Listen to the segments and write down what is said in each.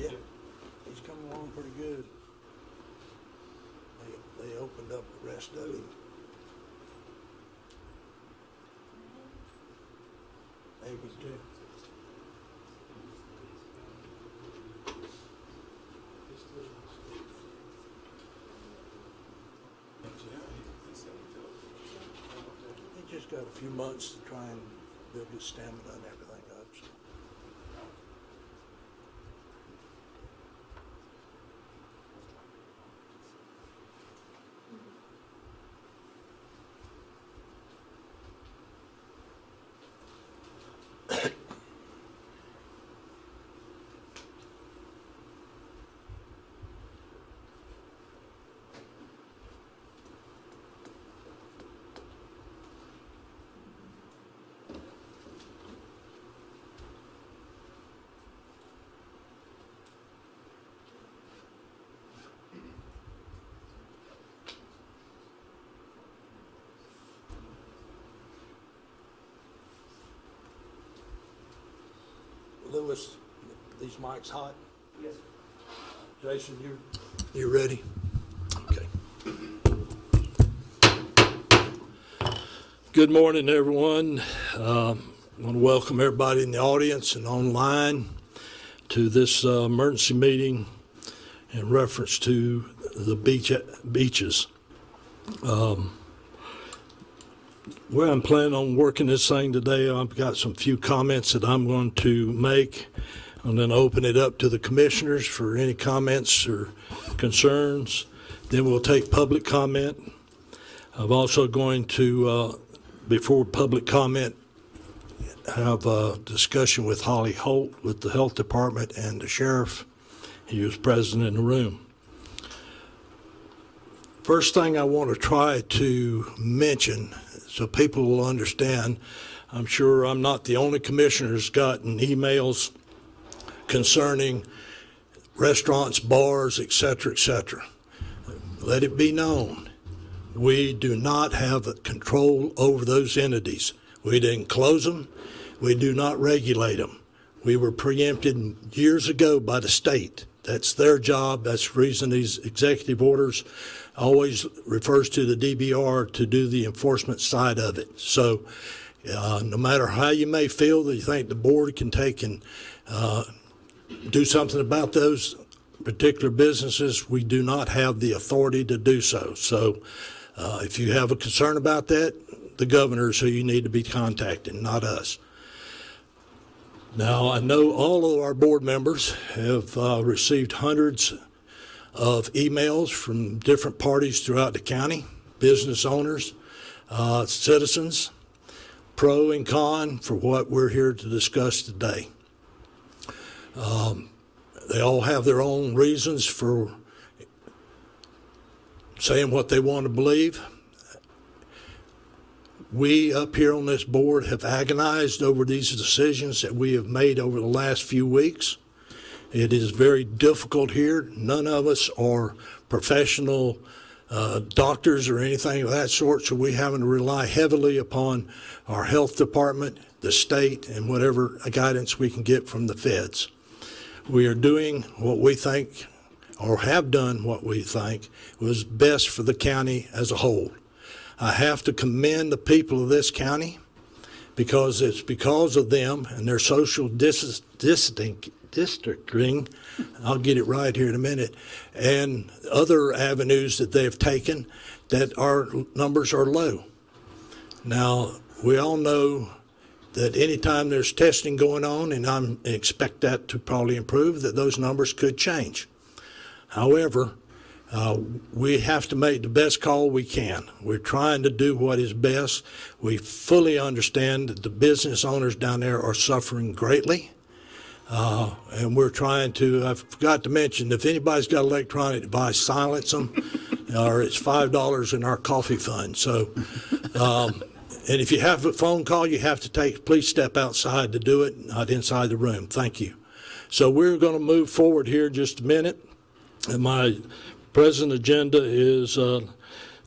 Yeah, he's coming along pretty good. They opened up the rest of him. Maybe two. He just got a few months to try and build his stamina and everything up. So. Lewis, these mics hot? Yes. Jason, you ready? Okay. Good morning, everyone. I want to welcome everybody in the audience and online to this emergency meeting in reference to the beaches. Where I'm planning on working this thing today, I've got some few comments that I'm going to make, and then open it up to the commissioners for any comments or concerns. Then we'll take public comment. I'm also going to, before public comment, have a discussion with Holly Holt with the health department and the sheriff. He was present in the room. First thing I want to try to mention, so people will understand, I'm sure I'm not the only commissioner who's gotten emails concerning restaurants, bars, et cetera, et cetera. Let it be known, we do not have control over those entities. We didn't close them. We do not regulate them. We were preempted years ago by the state. That's their job. That's the reason these executive orders always refers to the DBR to do the enforcement side of it. So no matter how you may feel that you think the board can take and do something about those particular businesses, we do not have the authority to do so. So if you have a concern about that, the governor is who you need to be contacting, not us. Now, I know all of our board members have received hundreds of emails from different parties throughout the county, business owners, citizens, pro and con for what we're here to discuss today. They all have their own reasons for saying what they want to believe. We up here on this board have agonized over these decisions that we have made over the last few weeks. It is very difficult here. None of us are professional doctors or anything of that sort, so we're having to rely heavily upon our health department, the state, and whatever guidance we can get from the feds. We are doing what we think, or have done what we think, was best for the county as a whole. I have to commend the people of this county because it's because of them and their social distancing, I'll get it right here in a minute, and other avenues that they've taken that our numbers are low. Now, we all know that anytime there's testing going on, and I expect that to probably improve, that those numbers could change. However, we have to make the best call we can. We're trying to do what is best. We fully understand that the business owners down there are suffering greatly. And we're trying to, I forgot to mention, if anybody's got an electronic device, silence them, or it's $5 in our coffee fund. So, and if you have a phone call you have to take, please step outside to do it, not inside the room. Thank you. So we're going to move forward here in just a minute. And my present agenda is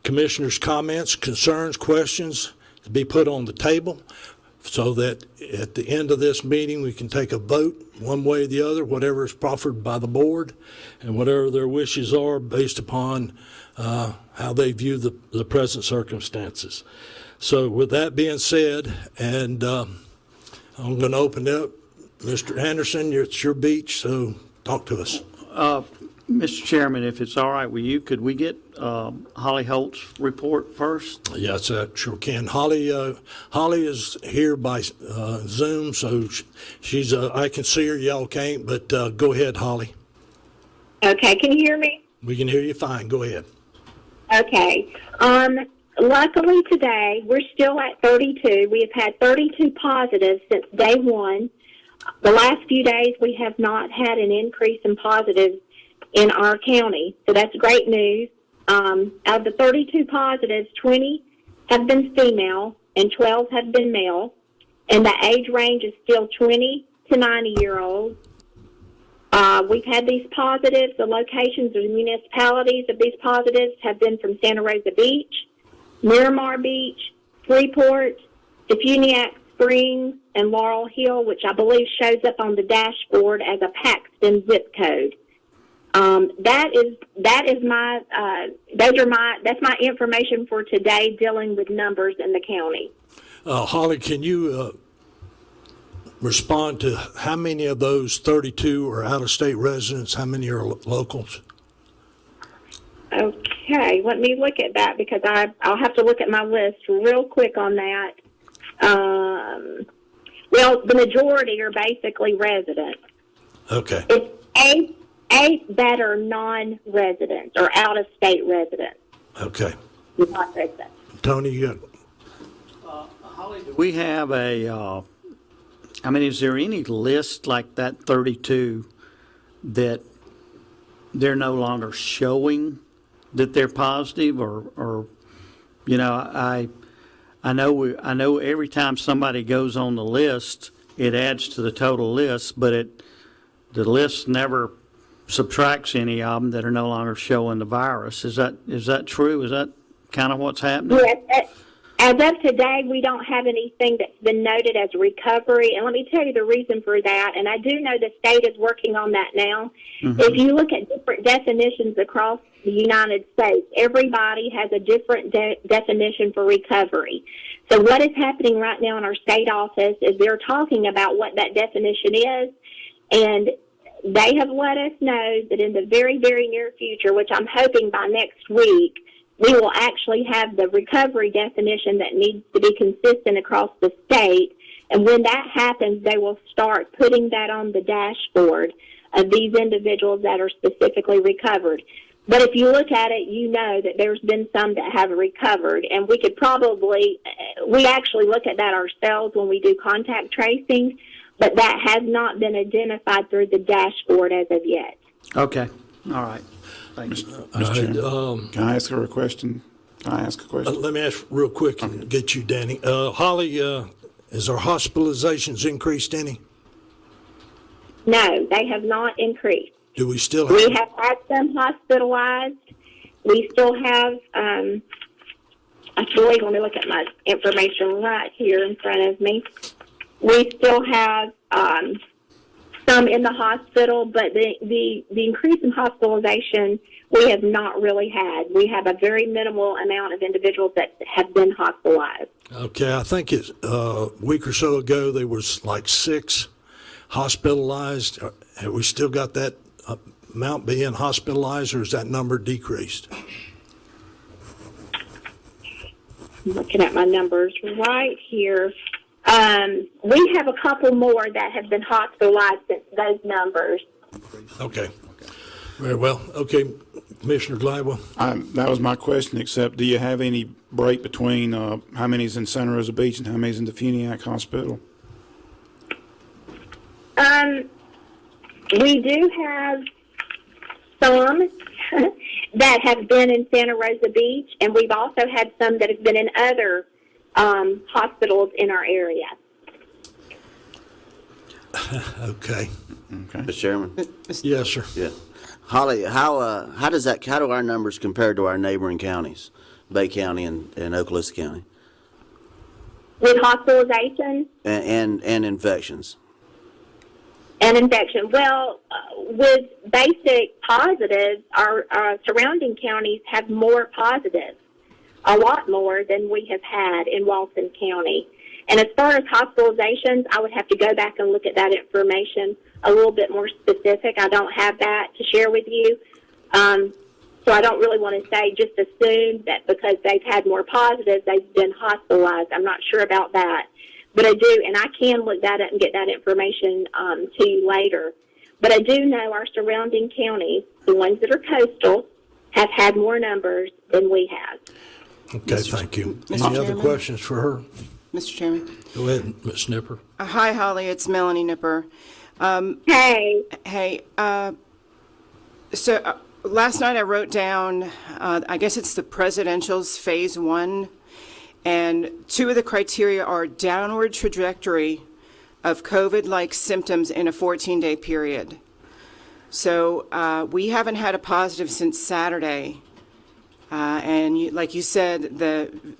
commissioners' comments, concerns, questions to be put on the table. so that at the end of this meeting, we can take a vote one way or the other, whatever is proffered by the board and whatever their wishes are based upon how they view the present circumstances. So with that being said, and I'm going to open it up. Mr. Anderson, it's your beach, so talk to us. Mr. Chairman, if it's all right with you, could we get Holly Holt's report first? Yes, I sure can. Holly is here by Zoom, so she's I can see her, y'all can't, but go ahead, Holly. Okay, can you hear me? We can hear you fine. Go ahead. Okay. Luckily today, we're still at 32. We have had 32 positives since day one. The last few days, we have not had an increase in positives in our county, so that's great news. Out of the 32 positives, 20 have been female and 12 have been male, and the age range is still 20 to 90-year-olds. We've had these positives. The locations or the municipalities of these positives have been from Santa Rosa Beach, Miramar Beach, Freeport, Defuniak Springs, and Laurel Hill, which I believe shows up on the dashboard as a Paxton zip code. That's my information for today dealing with numbers in the county. Holly, can you respond to how many of those 32 are out-of-state residents? How many are locals? Okay, let me look at that because I'll have to look at my list real quick on that. Well, the majority are basically residents. Okay. It's eight that are non-residents or out-of-state residents. Okay. Not residents. Tony, you got... Holly, do we have is there any list like that 32 that they're no longer showing that they're positive or I know every time somebody goes on the list, it adds to the total list, but the list never subtracts any of them that are no longer showing the virus. Is that true? Is that kind of what's happening? Yes. As of today, we don't have anything that's been noted as recovery, and let me tell you the reason for that, and I do know the state is working on that now. Mm-hmm. If you look at different definitions across the United States, everybody has a different definition for recovery. So what is happening right now in our state office is they're talking about what that definition is, and they have let us know that in the very, very near future, which I'm hoping by next week, we will actually have the recovery definition that needs to be consistent across the state. And when that happens, they will start putting that on the dashboard of these individuals that are specifically recovered. But if you look at it, you know that there's been some that have recovered. And we actually look at that ourselves when we do contact tracing, but that has not been identified through the dashboard as of yet. Okay. All right. Thanks. Mr. Chairman, can I ask her a question? Can I ask a question? Let me ask real quick and get you, Danny. Holly, is our hospitalizations increased any? No, they have not increased. Do we still have? We have had some hospitalized. We still have, I believe, let me look at my information right here in front of me. We still have some in the hospital, but the increase in hospitalization we have not really had. We have a very minimal amount of individuals that have been hospitalized. Okay, I think it's a week or so ago there was like 6 hospitalized. Have we still got that amount being hospitalized, or is that number decreased? I'm looking at my numbers right here. We have a couple more that have been hospitalized since those numbers. Okay. Very well. Okay, Commissioner Gladwell. That was my question, except do you have any break between how many is in Santa Rosa Beach and how many is in the Defuniak Hospital? We do have some that have been in Santa Rosa Beach, and we've also had some that have been in other hospitals in our area. Okay. Mr. Chairman? Yes, sir. Yeah. Holly, how do our numbers compare to our neighboring counties, Bay County and Okaloosa County? With hospitalization and infections. and infection. Well, with basic positives, our surrounding counties have more positives, a lot more than we have had in Walton County. And as far as hospitalizations, I would have to go back and look at that information a little bit more specific. I don't have that to share with you. So I don't really want to say just assume that because they've had more positives, they've been hospitalized. I'm not sure about that. But I do, and I can look that up and get that information to you later. But I do know our surrounding counties, the ones that are coastal, have had more numbers than we have. Okay, thank you. Mr. Any other Chairman? questions for her? Mr. Chairman. Go ahead, Ms. Nipper. Hi, Holly. It's Melanie Nipper. Hey, Hey, so last night I wrote down, I guess it's the presidential's phase 1, and 2 of the criteria are downward trajectory of COVID-like symptoms in a 14-day period. So we haven't had a positive since Saturday, and like you said, the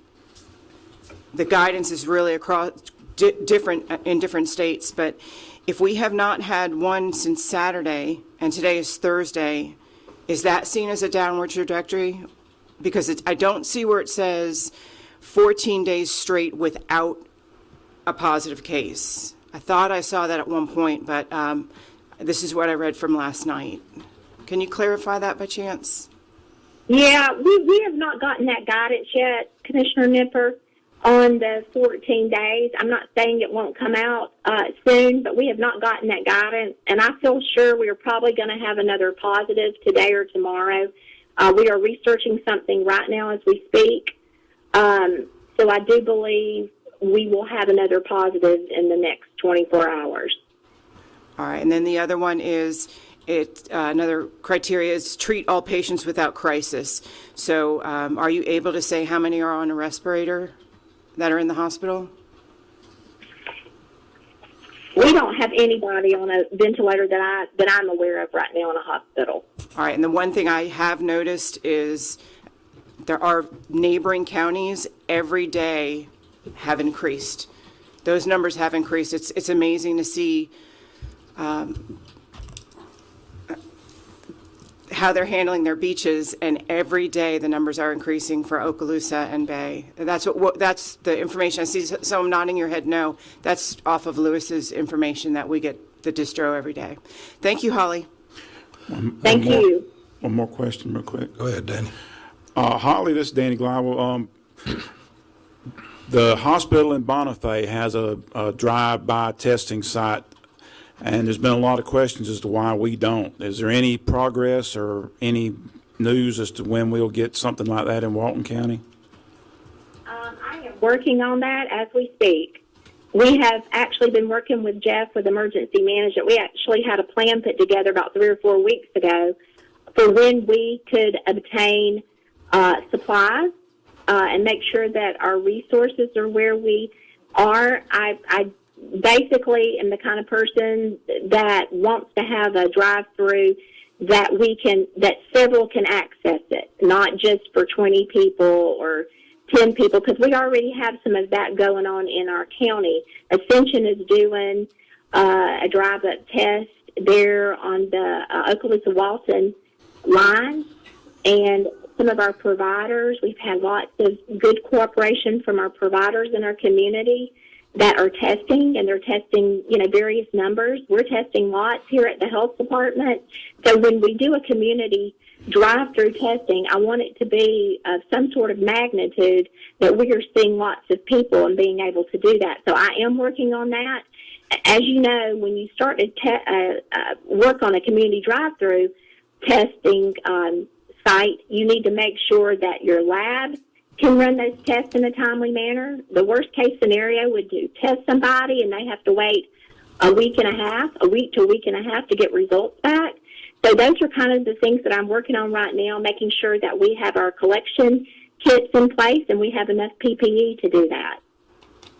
guidance is really across different in different states, but if we have not had one since Saturday, and today is Thursday, is that seen as a downward trajectory? Because I don't see where it says 14 days straight without a positive case. I thought I saw that at one point, but this is what I read from last night. Can you clarify that by chance? yeah, we have not gotten that guidance yet, Commissioner Nipper, on the 14 days. I'm not saying it won't come out soon, but we have not gotten that guidance, and I feel sure we are probably going to have another positive today or tomorrow. We are researching something right now as we speak, so I do believe we will have another positive in the next 24 hours. All right, and then the other one is, another criteria is treat all patients without crisis. So are you able to say how many are on a respirator that are in the hospital? We don't have anybody on a ventilator that I'm aware of right now in a hospital. All right, and the one thing I have noticed is there are neighboring counties every day have increased. Those numbers have increased. It's amazing to see how they're handling their beaches, and every day the numbers are increasing for Okaloosa and Bay. That's that's the information. I see someone nodding your head no. That's off of Lewis's information that we get the distro every day. Thank you, Holly. Thank you. One more question real quick. Go ahead, Danny. Holly, this is Danny Gleiwell. The hospital in Bonifay has a drive-by testing site, and there's been a lot of questions as to why we don't. Is there any progress or any news as to when we'll get something like that in Walton County? I am working on that as we speak. We have actually been working with Jeff with emergency management. We actually had a plan put together about 3 or 4 weeks ago for when we could obtain supplies and make sure that our resources are where we are. I basically am the kind of person that wants to have a drive-through that several can access it, not just for 20 people or 10 people, because we already have some of that going on in our county. Ascension is doing a drive-up test there on the Okaloosa-Walton line, and some of our providers, we've had lots of good cooperation from our providers in our community that are testing, and they're testing, various numbers. We're testing lots here at the health department. So when we do a community drive-through testing, I want it to be of some sort of magnitude that we are seeing lots of people and being able to do that. So I am working on that. As you know, when you start to work on a community drive-through testing site, you need to make sure that your lab can run those tests in a timely manner. The worst case scenario would to test somebody and they have to wait a week to a week and a half to get results back. So those are kind of the things that I'm working on right now, making sure that we have our collection kits in place and we have enough PPE to do that.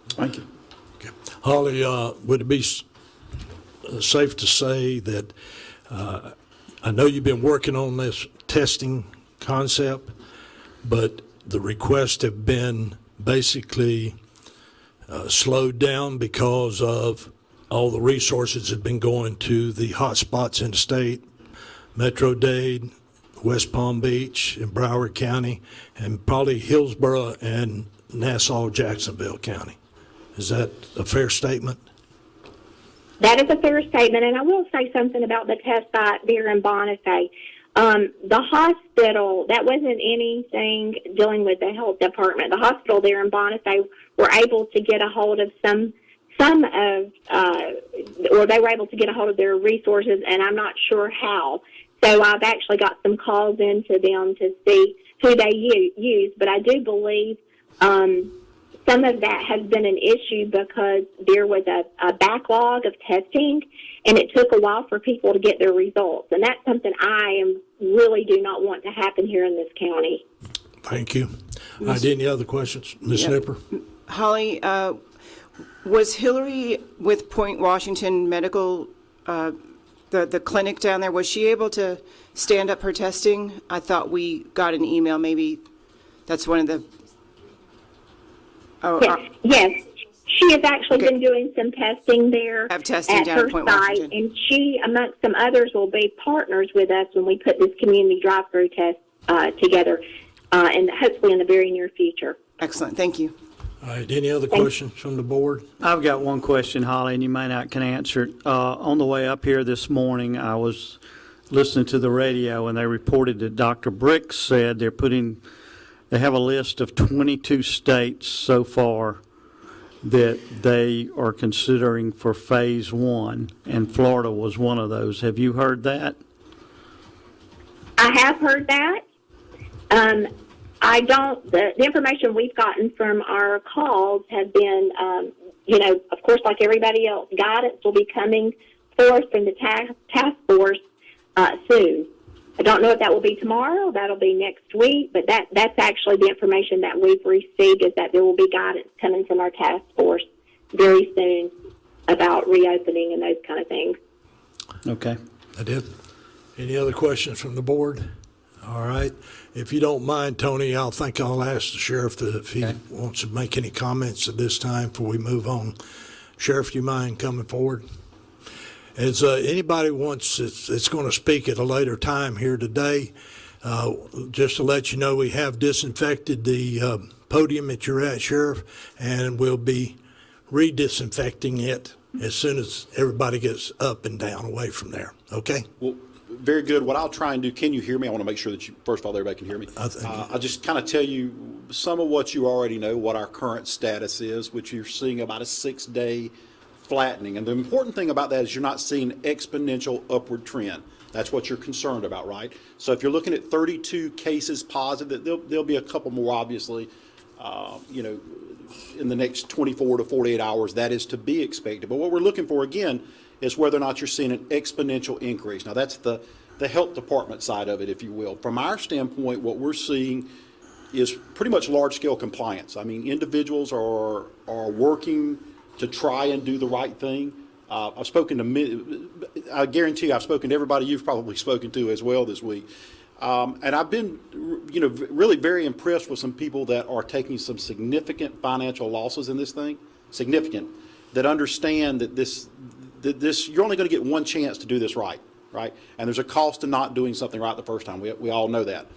Thank you. Okay. Holly, would it be safe to say that I know you've been working on this testing concept, but the requests have been basically slowed down because of all the resources that have been going to the hot spots in the state, Metro-Dade, West Palm Beach, and Broward County, and probably Hillsborough and Nassau-Jacksonville County. Is that a fair statement? That is a fair statement, and I will say something about the test site there in Bonifay. The hospital, that wasn't anything dealing with the health department. The hospital there in Bonifay were able to get a hold of or they were able to get a hold of their resources, and I'm not sure how. So I've actually got some calls into them to see who they use, but I do believe some of that has been an issue because there was a backlog of testing, and it took a while for people to get their results. And that's something really do not want to happen here in this county. Thank you. Any other questions? Ms. Nipper? Holly, was Hillary with Point Washington Medical, the clinic down there, was she able to stand up her testing? I thought we got an email, maybe that's one of the... Yes. She has actually been doing some testing there Have testing at down her at Point site, Washington. and she, amongst some others, will be partners with us when we put this community drive-through test together, and hopefully in the very near future. Excellent, thank you. All right, any other questions from the board? I've got one question, Holly, and you may not can answer it. On the way up here this morning, I was listening to the radio, and they reported that Dr. Bricks said they have a list of 22 states so far that they are considering for phase 1, and Florida was one of those. Have you heard that? I have heard that. The information we've gotten from our calls have been, of course, like everybody else, guidance will be coming forth from the task force soon. I don't know if that will be tomorrow, that'll be next week, but that's actually the information that we've received, is that there will be guidance coming from our task force very soon about reopening and those kind of things. Okay. I did. Any other questions from the board? All right. If you don't mind, Tony, I'll ask the sheriff if he wants to make any comments at this time before we move on. Sheriff, do you mind coming forward? As anybody wants that's going to speak at a later time here today, just to let you know, we have disinfected the podium that you're at, Sheriff, and we'll be re-disinfecting it as soon as everybody gets up and down away from there. Okay? Well, very good. What I'll try and do, can you hear me? I want to make sure that first of all, everybody can hear me. I'll just kind of tell you some of what you already know, what our current status is, which you're seeing about a 6-day flattening. And the important thing about that is you're not seeing exponential upward trend. That's what you're concerned about, right? So if you're looking at 32 cases positive, there'll be a couple more, obviously, in the next 24 to 48 hours. That is to be expected. But what we're looking for, again, is whether or not you're seeing an exponential increase. Now, that's the health department side of it, if you will. From our standpoint, what we're seeing is pretty much large-scale compliance. I mean, individuals are working to try and do the right thing. I've spoken to, I guarantee I've spoken to everybody you've probably spoken to as well this week. And I've been, really very impressed with some people that are taking some significant financial losses in this thing, that understand that this you're only going to get one chance to do this right? And there's a cost to not doing something right the first time. We all know that.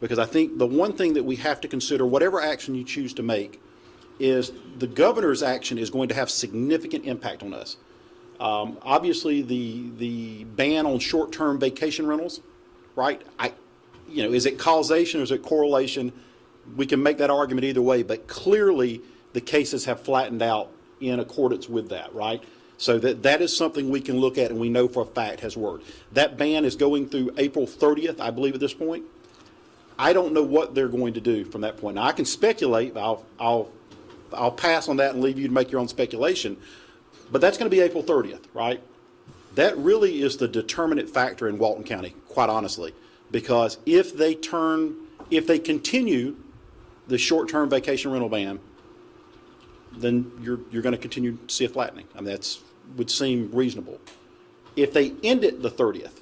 Because I think the one thing that we have to consider, whatever action you choose to make, is the governor's action is going to have significant impact on us. Obviously, the ban on short-term vacation rentals, right? Is it causation or is it correlation? We can make that argument either way, but clearly the cases have flattened out in accordance with that, right? So that is something we can look at and we know for a fact has worked. That ban is going through April 30th, I believe, at this point. I don't know what they're going to do from that point. Now, I can speculate. I'll pass on that and leave you to make your own speculation. But that's going to be April 30th, right? That really is the determinant factor in Walton County, quite honestly. Because if they continue the short-term vacation rental ban, then you're going to continue to see a flattening. I mean, that would seem reasonable. If they end it the 30th,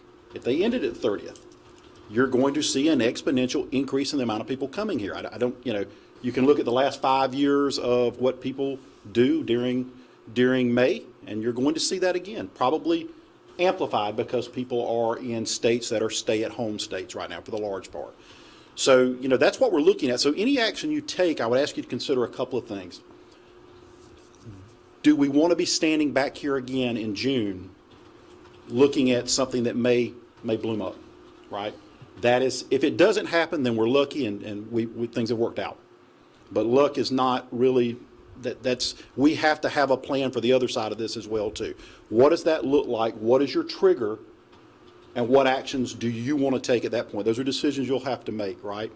you're going to see an exponential increase in the amount of people coming here. I don't, you can look at the last 5 years of what people do during May, and you're going to see that again, probably amplified because people are in states that are stay-at-home states right now for the large part. So, that's what we're looking at. So any action you take, I would ask you to consider a couple of things. Do we want to be standing back here again in June looking at something that may bloom up, right? That is, if it doesn't happen, then we're lucky and we things have worked out. But luck is not really, we have to have a plan for the other side of this as well too. What does that look like? What is your trigger? And what actions do you want to take at that point? Those are decisions you'll have to make, right?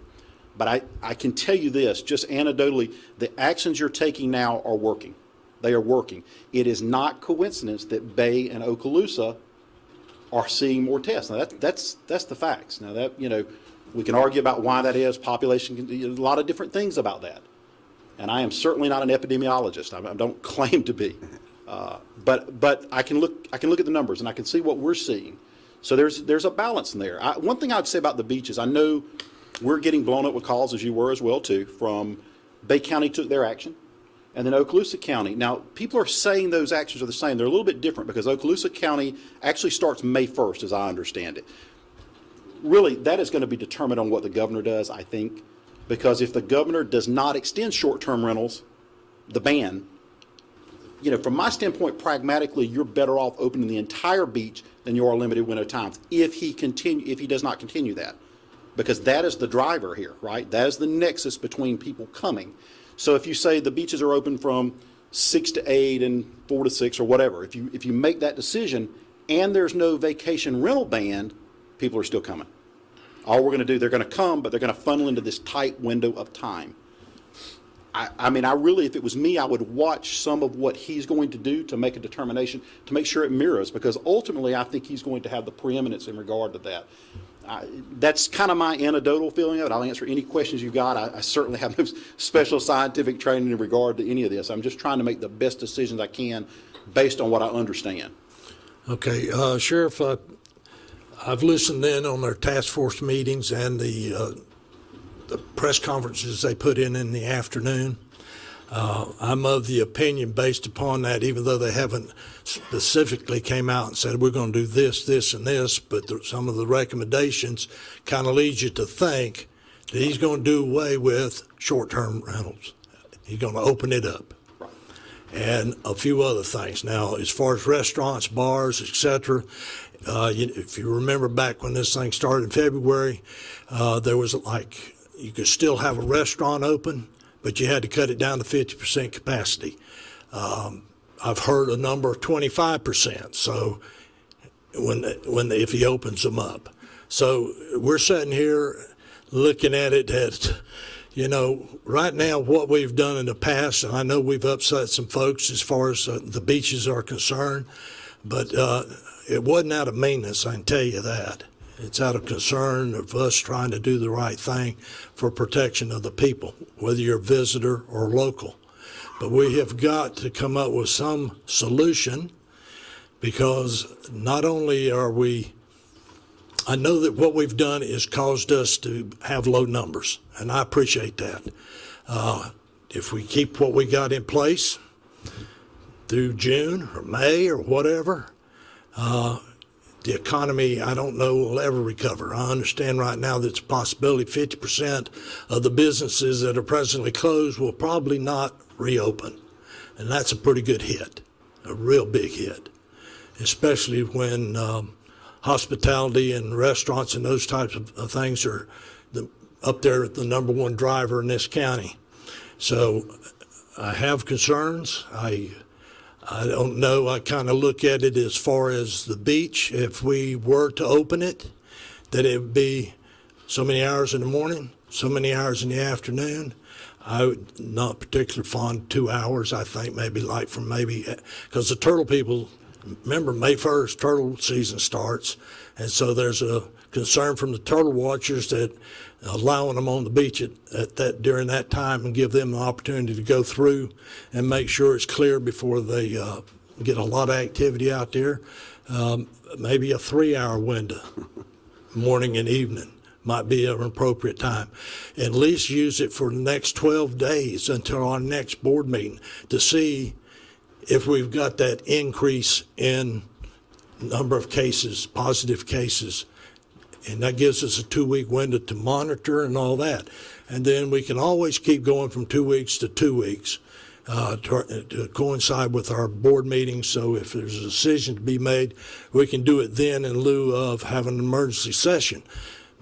But I can tell you this, just anecdotally, the actions you're taking now are working. They are working. It is not coincidence that Bay and Okaloosa are seeing more tests. Now that's the facts. Now that, we can argue about why that is, population, a lot of different things about that. And I am certainly not an epidemiologist. I don't claim to be. But I can look at the numbers and I can see what we're seeing. So there's a balance in there. One thing I would say about the beaches, I know we're getting blown up with calls, as you were as well too, from Bay County took their action, and then Okaloosa County. Now, people are saying those actions are the same. They're a little bit different because Okaloosa County actually starts May 1st, as I understand it. Really, that is going to be determined on what the governor does, I think, because if the governor does not extend short-term rentals, the ban, from my standpoint, pragmatically, you're better off opening the entire beach than you are limited window times if he does not continue that, because that is the driver here, right? That is the nexus between people coming. So if you say the beaches are open from 6 to 8 and 4 to 6 or whatever, if you make that decision and there's no vacation rental ban, people are still coming. All we're going to do, they're going to come, but they're going to funnel into this tight window of time. I mean, if it was me, I would watch some of what he's going to do to make a determination, to make sure it mirrors, because ultimately I think he's going to have the preeminence in regard to that. That's kind of my anecdotal feeling of it. I'll answer any questions you've got. I certainly have no special scientific training in regard to any of this. I'm just trying to make the best decisions I can based on what I understand. Okay, Sheriff, I've listened in on their task force meetings and the press conferences they put in the afternoon. I'm of the opinion, based upon that, even though they haven't specifically came out and said we're going to do this, this, and this, but some of the recommendations kind of lead you to think that he's going to do away with short-term rentals. He's going to open it up. And a few other things. Now, as far as restaurants, bars, etc., if you remember back when this thing started in February, there was you could still have a restaurant open, but you had to cut it down to 50% capacity. I've heard a number of 25%. So if he opens them up, so we're sitting here looking at it at, right now what we've done in the past. And I know we've upset some folks as far as the beaches are concerned, but it wasn't out of meanness. I can tell you that. It's out of concern of us trying to do the right thing for protection of the people, whether you're a visitor or local. But we have got to come up with some solution, because not only I know that what we've done has caused us to have low numbers, and I appreciate that. If we keep what we got in place through June or May or whatever, the economy, I don't know, will ever recover. I understand right now that it's a possibility 50% of the businesses that are presently closed will probably not reopen. And that's a pretty good hit, a real big hit, especially when hospitality and restaurants and those types of things are up there at the number one driver in this county. So I have concerns. I don't know. I kind of look at it as far as the beach. If we were to open it, that it would be so many hours in the morning, so many hours in the afternoon. I would not particularly fond 2 hours. I think maybe because the turtle people, remember May 1st, turtle season starts. And so there's a concern from the turtle watchers that allowing them on the beach during that time and give them the opportunity to go through and make sure it's clear before they get a lot of activity out there. Maybe a 3-hour window, morning and evening. might be an appropriate time. At least use it for the next 12 days until our next board meeting to see if we've got that increase in number of cases, positive cases. And that gives us a 2-week window to monitor and all that. And then we can always keep going from 2 weeks to 2 weeks to coincide with our board meetings. So if there's a decision to be made, we can do it then in lieu of having an emergency session.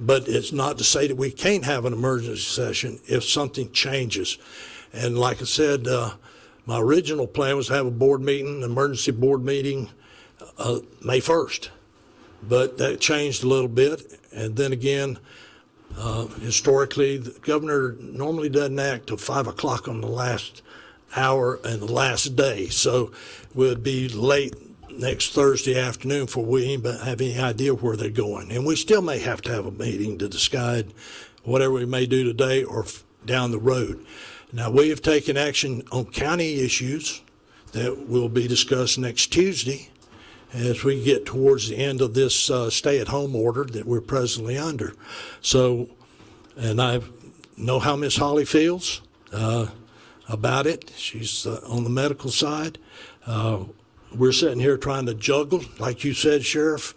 But it's not to say that we can't have an emergency session if something changes. And like I said, my original plan was to have a board meeting, an emergency board meeting, May 1st. But that changed a little bit. And then again, historically, the governor normally doesn't act till 5 o'clock on the last hour and the last day. So we'll be late next Thursday afternoon before we even have any idea where they're going. And we still may have to have a meeting to decide whatever we may do today or down the road. Now, we have taken action on county issues that will be discussed next Tuesday as we get towards the end of this stay-at-home order that we're presently under. So, and I know how Miss Holly feels about it. She's on the medical side. We're sitting here trying to juggle, like you said, Sheriff,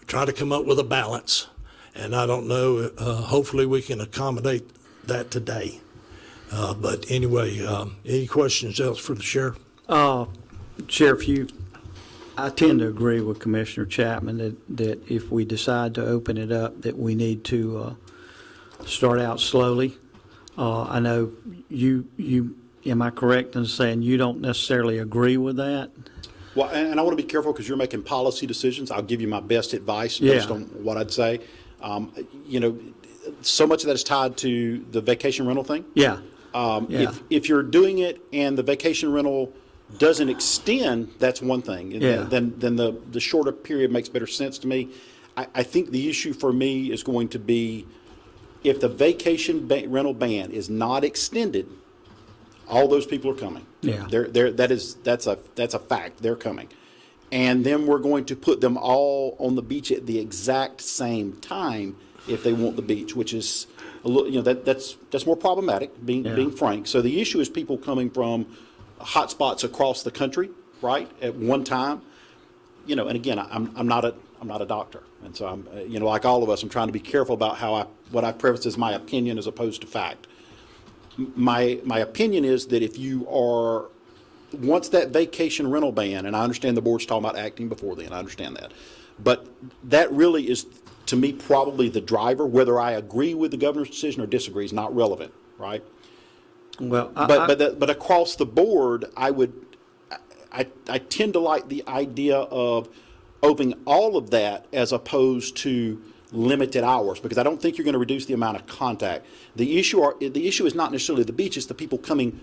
try to come up with a balance. And I don't know, hopefully we can accommodate that today. But anyway, any questions else for the Sheriff? Sheriff, I tend to agree with Commissioner Chapman that if we decide to open it up, that we need to start out slowly. I know am I correct in saying you don't necessarily agree with that? Well, and I want to be careful because you're making policy decisions. I'll give you my best advice based on what I'd say. So much of that is tied to the vacation rental thing. Yeah. If you're doing it and the vacation rental doesn't extend, that's one thing. Yeah. Then the shorter period makes better sense to me. I think the issue for me is going to be if the vacation rental ban is not extended, all those people are coming. Yeah. That's a fact. They're coming. And then we're going to put them all on the beach at the exact same time if they want the beach, which is a little, that's more problematic, being frank. So the issue is people coming from hot spots across the country, right, at one time. And again, I'm not a doctor, and so I'm like all of us, I'm trying to be careful about what I preface as my opinion as opposed to fact. My opinion is that if you are once that vacation rental ban, and I understand the board's talking about acting before then, I understand that, but that really is, to me, probably the driver. Whether I agree with the governor's decision or disagree is not relevant, right? Well, but across the board, I tend to like the idea of opening all of that as opposed to limited hours, because I don't think you're going to reduce the amount of contact. The issue is not necessarily the beach; it's the people coming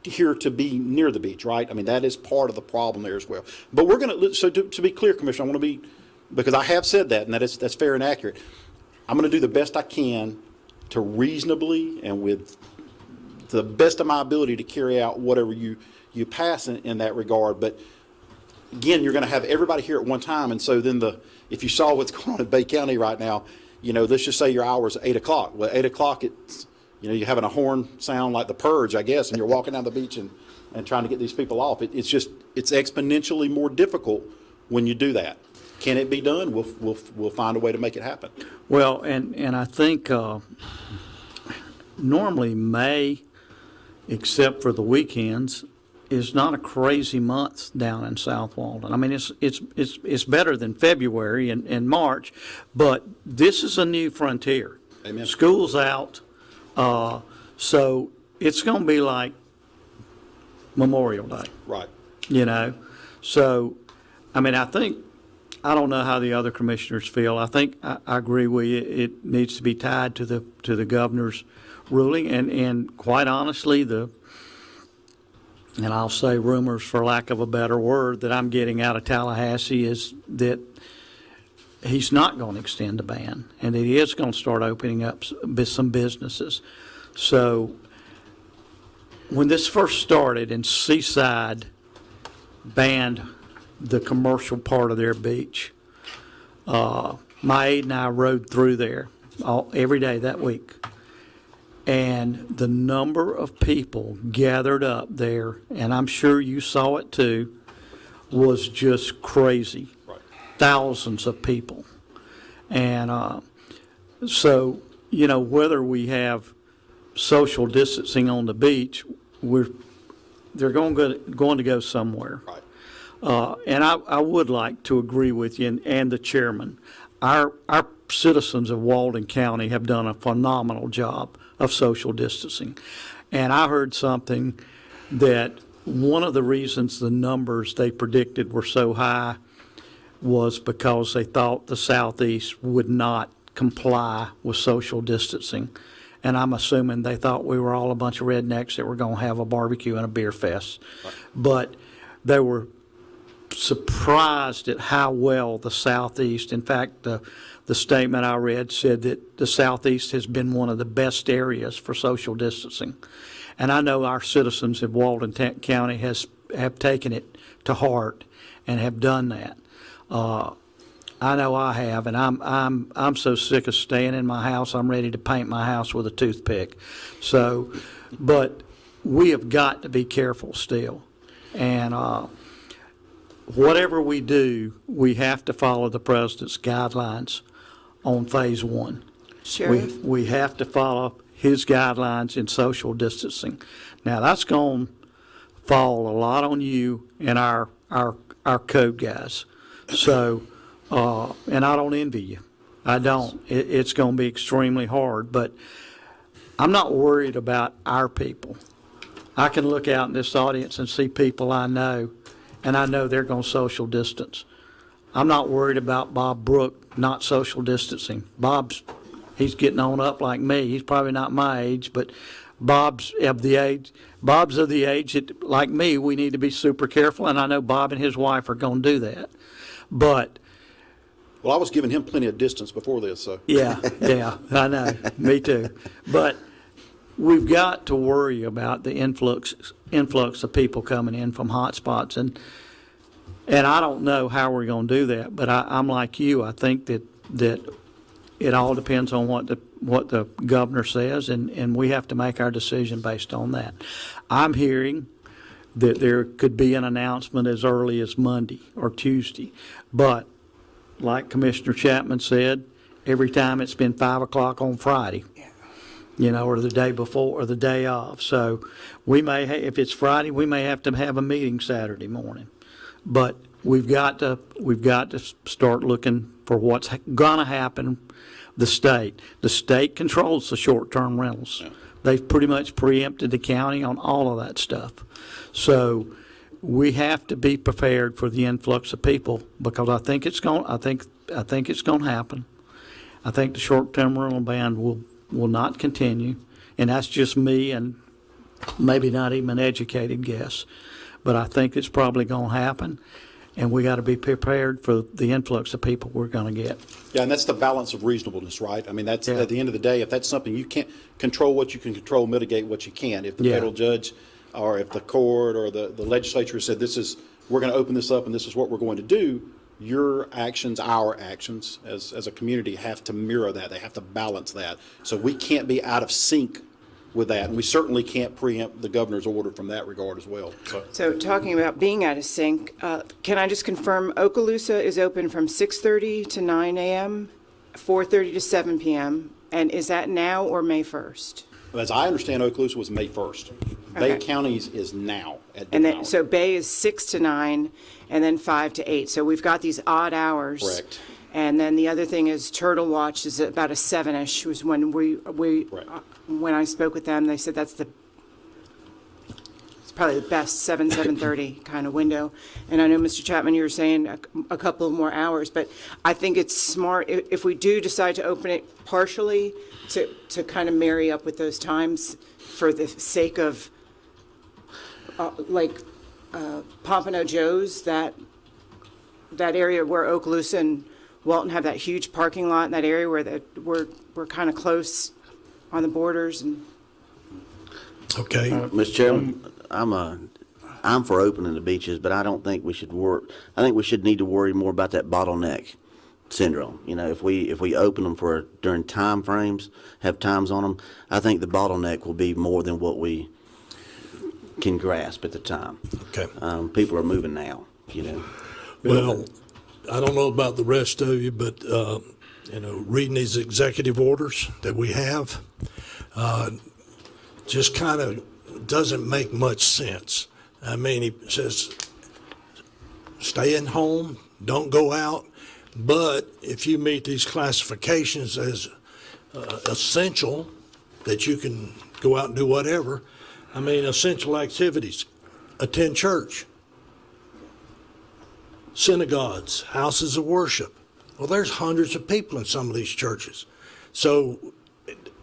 here to be near the beach, right? I mean, that is part of the problem there as well. But we're going to, so to be clear, Commissioner, I want to be, because I have said that, and that's fair and accurate. I'm going to do the best I can to reasonably and with the best of my ability to carry out whatever you pass in that regard. But again, you're going to have everybody here at one time, and so then if you saw what's going on in Bay County right now, let's just say your hour's 8 o'clock. Well, 8 o'clock, it's you're having a horn sound like the Purge, I guess, and you're walking down the beach and trying to get these people off. It's exponentially more difficult when you do that. Can it be done? We'll find a way to make it happen. Well, and I think normally May, except for the weekends, is not a crazy month down in South Walton. I mean, it's better than February and March, but this is a new frontier. Amen. School's out, so it's going to be like Memorial Day. Right. So, I mean, I don't know how the other commissioners feel. I think I agree with you. It needs to be tied to the governor's ruling, and quite honestly, and I'll say rumors for lack of a better word that I'm getting out of Tallahassee is that he's not going to extend the ban, and that he is going to start opening up some businesses. So when this first started and Seaside banned the commercial part of their beach, my aide and I rode through there every day that week. And the number of people gathered up there, and I'm sure you saw it too, was just crazy. Right. Thousands of people. And so, you know, whether we have social distancing on the beach, they're going to go somewhere. Right. And I would like to agree with you and the chairman. Our citizens of Walton County have done a phenomenal job of social distancing. And I heard something that one of the reasons the numbers they predicted were so high was because they thought the Southeast would not comply with social distancing. And I'm assuming they thought we were all a bunch of rednecks that were going to have a barbecue and a beer fest. Right. But they were surprised at how well the Southeast, in fact, the statement I read said that the Southeast has been one of the best areas for social distancing. And I know our citizens of Walton County have taken it to heart and have done that. I know I have, and I'm so sick of staying in my house. I'm ready to paint my house with a toothpick. So, but we have got to be careful still, and whatever we do, we have to follow the president's guidelines on phase one. Sheriff? We have to follow his guidelines in social distancing. Now that's going to fall a lot on you and our code guys. So, and I don't envy you. I don't. It's going to be extremely hard, but I'm not worried about our people. I can look out in this audience and see people I know, and I know they're going to social distance. I'm not worried about Bob Brook not social distancing. He's getting on up like me. He's probably not my age, but Bob's of the age that, like me, we need to be super careful, and I know Bob and his wife are going to do that. But Well, I was giving him plenty of distance before this, so. yeah, I know. Me too. But we've got to worry about the influx of people coming in from hot spots, and I don't know how we're going to do that. But I'm like you. I think that it all depends on what the governor says, and we have to make our decision based on that. I'm hearing that there could be an announcement as early as Monday or Tuesday, but like Commissioner Chapman said, every time it's been 5 o'clock on Friday, you know, or the day before or the day of. So we may, if it's Friday, we may have to have a meeting Saturday morning. But we've got to start looking for what's going to happen. The state controls the short-term rentals. Yeah. They've pretty much preempted the county on all of that stuff. So we have to be prepared for the influx of people, because I think it's going to happen. I think the short-term rental ban will not continue, and that's just me and maybe not even an educated guess, but I think it's probably going to happen, and we got to be prepared for the influx of people we're going to get. Yeah, and that's the balance of reasonableness, right? I mean, that's at the end of the day, if that's something you can't control what you can control, mitigate what you can. If the federal judge or if the court or the legislature said we're going to open this up and this is what we're going to do, your actions, our actions as a community have to mirror that. They have to balance that. So we can't be out of sync with that, and we certainly can't preempt the governor's order from that regard as well. So talking about being out of sync, can I just confirm Okaloosa is open from 6:30 to 9 a.m., 4:30 to 7 p.m., and is that now or May 1st? As I understand, Okaloosa was May 1st. Okay. Bay County's is now at and then, hour. So Bay is 6 to 9, and then 5 to 8. So we've got these odd hours. Correct. And then the other thing is Turtle Watch is about a 7-ish. Was when when I spoke with them, they said it's probably the best 7:30 kind of window. And I know, Mr. Chapman, you were saying a couple of more hours, but I think it's smart if we do decide to open it partially to kind of marry up with those times for the sake of Pompano Joe's, that area where Okaloosa and Walton have that huge parking lot in that area where we're kind of close on the borders. And Okay. Mr. Chairman, I'm for opening the beaches, but I don't think we should I think we should need to worry more about that bottleneck syndrome. You know, if we open them during time frames, have times on them, I think the bottleneck will be more than what we can grasp at the time. Okay. People are moving now, you know. Well, I don't know about the rest of you, but, reading these executive orders that we have, just kind of doesn't make much sense. I mean, he says, stay in home, don't go out, but if you meet these classifications as essential, that you can go out and do whatever. I mean, essential activities, attend church, synagogues, houses of worship. Well, there's hundreds of people in some of these churches. So,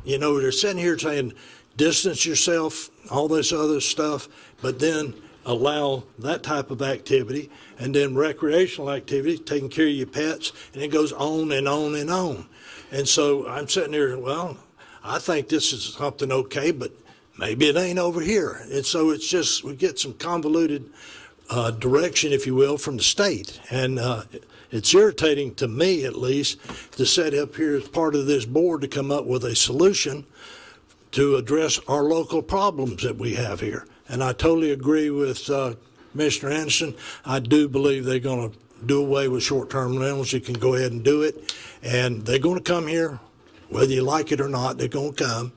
they're sitting here saying, distance yourself, all this other stuff, but then allow that type of activity, and then recreational activities, taking care of your pets, and it goes on and on and on. And so I'm sitting here, well, I think this is something okay, but maybe it ain't over here. And so it's just, we get some convoluted direction, if you will, from the state. And it's irritating to me, at least, to sit up here as part of this board to come up with a solution to address our local problems that we have here. And I totally agree with Commissioner Anderson. I do believe they're going to do away with short-term rentals. You can go ahead and do it. And they're going to come here, whether you like it or not, they're going to come.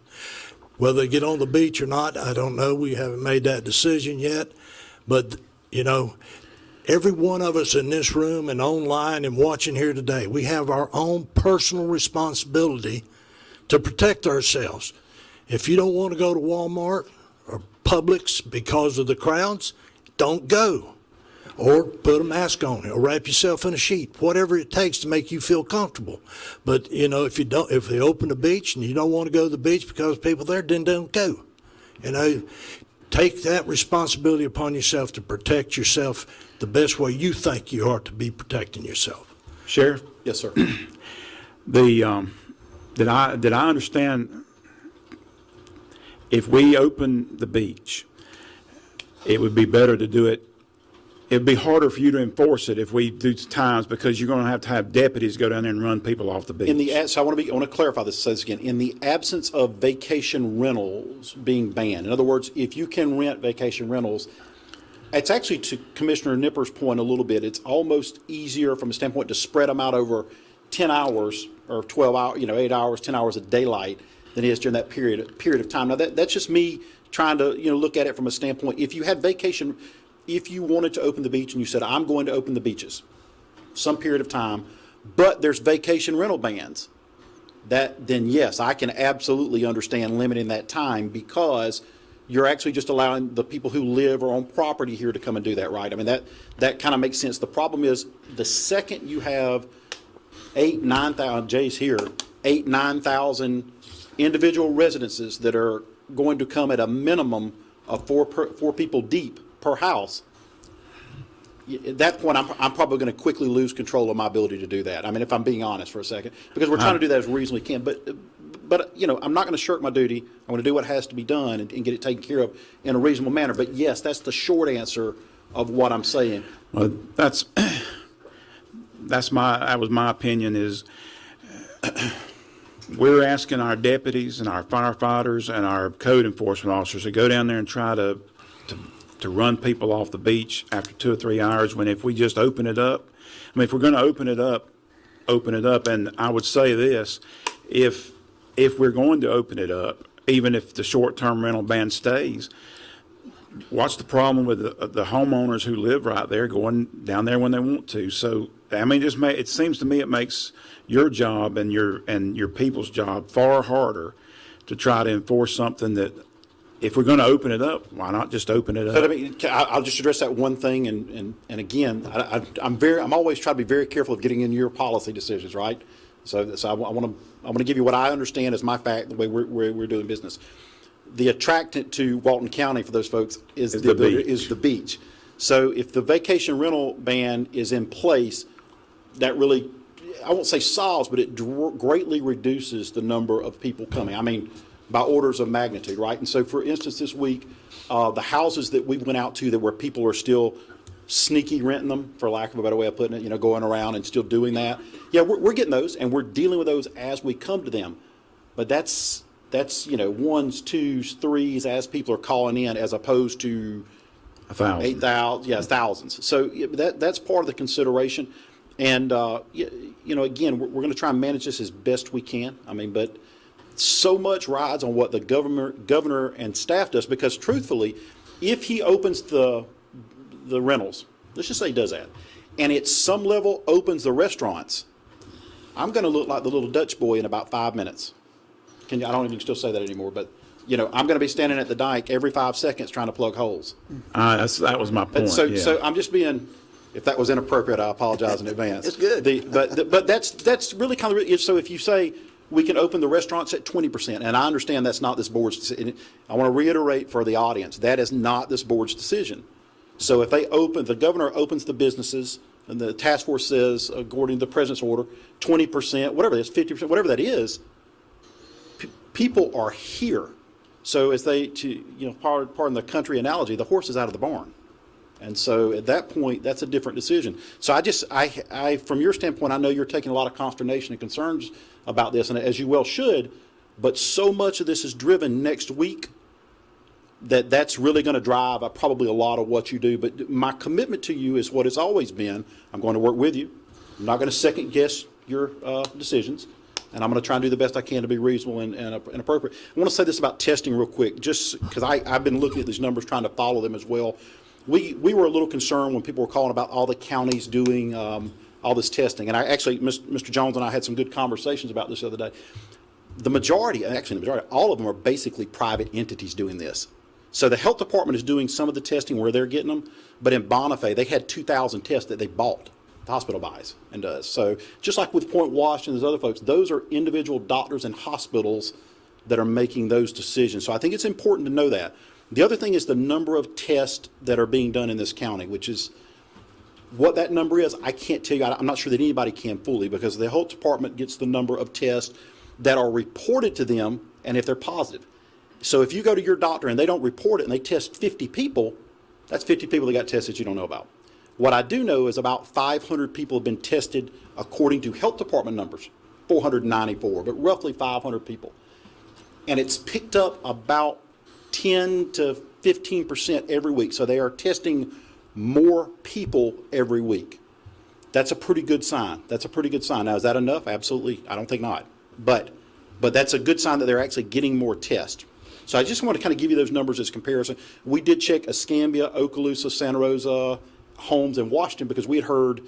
Whether they get on the beach or not, I don't know. We haven't made that decision yet. But, every one of us in this room and online and watching here today, we have our own personal responsibility to protect ourselves. If you don't want to go to Walmart or Publix because of the crowds, don't go. Or put a mask on or wrap yourself in a sheet, whatever it takes to make you feel comfortable. But, if they open the beach and you don't want to go to the beach because people there, then don't go. Take that responsibility upon yourself to protect yourself the best way you think you are to be protecting yourself. Sheriff? Yes, sir. Did I understand, if we open the beach, it would be better to do it, it'd be harder for you to enforce it if we do times, because you're going to have deputies go down there and run people off the beach. So I want to clarify this. Says again, in the absence of vacation rentals being banned. In other words, if you can rent vacation rentals, it's actually, to Commissioner Nipper's point a little bit, it's almost easier from a standpoint to spread them out over 10 hours or 12 hours, 8 hours, 10 hours of daylight than it is during that period of time. Now that's just me trying to look at it from a standpoint. If you had vacation, if you wanted to open the beach and you said, I'm going to open the beaches some period of time, but there's vacation rental bans, then yes, I can absolutely understand limiting that time, because you're actually just allowing the people who live or own property here to come and do that, right? I mean, that kind of makes sense. The problem is, the second you have 9,000, Jay's here, 9,000 individual residences that are going to come at a minimum of four people deep per house, at that point, I'm probably going to quickly lose control of my ability to do that. I mean, if I'm being honest for a second, because we're trying to do that as reasonably can. But I'm not going to shirk my duty. I'm going to do what has to be done and get it taken care of in a reasonable manner. But yes, that's the short answer of what I'm saying. Well, that was my opinion. Is we're asking our deputies and our firefighters and our code enforcement officers to go down there and try to run people off the beach after 2 or 3 hours, when if we just open it up, I mean, if we're going to open it up. And I would say this, if we're going to open it up, even if the short-term rental ban stays, what's the problem with the homeowners who live right there going down there when they want to? So, I mean, it seems to me it makes your job and your people's job far harder to try to enforce something that, if we're going to open it up, why not just open it up? But I mean, I'll just address that one thing, and again, I'm always trying to be very careful of getting into your policy decisions, right? So I want to give you what I understand as my fact, the way we're doing business. The attractant to Walton County for those folks is the beach. So if the vacation rental ban is in place, that really, I won't say solves, but it greatly reduces the number of people coming. I mean, by orders of magnitude, right? And so, for instance, this week, the houses that we went out to where people are still sneaky renting them, for lack of a better way of putting it, going around and still doing that. Yeah, we're getting those, and we're dealing with those as we come to them. But that's ones, twos, threes as people are calling in, as opposed to 1,000. 8,000, thousands. So that's part of the consideration. And, again, we're going to try and manage this as best we can. But so much rides on what the governor and staff does, because truthfully, if he opens the rentals, let's just say he does that, and at some level opens the restaurants, I'm going to look like the little Dutch boy in about 5 minutes. I don't even still say that anymore, but I'm going to be standing at the dike every 5 seconds trying to plug holes. That was my point. So I'm just being, if that was inappropriate, I apologize in advance. It's good. But that's really kind of, so if you say we can open the restaurants at 20%, and I understand that's not this board's decision. I want to reiterate for the audience, that is not this board's decision. So if the governor opens the businesses, and the task force says, according to the president's order, 20%, whatever it is, 50%, whatever that is, people are here. So as pardon the country analogy, the horse is out of the barn. And so at that point, that's a different decision. So I from your standpoint, I know you're taking a lot of consternation and concerns about this, and as you well should, but so much of this is driven next week that's really going to drive probably a lot of what you do. But my commitment to you is what it's always been. I'm going to work with you. I'm not going to second guess your decisions. And I'm going to try and do the best I can to be reasonable and appropriate. I want to say this about testing real quick, just because I've been looking at these numbers, trying to follow them as well. We were a little concerned when people were calling about all the counties doing all this testing. And Mr. Jones and I had some good conversations about this the other day. The majority, all of them are basically private entities doing this. So the health department is doing some of the testing where they're getting them, but in Bonifay, they had 2,000 tests that they bought. The hospital buys and does. So just like with Point Washington, there's other folks, those are individual doctors and hospitals that are making those decisions. So I think it's important to know that. The other thing is the number of tests that are being done in this county, which is what that number is. I can't tell you. I'm not sure that anybody can fully, because the health department gets the number of tests that are reported to them and if they're positive. So if you go to your doctor and they don't report it and they test 50 people, that's 50 people that got tests that you don't know about. What I do know is about 500 people have been tested according to health department numbers, 494, but roughly 500 people. And it's picked up about 10 to 15% every week. So they are testing more people every week. That's a pretty good sign. Now, is that enough? Absolutely. I don't think not. But that's a good sign that they're actually getting more tests. So I just want to kind of give you those numbers as comparison. We did check Escambia, Okaloosa, Santa Rosa, Holmes, and Washington, because we had heard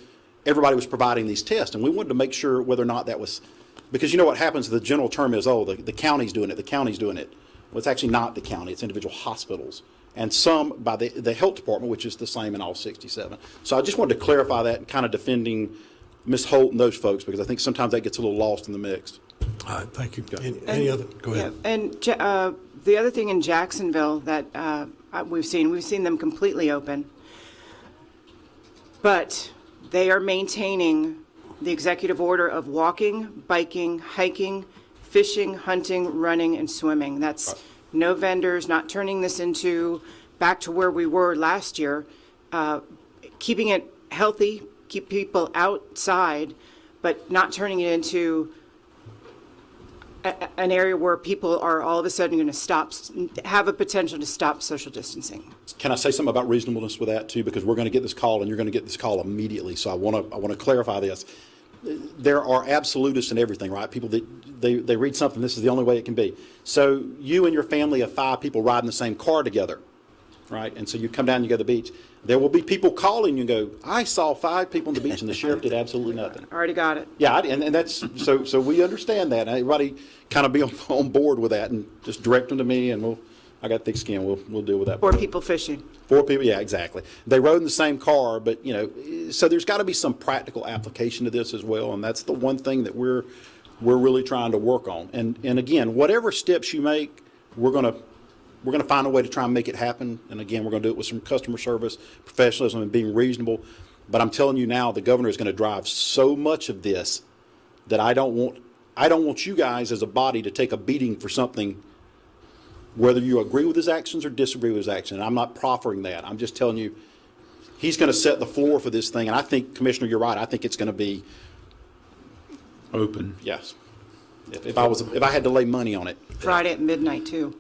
everybody was providing these tests, and we wanted to make sure whether or not that was, because you know what happens, the general term is, the county's doing it, Well, it's actually not the county, it's individual hospitals, and some by the health department, which is the same in all 67. So I just wanted to clarify that, and kind of defending Ms. Holt and those folks, because I think sometimes that gets a little lost in the mix. All right, thank you. Any other? Go ahead. Yeah, and the other thing in Jacksonville that we've seen them completely open, but they are maintaining the executive order of walking, biking, hiking, fishing, hunting, running, and swimming. That's no vendors, not turning this into back to where we were last year, keeping it healthy, keep people outside, but not turning it into an area where people are all of a sudden going to have a potential to stop social distancing. Can I say something about reasonableness with that too? Because we're going to get this call, and you're going to get this call immediately. So I want to clarify this. There are absolutists in everything, right? People that they read something, this is the only way it can be. So you and your family of 5 people ride in the same car together, right? And so you come down, you go to the beach. There will be people calling you and go, I saw 5 people on the beach and the sheriff did absolutely nothing. Already got it. Yeah, and that's, so we understand that. Everybody kind of be on board with that, and just direct them to me, and I got thick skin, we'll deal with that. 4 people fishing. 4 people, yeah, exactly. They rode in the same car, but, so there's got to be some practical application to this as well, and that's the one thing that we're really trying to work on. And again, whatever steps you make, we're going to find a way to try and make it happen. And again, we're going to do it with some customer service, professionalism, and being reasonable. But I'm telling you now, the governor is going to drive so much of this that I don't want you guys as a body to take a beating for something, whether you agree with his actions or disagree with his actions. And I'm not proffering that. I'm just telling you, he's going to set the floor for this thing. And I think, Commissioner, you're right. I think it's going to be, Open. yes. If I had to lay money on it. Friday at midnight, too.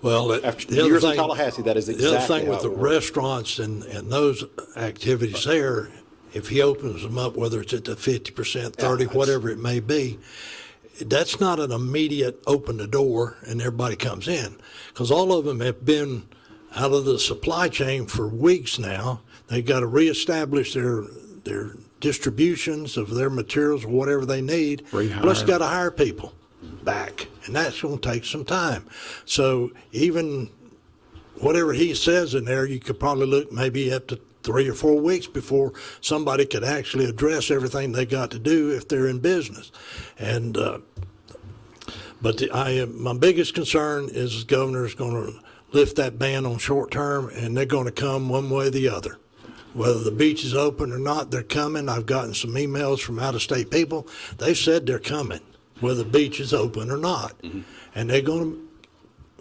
Well, After the other years in thing, Tallahassee, that is the exactly other thing how with it the would work. restaurants and those activities there, if he opens them up, whether it's at the 50%, 30, whatever it may be, that's not an immediate open the door and everybody comes in. Because all of them have been out of the supply chain for weeks now. They've got to reestablish their distributions of their materials or whatever they need. Rehire. Plus, got to hire people back, and that's going to take some time. So even whatever he says in there, you could probably look maybe up to 3 or 4 weeks before somebody could actually address everything they got to do if they're in business. And but my biggest concern is the governor's going to lift that ban on short term, and they're going to come one way or the other. Whether the beach is open or not, they're coming. I've gotten some emails from out-of-state people. They've said they're coming, whether the beach is open or not. Mm-hmm. And they're going to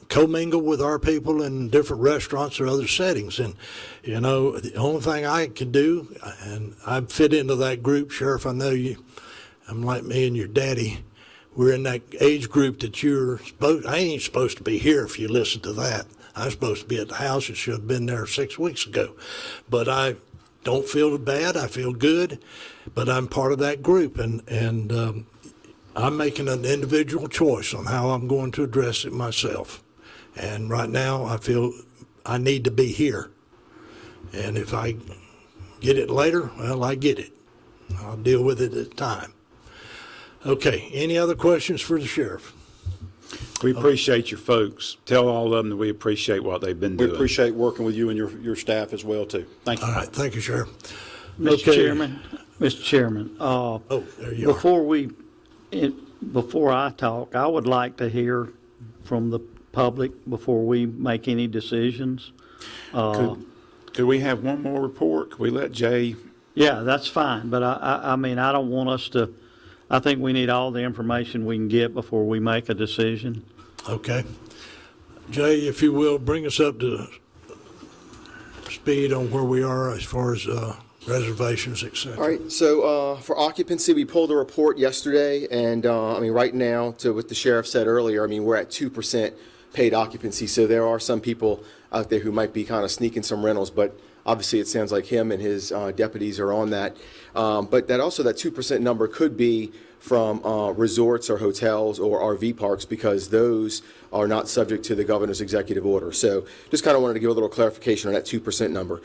commingle with our people in different restaurants or other settings. And, you know, the only thing I can do, and I fit into that group, Sheriff, I know you, I'm like me and your daddy. We're in that age group that I ain't supposed to be here if you listen to that. I'm supposed to be at the house. It should have been there 6 weeks ago. But I don't feel bad. I feel good. But I'm part of that group. And I'm making an individual choice on how I'm going to address it myself. And right now, I feel I need to be here. And if I get it later, well, I get it. I'll deal with it at the time. Okay, any other questions for the sheriff? We appreciate your folks. Tell all of them that we appreciate what they've been We doing. appreciate working with you and your staff as well, too. Thank you. All right, thank you, Sheriff. Mr. Chairman, There you are. before I talk, I would like to hear from the public before we make any decisions. Could we have one more report? Could we let Jay? Yeah, that's fine, but I mean, I don't want us to, I think we need all the information we can get before we make a decision. Okay. Jay, if you will, bring us up to speed on where we are as far as reservations, et cetera. All right, so for occupancy, we pulled a report yesterday, and I mean, right now, to what the sheriff said earlier, I mean, we're at 2% paid occupancy, so there are some people out there who might be kind of sneaking some rentals, but obviously it sounds like him and his deputies are on that. But that 2% number could be from resorts or hotels or RV parks, because those are not subject to the governor's executive order. So just kind of wanted to give a little clarification on that 2% number.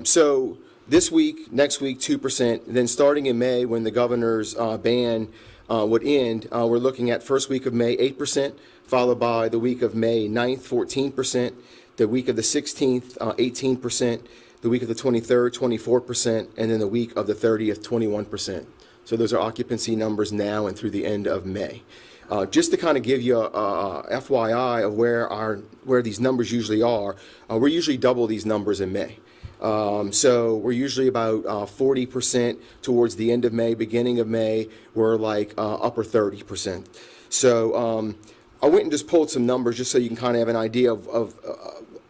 So this week, next week, 2%. Then starting in May, when the governor's ban would end, we're looking at first week of May, 8%, followed by the week of May 9th, 14%, the week of the 16th, 18%, the week of the 23rd, 24%, and then the week of the 30th, 21%. So those are occupancy numbers now and through the end of May. Just to kind of give you a FYI of where these numbers usually are, we're usually double these numbers in May. So we're usually about 40% towards the end of May, beginning of May, we're like upper 30%. So I went and just pulled some numbers just so you can kind of have an idea of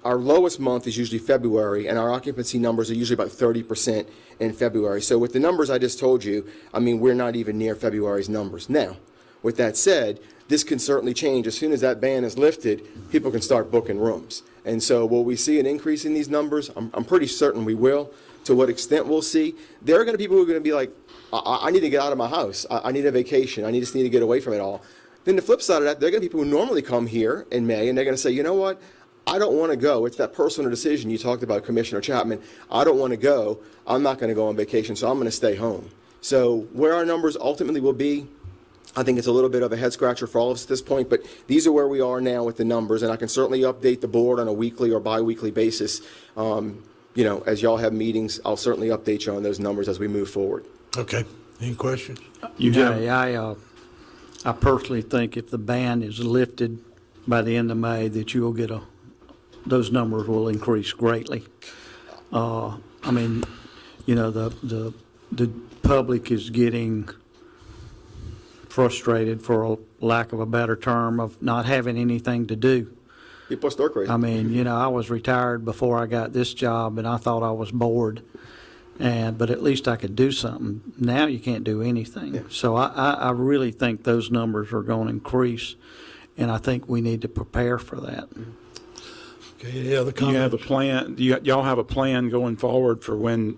our lowest month is usually February, and our occupancy numbers are usually about 30% in February. So with the numbers I just told you, I mean, we're not even near February's numbers. Now, with that said, this can certainly change. As soon as that ban is lifted, people can start booking rooms. And so will we see an increase in these numbers? I'm pretty certain we will. To what extent we'll see? There are going to be people who are going to be like, I need to get out of my house. I need a vacation. I just need to get away from it all. Then the flip side of that, there are going to be people who normally come here in May, and they're going to say, you know what? I don't want to go. It's that personal decision you talked about, Commissioner Chapman. I don't want to go. I'm not going to go on vacation, so I'm going to stay home. So where our numbers ultimately will be, I think it's a little bit of a head scratcher for all of us at this point, but these are where we are now with the numbers, and I can certainly update the board on a weekly or bi-weekly basis. You know, as y'all have meetings, I'll certainly update you on those numbers as we move forward. Okay. Any questions? I personally think if the ban is lifted by the end of May, that you will get those numbers will increase greatly. I mean, you know, the public is getting frustrated, for a lack of a better term, of not having anything to do. People are stir crazy. I mean, you know, I was retired before I got this job, and I thought I was bored, but at least I could do something. Now you can't do anything. So I really think those numbers are going to increase, and I think we need to prepare for that. Okay, any other Do you have a comments? plan, y'all have a plan going forward for when?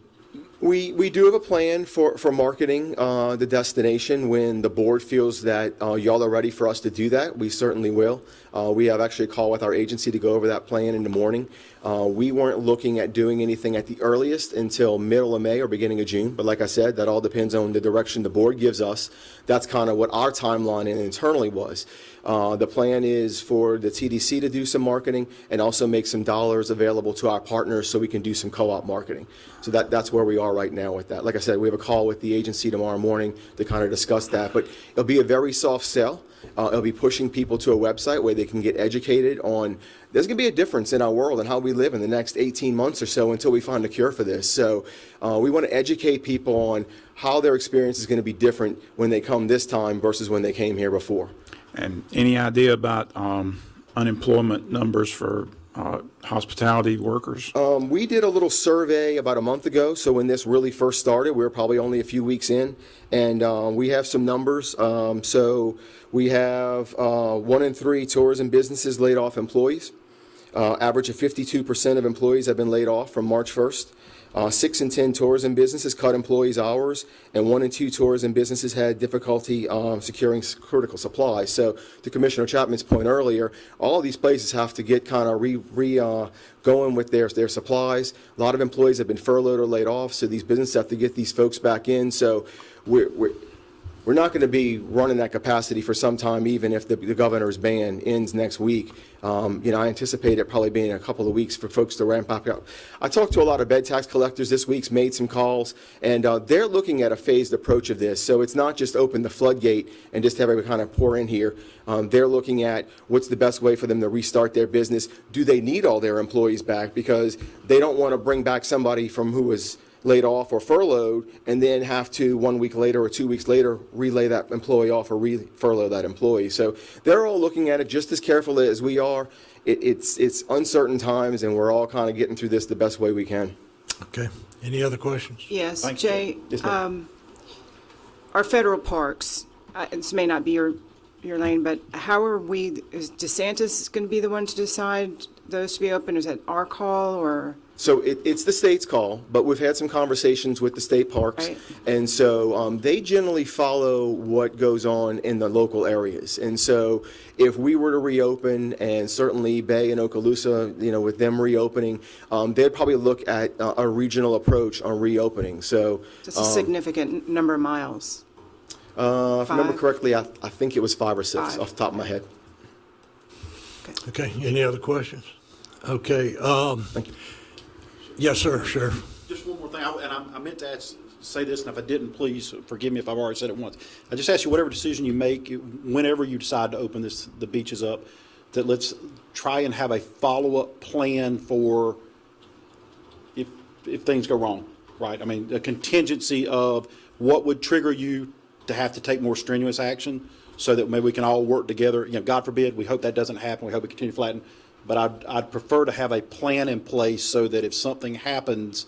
We do have a plan for marketing the destination. When the board feels that y'all are ready for us to do that, we certainly will. We have actually a call with our agency to go over that plan in the morning. We weren't looking at doing anything at the earliest until middle of May or beginning of June. But like I said, that all depends on the direction the board gives us. That's kind of what our timeline and internally was. The plan is for the TDC to do some marketing and also make some dollars available to our partners so we can do some co-op marketing. So that's where we are right now with that. Like I said, we have a call with the agency tomorrow morning to kind of discuss that. But it'll be a very soft sell. It'll be pushing people to a website where they can get educated on, there's going to be a difference in our world and how we live in the next 18 months or so until we find a cure for this. So we want to educate people on how their experience is going to be different when they come this time versus when they came here before. And any idea about unemployment numbers for hospitality workers? We did a little survey about a month ago. So when this really first started, we were probably only a few weeks in, and we have some numbers. So we have 1 in 3 tourism businesses laid off employees. Average of 52% of employees have been laid off from March 1st. 6 in 10 tourism businesses cut employees' hours, and 1 in 2 tourism businesses had difficulty securing critical supplies. So to Commissioner Chapman's point earlier, all of these places have to get kind of going with their supplies. A lot of employees have been furloughed or laid off, so these businesses have to get these folks back in. So we're not going to be running that capacity for some time, even if the governor's ban ends next week. I anticipate it probably being a couple of weeks for folks to ramp back up. I talked to a lot of bed tax collectors this week, made some calls, and they're looking at a phased approach of this. So it's not just open the floodgate and just have everybody kind of pour in here. They're looking at what's the best way for them to restart their business. Do they need all their employees back? Because they don't want to bring back somebody from who was laid off or furloughed and then have to 1 week later or 2 weeks later relay that employee off or furlough that employee. So they're all looking at it just as carefully as we are. It's uncertain times, and we're all kind of getting through this the best way we can. Okay, any other questions? Yes, Thank Jay, you. Yes, ma'am. our federal parks, this may not be your lane, but how are we, is DeSantis going to be the one to decide those to be open? Is that our call, or? So it's the state's call, but we've had some conversations with the state parks. Right. And so they generally follow what goes on in the local areas. And so if we were to reopen, and certainly Bay and Okaloosa, with them reopening, they'd probably look at a regional approach on reopening. So It's a significant number of miles. if I remember 5? correctly, I think it was 5 or 6 5. off the top of my head. Okay, any other questions? Okay, Thank you. yes, sir, Sheriff. Just one more thing, I meant to say this, and if I didn't, please forgive me if I've already said it once. I just ask you, whatever decision you make, whenever you decide to open the beaches up, that let's try and have a follow-up plan for if things go wrong, right? I mean, a contingency of what would trigger you to have to take more strenuous action, so that maybe we can all work together. God forbid, we hope that doesn't happen. We hope we continue to flatten. But I'd prefer to have a plan in place so that if something happens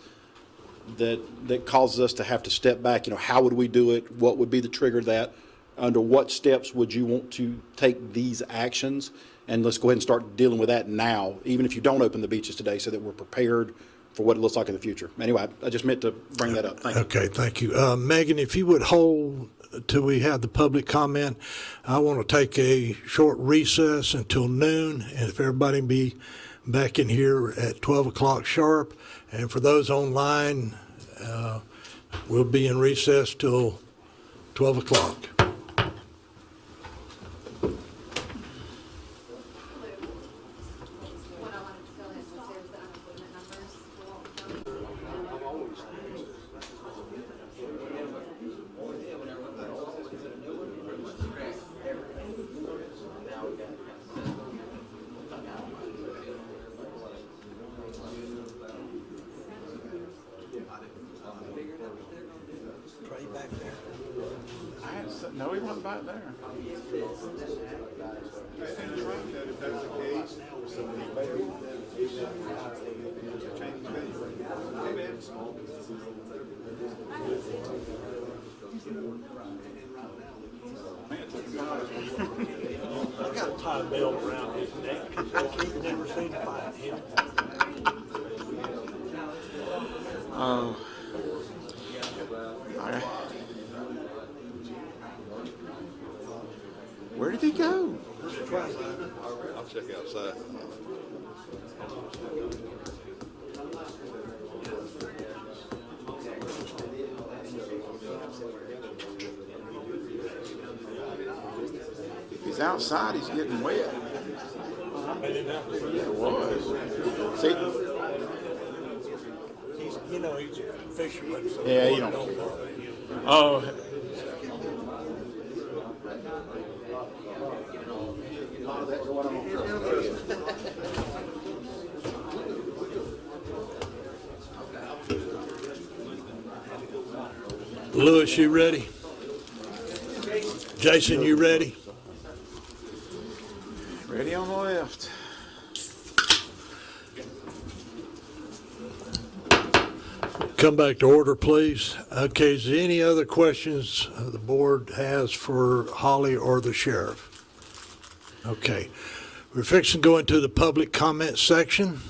that causes us to have to step back, how would we do it? What would be the trigger to that? Under what steps would you want to take these actions? And let's go ahead and start dealing with that now, even if you don't open the beaches today, so that we're prepared for what it looks like in the future. Anyway, I just meant to bring that up. Thank you. Okay, thank you. Megan, if you would hold till we have the public comment, I want to take a short recess until noon, and if everybody be back in here at 12 o'clock sharp. And for those online, we'll be in recess till 12 o'clock. No, he wasn't back there. If that's the case, I got to tie a belt around his neck. I've never seen him fight him. Where did he go? I'll check outside. He's outside. He's getting wet. It was. See? He's a fisherman. So Yeah, you don't care. Oh. Lewis, you ready? Jason, you ready? Ready on the left. Come back to order, please. Okay, is there any other questions the board has for Holly or the sheriff? Okay, we're fixing to go into the public comment section.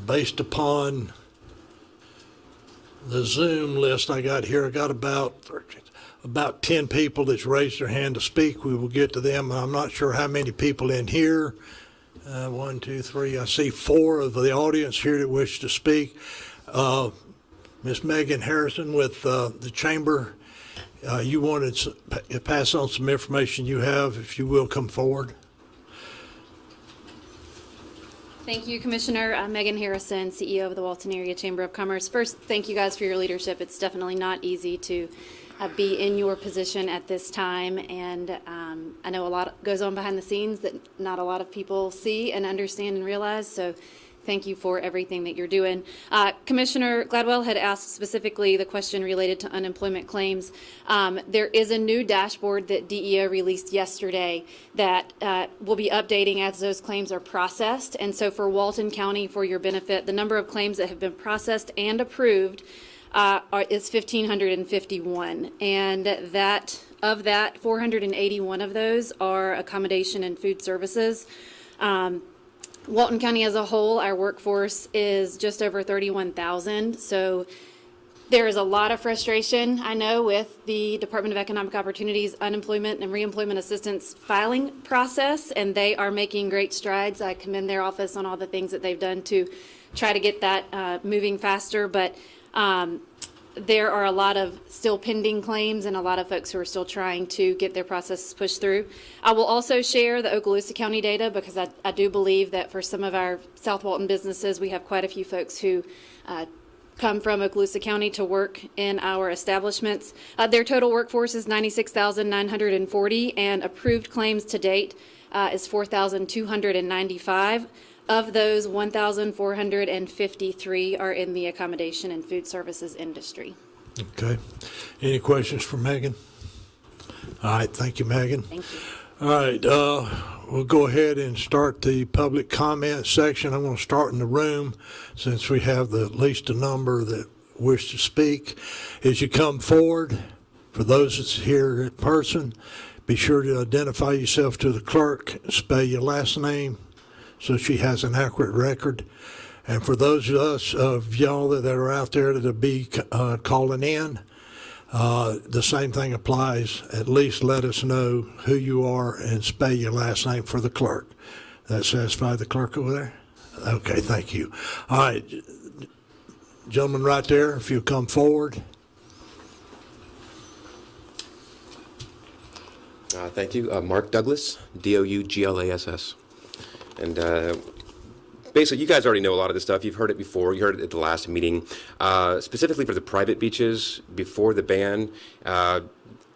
Based upon the Zoom list I got here, I got about 10 people that's raised their hand to speak. We will get to them. I'm not sure how many people in here. 1, 2, 3. I see 4 of the audience here that wish to speak. Miss Megan Harrison with the chamber, you wanted to pass on some information you have, if you will, come forward. Thank you, Commissioner. Megan Harrison, CEO of the Walton Area Chamber of Commerce. First, thank you guys for your leadership. It's definitely not easy to be in your position at this time, and I know a lot goes on behind the scenes that not a lot of people see and understand and realize, so thank you for everything that you're doing. Commissioner Gladwell had asked specifically the question related to unemployment claims. There is a new dashboard that DEO released yesterday that will be updating as those claims are processed, and so for Walton County, for your benefit, the number of claims that have been processed and approved is 1,551, and of that, 481 of those are accommodation and food services. Walton County as a whole, our workforce is just over 31,000, so there is a lot of frustration, I know, with the Department of Economic Opportunities unemployment and reemployment assistance filing process, and they are making great strides. I commend their office on all the things that they've done to try to get that moving faster, but there are a lot of still pending claims and a lot of folks who are still trying to get their processes pushed through. I will also share the Okaloosa County data because I do believe that for some of our South Walton businesses, we have quite a few folks who come from Okaloosa County to work in our establishments. Their total workforce is 96,940, and approved claims to date is 4,295. Of those, 1,453 are in the accommodation and food services industry. Okay. Any questions for Megan? All right. Thank you, Megan. Thank you. All right. We'll go ahead and start the public comment section. I'm going to start in the room since we have at least a number that wish to speak. As you come forward, for those that's here in person, be sure to identify yourself to the clerk, spell your last name, so she has an accurate record. And for those of y'all that are out there that'll be calling in, the same thing applies. At least let us know who you are and spell your last name for the clerk. That satisfy the clerk over there? Okay, thank you. All right, gentleman right there, if you'll come forward. Thank you. Mark Douglas, Douglass. And basically, you guys already know a lot of this stuff. You've heard it before. You heard it at the last meeting. Specifically for the private beaches, before the ban,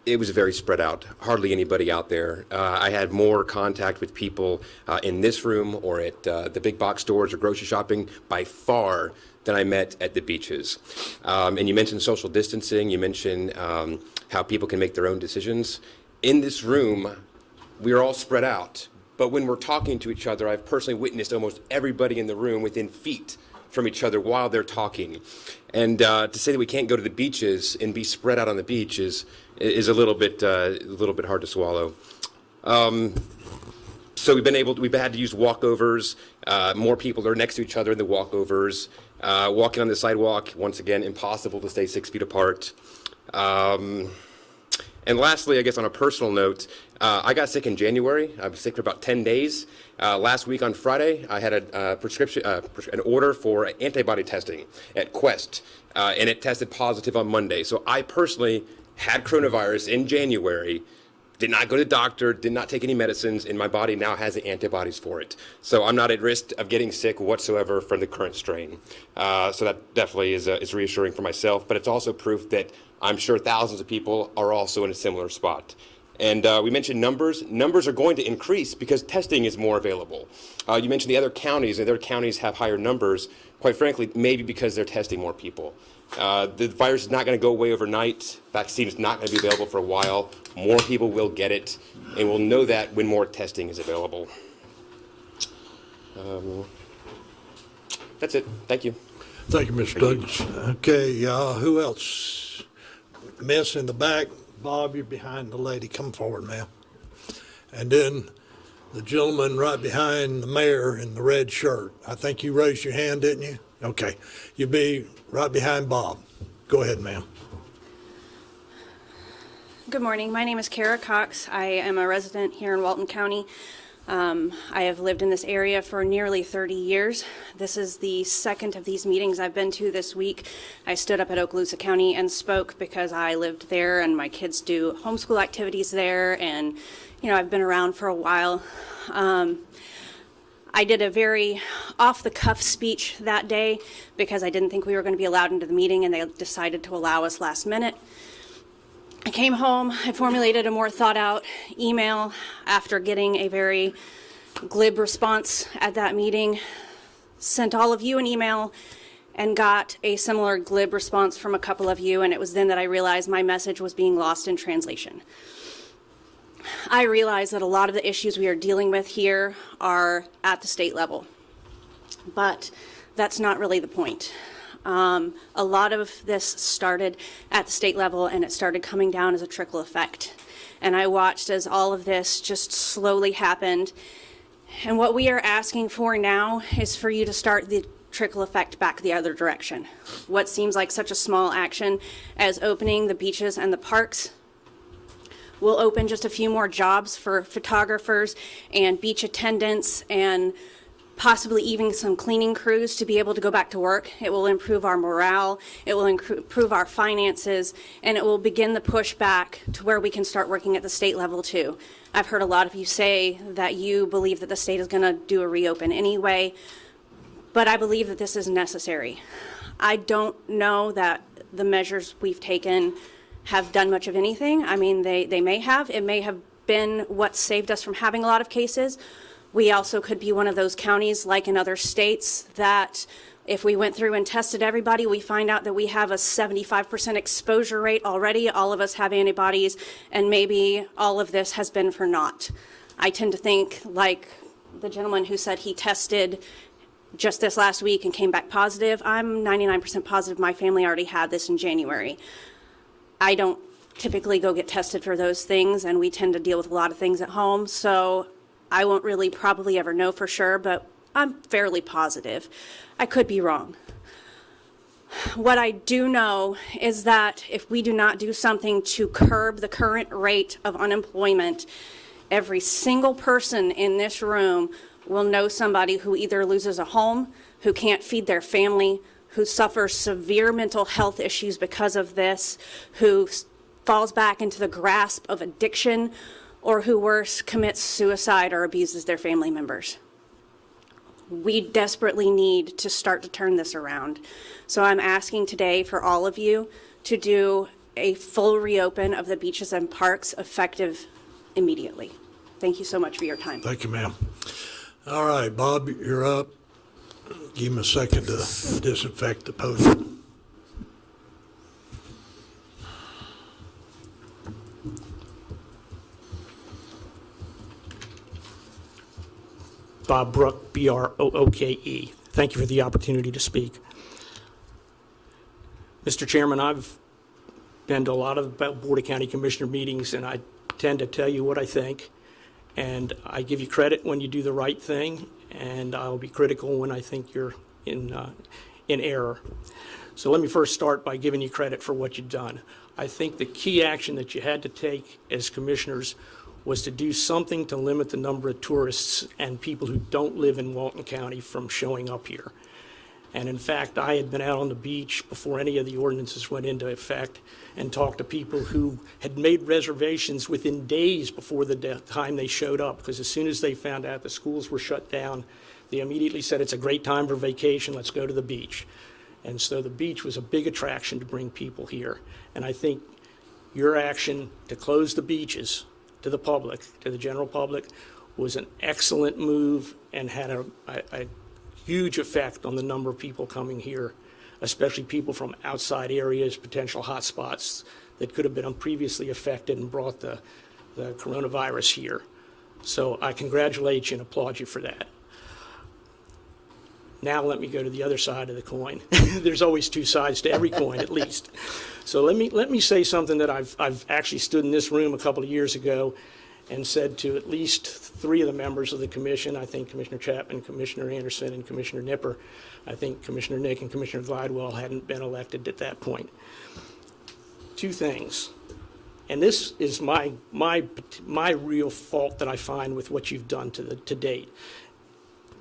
it was very spread out. Hardly anybody out there. I had more contact with people in this room or at the big box stores or grocery shopping by far than I met at the beaches. And you mentioned social distancing. You mentioned how people can make their own decisions. In this room, we are all spread out. But when we're talking to each other, I've personally witnessed almost everybody in the room within feet from each other while they're talking. And to say that we can't go to the beaches and be spread out on the beach is a little bit hard to swallow. So we've had to use walkovers. More people are next to each other in the walkovers. Walking on the sidewalk, once again, impossible to stay 6 feet apart. And lastly, I guess on a personal note, I got sick in January. I was sick for about 10 days. Last week on Friday, I had a an order for antibody testing at Quest, and it tested positive on Monday. So I personally had coronavirus in January, did not go to the doctor, did not take any medicines, and my body now has the antibodies for it. So I'm not at risk of getting sick whatsoever from the current strain. So that definitely is reassuring for myself, but it's also proof that I'm sure thousands of people are also in a similar spot. And we mentioned numbers. Numbers are going to increase because testing is more available. You mentioned the other counties, and other counties have higher numbers, quite frankly, maybe because they're testing more people. The virus is not going to go away overnight. Vaccine is not going to be available for a while. More people will get it, and we'll know that when more testing is available. That's it. Thank you. Thank you, Mr. Douglas. Okay, who else? Miss in the back. Bob, you're behind the lady. Come forward, ma'am. And then the gentleman right behind the mayor in the red shirt. I think you raised your hand, didn't you? Okay. You'll be right behind Bob. Go ahead, ma'am. Good morning. My name is Cara Cox. I am a resident here in Walton County. I have lived in this area for nearly 30 years. This is the second of these meetings I've been to this week. I stood up at Okaloosa County and spoke because I lived there and my kids do homeschool activities there, and I've been around for a while. I did a very off-the-cuff speech that day because I didn't think we were going to be allowed into the meeting, and they decided to allow us last minute. I came home, I formulated a more thought-out email after getting a very glib response at that meeting, sent all of you an email, and got a similar glib response from a couple of you, and it was then that I realized my message was being lost in translation. I realize that a lot of the issues we are dealing with here are at the state level, but that's not really the point. A lot of this started at the state level, and it started coming down as a trickle effect. And I watched as all of this just slowly happened. And what we are asking for now is for you to start the trickle effect back the other direction. What seems like such a small action as opening the beaches and the parks will open just a few more jobs for photographers and beach attendants and possibly even some cleaning crews to be able to go back to work. It will improve our morale, it will improve our finances, and it will begin the push back to where we can start working at the state level too. I've heard a lot of you say that you believe that the state is going to do a reopen anyway, but I believe that this is necessary. I don't know that the measures we've taken have done much of anything. I mean, they may have. It may have been what saved us from having a lot of cases. We also could be one of those counties, like in other states, that if we went through and tested everybody, we find out that we have a 75% exposure rate already. All of us have antibodies, and maybe all of this has been for naught. I tend to think, like the gentleman who said he tested just this last week and came back positive, I'm 99% positive my family already had this in January. I don't typically go get tested for those things, and we tend to deal with a lot of things at home, so I won't really probably ever know for sure, but I'm fairly positive. I could be wrong. What I do know is that if we do not do something to curb the current rate of unemployment, every single person in this room will know somebody who either loses a home, who can't feed their family, who suffers severe mental health issues because of this, who falls back into the grasp of addiction, or who worse, commits suicide or abuses their family members. We desperately need to start to turn this around. So I'm asking today for all of you to do a full reopen of the beaches and parks effective immediately. Thank you so much for your time. Thank you, ma'am. All right, Bob, you're up. Give him a second to disinfect the podium. Bob Brook, B-R-O-O-K-E. Thank you for the opportunity to speak. Mr. Chairman, I've been to a lot of Board of County Commissioner meetings, and I tend to tell you what I think. And I give you credit when you do the right thing, and I'll be critical when I think you're in error. So let me first start by giving you credit for what you've done. I think the key action that you had to take as commissioners was to do something to limit the number of tourists and people who don't live in Walton County from showing up here. And in fact, I had been out on the beach before any of the ordinances went into effect and talked to people who had made reservations within days before the time they showed up, because as soon as they found out the schools were shut down, they immediately said, it's a great time for vacation, let's go to the beach. And so the beach was a big attraction to bring people here. And I think your action to close the beaches to the public, to the general public, was an excellent move and had a huge effect on the number of people coming here, especially people from outside areas, potential hotspots that could have been previously affected and brought the coronavirus here. So I congratulate you and applaud you for that. Now let me go to the other side of the coin. There's always two sides to every coin, at least. So let me say something that I've actually stood in this room a couple of years ago and said to at least 3 of the members of the commission. I think Commissioner Chapman, Commissioner Anderson, and Commissioner Nipper. I think Commissioner Nick and Commissioner Glidewell hadn't been elected at that point. 2 things, and this is my real fault that I find with what you've done to date,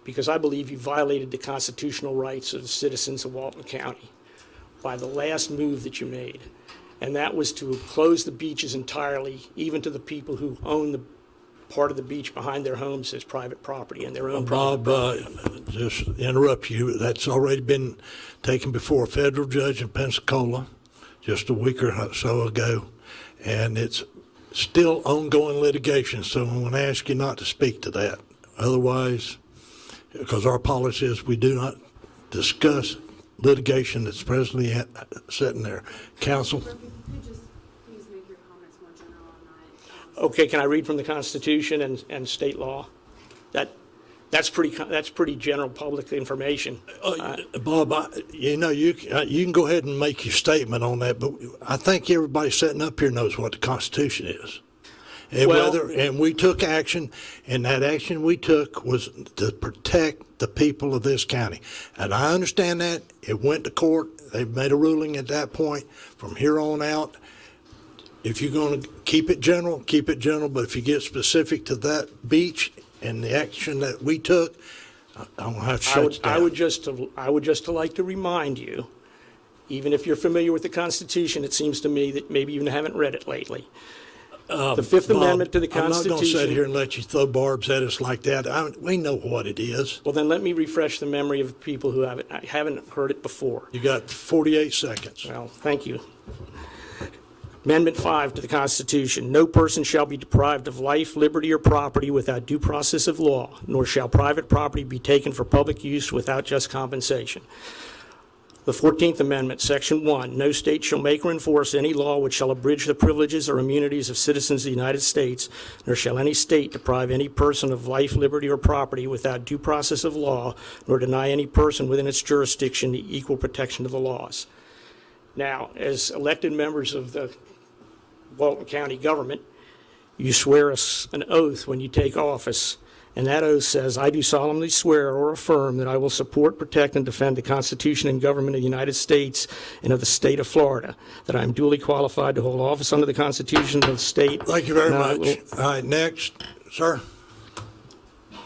because I believe you violated the constitutional rights of the citizens of Walton County by the last move that you made. And that was to close the beaches entirely, even to the people who own the part of the beach behind their homes as private property and their own private property. Just interrupt you. That's already been taken before a federal judge in Pensacola just a week or so ago, and it's still ongoing litigation. So I'm going to ask you not to speak to that. Otherwise, because our policy is we do not discuss litigation that's presently sitting there. Counsel? Okay, can I read from the Constitution and state law? That's pretty general public information. Bob, you can go ahead and make your statement on that, but I think everybody sitting up here knows what the Constitution is. And we took action, and that action we took was to protect the people of this county. And I understand that. It went to court. They've made a ruling at that point. From here on out, if you're going to keep it general, keep it general. But if you get specific to that beach and the action that we took, I'm going to have to shut it down. I would just like to remind you, even if you're familiar with the Constitution, it seems to me that maybe you haven't read it lately. The Fifth Amendment to the Constitution. I'm not going to sit here and let you throw barbs at us like that. We know what it is. Well, then let me refresh the memory of people who haven't heard it before. You got 48 seconds. Well, thank you. Amendment 5 to the Constitution. No person shall be deprived of life, liberty, or property without due process of law, nor shall private property be taken for public use without just compensation. The 14th Amendment, Section 1, no state shall make or enforce any law which shall abridge the privileges or immunities of citizens of the United States, nor shall any state deprive any person of life, liberty, or property without due process of law, nor deny any person within its jurisdiction the equal protection of the laws. Now, as elected members of the Walton County government, you swear us an oath when you take office. And that oath says, I do solemnly swear or affirm that I will support, protect, and defend the Constitution and government of the United States and of the state of Florida, that I am duly qualified to hold office under the Constitution of the state. Thank you very much. All right, next, sir.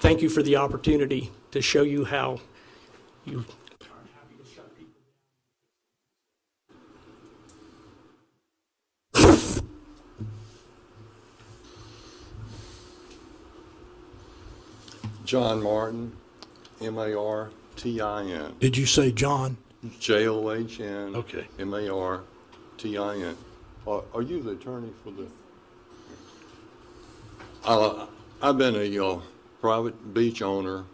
Thank you for the opportunity to show you how you are happy to shut people down. John Martin, M-A-R-T-I-N. Did you say John? J-O-H-N. Okay. M-A-R-T-I-N. Are you the attorney for the? I've been a private beach owner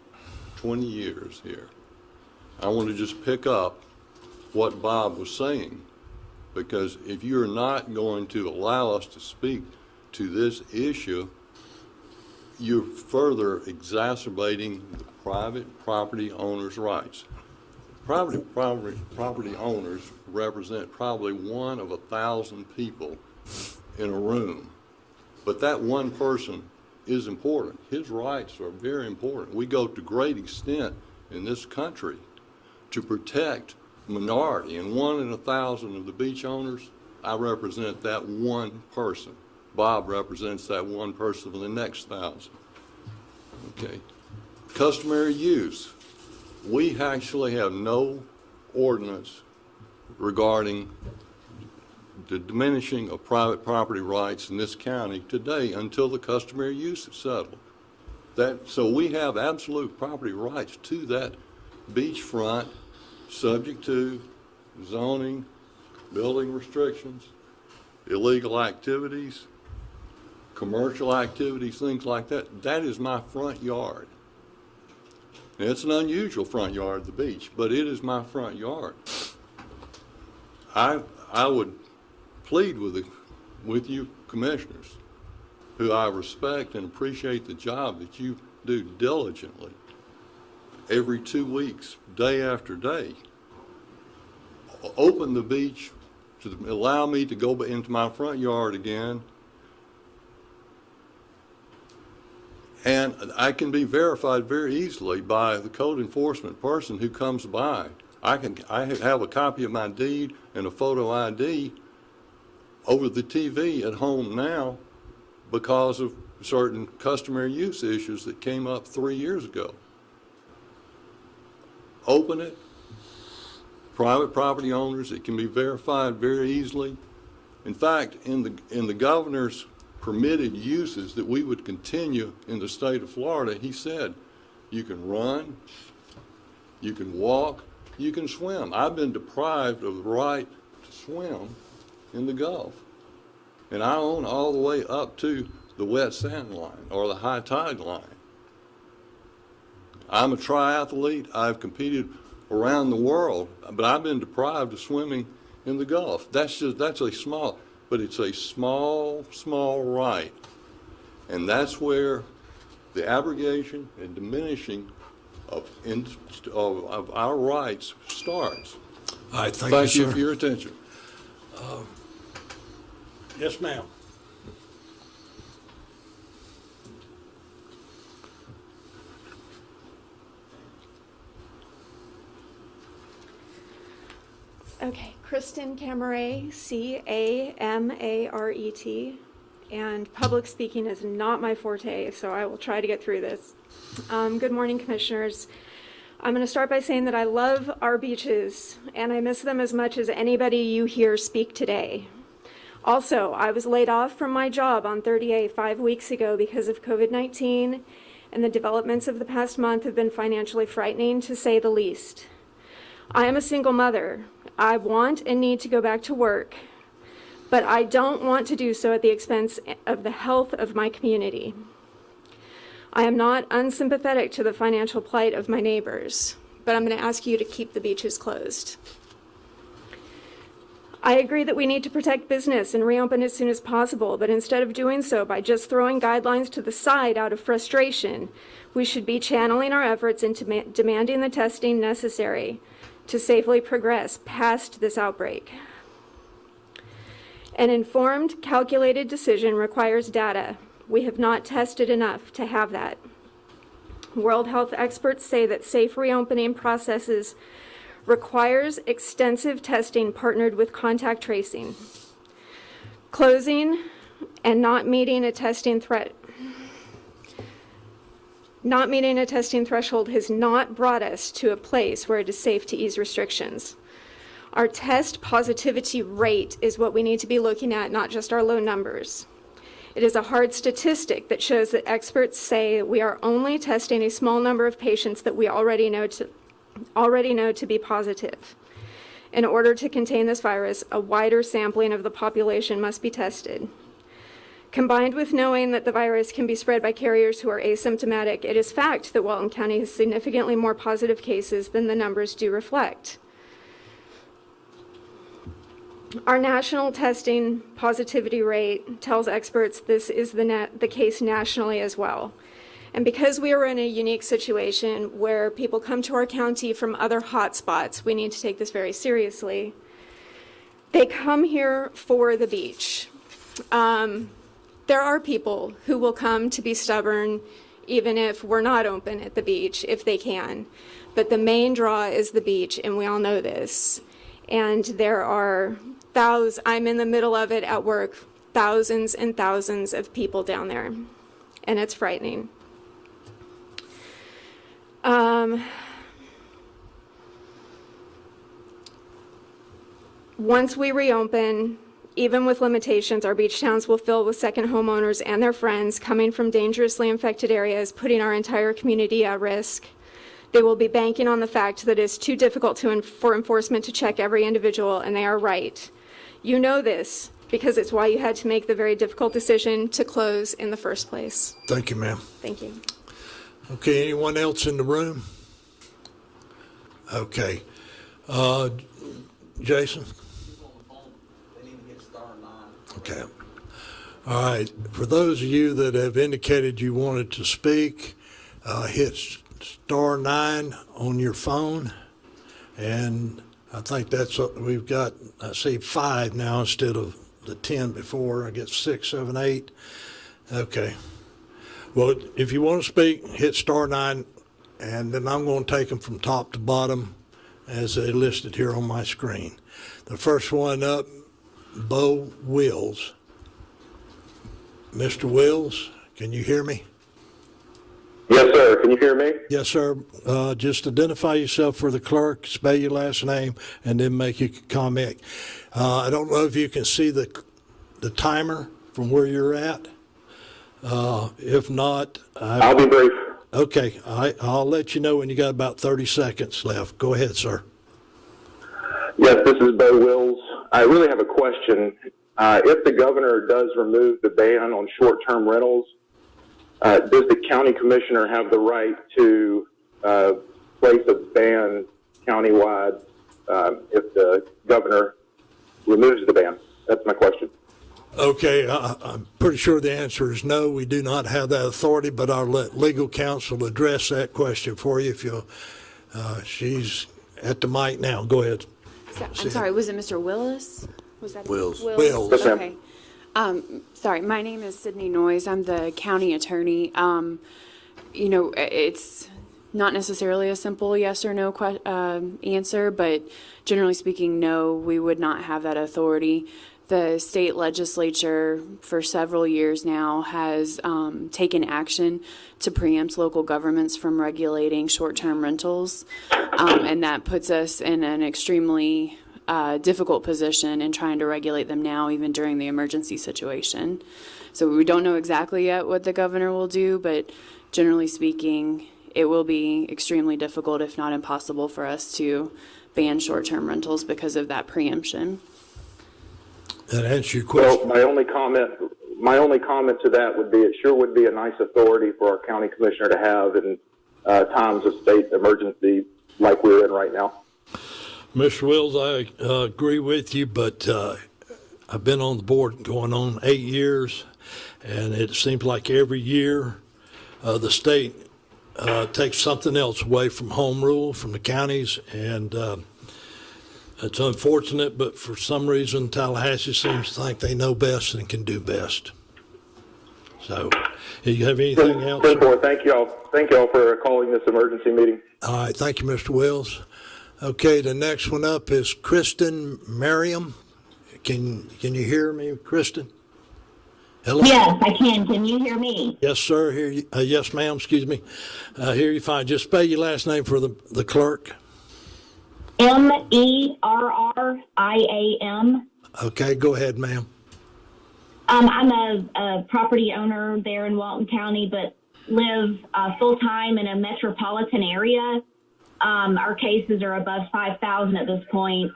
20 years here. I want to just pick up what Bob was saying, because if you're not going to allow us to speak to this issue, you're further exacerbating private property owners' rights. Property owners represent probably 1 of 1,000 people in a room. But that one person is important. His rights are very important. We go to great extent in this country to protect minority, and 1 in 1,000 of the beach owners, I represent that one person. Bob represents that one person for the next 1,000. Okay. Customary use. We actually have no ordinance regarding the diminishing of private property rights in this county today until the customary use is settled. So we have absolute property rights to that beachfront, subject to zoning, building restrictions, illegal activities, commercial activities, things like that. That is my front yard. Now, it's an unusual front yard at the beach, but it is my front yard. I would plead with you commissioners, who I respect and appreciate the job that you do diligently every 2 weeks, day after day. Open the beach to allow me to go into my front yard again, and I can be verified very easily by the code enforcement person who comes by. I have a copy of my deed and a photo ID over the TV at home now because of certain customary use issues that came up 3 years ago. Open it. Private property owners, it can be verified very easily. In fact, in the governor's permitted uses that we would continue in the state of Florida, he said you can run, you can walk, you can swim. I've been deprived of the right to swim in the Gulf, and I own all the way up to the wet sand line or the high tide line. I'm a triathlete. I've competed around the world, but I've been deprived of swimming in the Gulf. That's a small, but it's a small right. And that's where the abrogation and diminishing of our rights starts. All right, thank Thank you, you sir. for your attention. Yes, ma'am. Okay, Kristen Camaret, C-A-M-A-R-E-T, and public speaking is not my forte, so I will try to get through this. Good morning, commissioners. I'm going to start by saying that I love our beaches, and I miss them as much as anybody you hear speak today. Also, I was laid off from my job on 30A 5 weeks ago because of COVID-19, and the developments of the past month have been financially frightening, to say the least. I am a single mother. I want and need to go back to work, but I don't want to do so at the expense of the health of my community. I am not unsympathetic to the financial plight of my neighbors, but I'm going to ask you to keep the beaches closed. I agree that we need to protect business and reopen as soon as possible, but instead of doing so by just throwing guidelines to the side out of frustration, we should be channeling our efforts into demanding the testing necessary to safely progress past this outbreak. An informed, calculated decision requires data. We have not tested enough to have that. World health experts say that safe reopening processes requires extensive testing partnered with contact tracing. Closing and not meeting a testing threshold has not brought us to a place where it is safe to ease restrictions. Our test positivity rate is what we need to be looking at, not just our low numbers. It is a hard statistic that shows that experts say we are only testing a small number of patients that we already know to be positive. In order to contain this virus, a wider sampling of the population must be tested. Combined with knowing that the virus can be spread by carriers who are asymptomatic, it is fact that Walton County has significantly more positive cases than the numbers do reflect. Our national testing positivity rate tells experts this is the case nationally as well. And because we are in a unique situation where people come to our county from other hot spots, we need to take this very seriously. They come here for the beach. There are people who will come to be stubborn even if we're not open at the beach, if they can. But the main draw is the beach, and we all know this. And there are I'm in the middle of it at work, thousands and thousands of people down there, and it's frightening. Once we reopen, even with limitations, our beach towns will fill with second homeowners and their friends coming from dangerously infected areas, putting our entire community at risk. They will be banking on the fact that it's too difficult for enforcement to check every individual, and they are right. You know this because it's why you had to make the very difficult decision to close in the first place. Thank you, ma'am. Thank you. Okay, anyone else in the room? Okay. Jason? Okay. All right. For those of you that have indicated you wanted to speak, hit *9 on your phone. And I think that's what we've got. I see 5 now instead of the 10 before. I get 6, 7, 8. Okay. Well, if you want to speak, hit *9, and then I'm going to take them from top to bottom as they listed here on my screen. The first one up, Bo Wills. Mr. Wills, can you hear me? Yes, sir. Can you hear me? Yes, sir. Just identify yourself for the clerk, spell your last name, and then make your comment. I don't know if you can see the timer from where you're at. If not, I'll be brief. Okay, I'll let you know when you got about 30 seconds left. Go ahead, sir. Yes, this is Bo Wills. I really have a question. If the governor does remove the ban on short-term rentals, does the county commissioner have the right to place a ban countywide if the governor removes the ban? That's my question. Okay, I'm pretty sure the answer is no. We do not have that authority, but I'll let legal counsel address that question for you if you'll. She's at the mic now. Go ahead. I'm sorry, was it Mr. Willis? Was that Wills. Wills? Wills. Okay. Sorry, my name is Sydney Noyes. I'm the county attorney. It's not necessarily a simple yes or no answer, but generally speaking, no, we would not have that authority. The state legislature for several years now has taken action to preempt local governments from regulating short-term rentals, and that puts us in an extremely difficult position in trying to regulate them now, even during the emergency situation. So we don't know exactly yet what the governor will do, but generally speaking, it will be extremely difficult, if not impossible, for us to ban short-term rentals because of that preemption. That answers your question. Well, my only comment to that would be it sure would be a nice authority for our county commissioner to have in times of state emergency like we're in right now. Mr. Wills, I agree with you, but I've been on the board going on 8 years, and it seems like every year the state takes something else away from home rule, from the counties, and it's unfortunate, but for some reason Tallahassee seems to think they know best and can do best. So, do you have anything else? Thank you all. Thank you all for calling this emergency meeting. All right, thank you, Mr. Wills. Okay, the next one up is Kristen Merriam. Can you hear me, Kristen? Hello? Yes, I can. Can you hear me? Yes, sir. Hear you. Yes, ma'am. Excuse me. Hear you fine. Just spell your last name for the clerk. Merriam. Okay, go ahead, ma'am. I'm a property owner there in Walton County, but live full-time in a metropolitan area. Our cases are above 5,000 at this point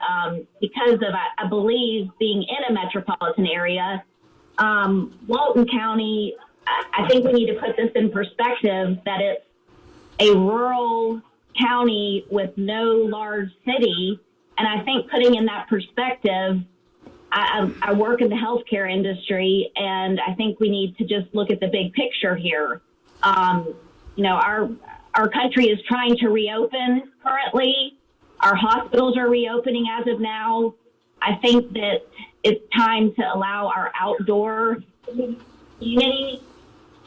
because of, I believe, being in a metropolitan area. Walton County, I think we need to put this in perspective that it's a rural county with no large city. And I think putting in that perspective, I work in the healthcare industry, and I think we need to just look at the big picture here. our country is trying to reopen currently. Our hospitals are reopening as of now. I think that it's time to allow our outdoor community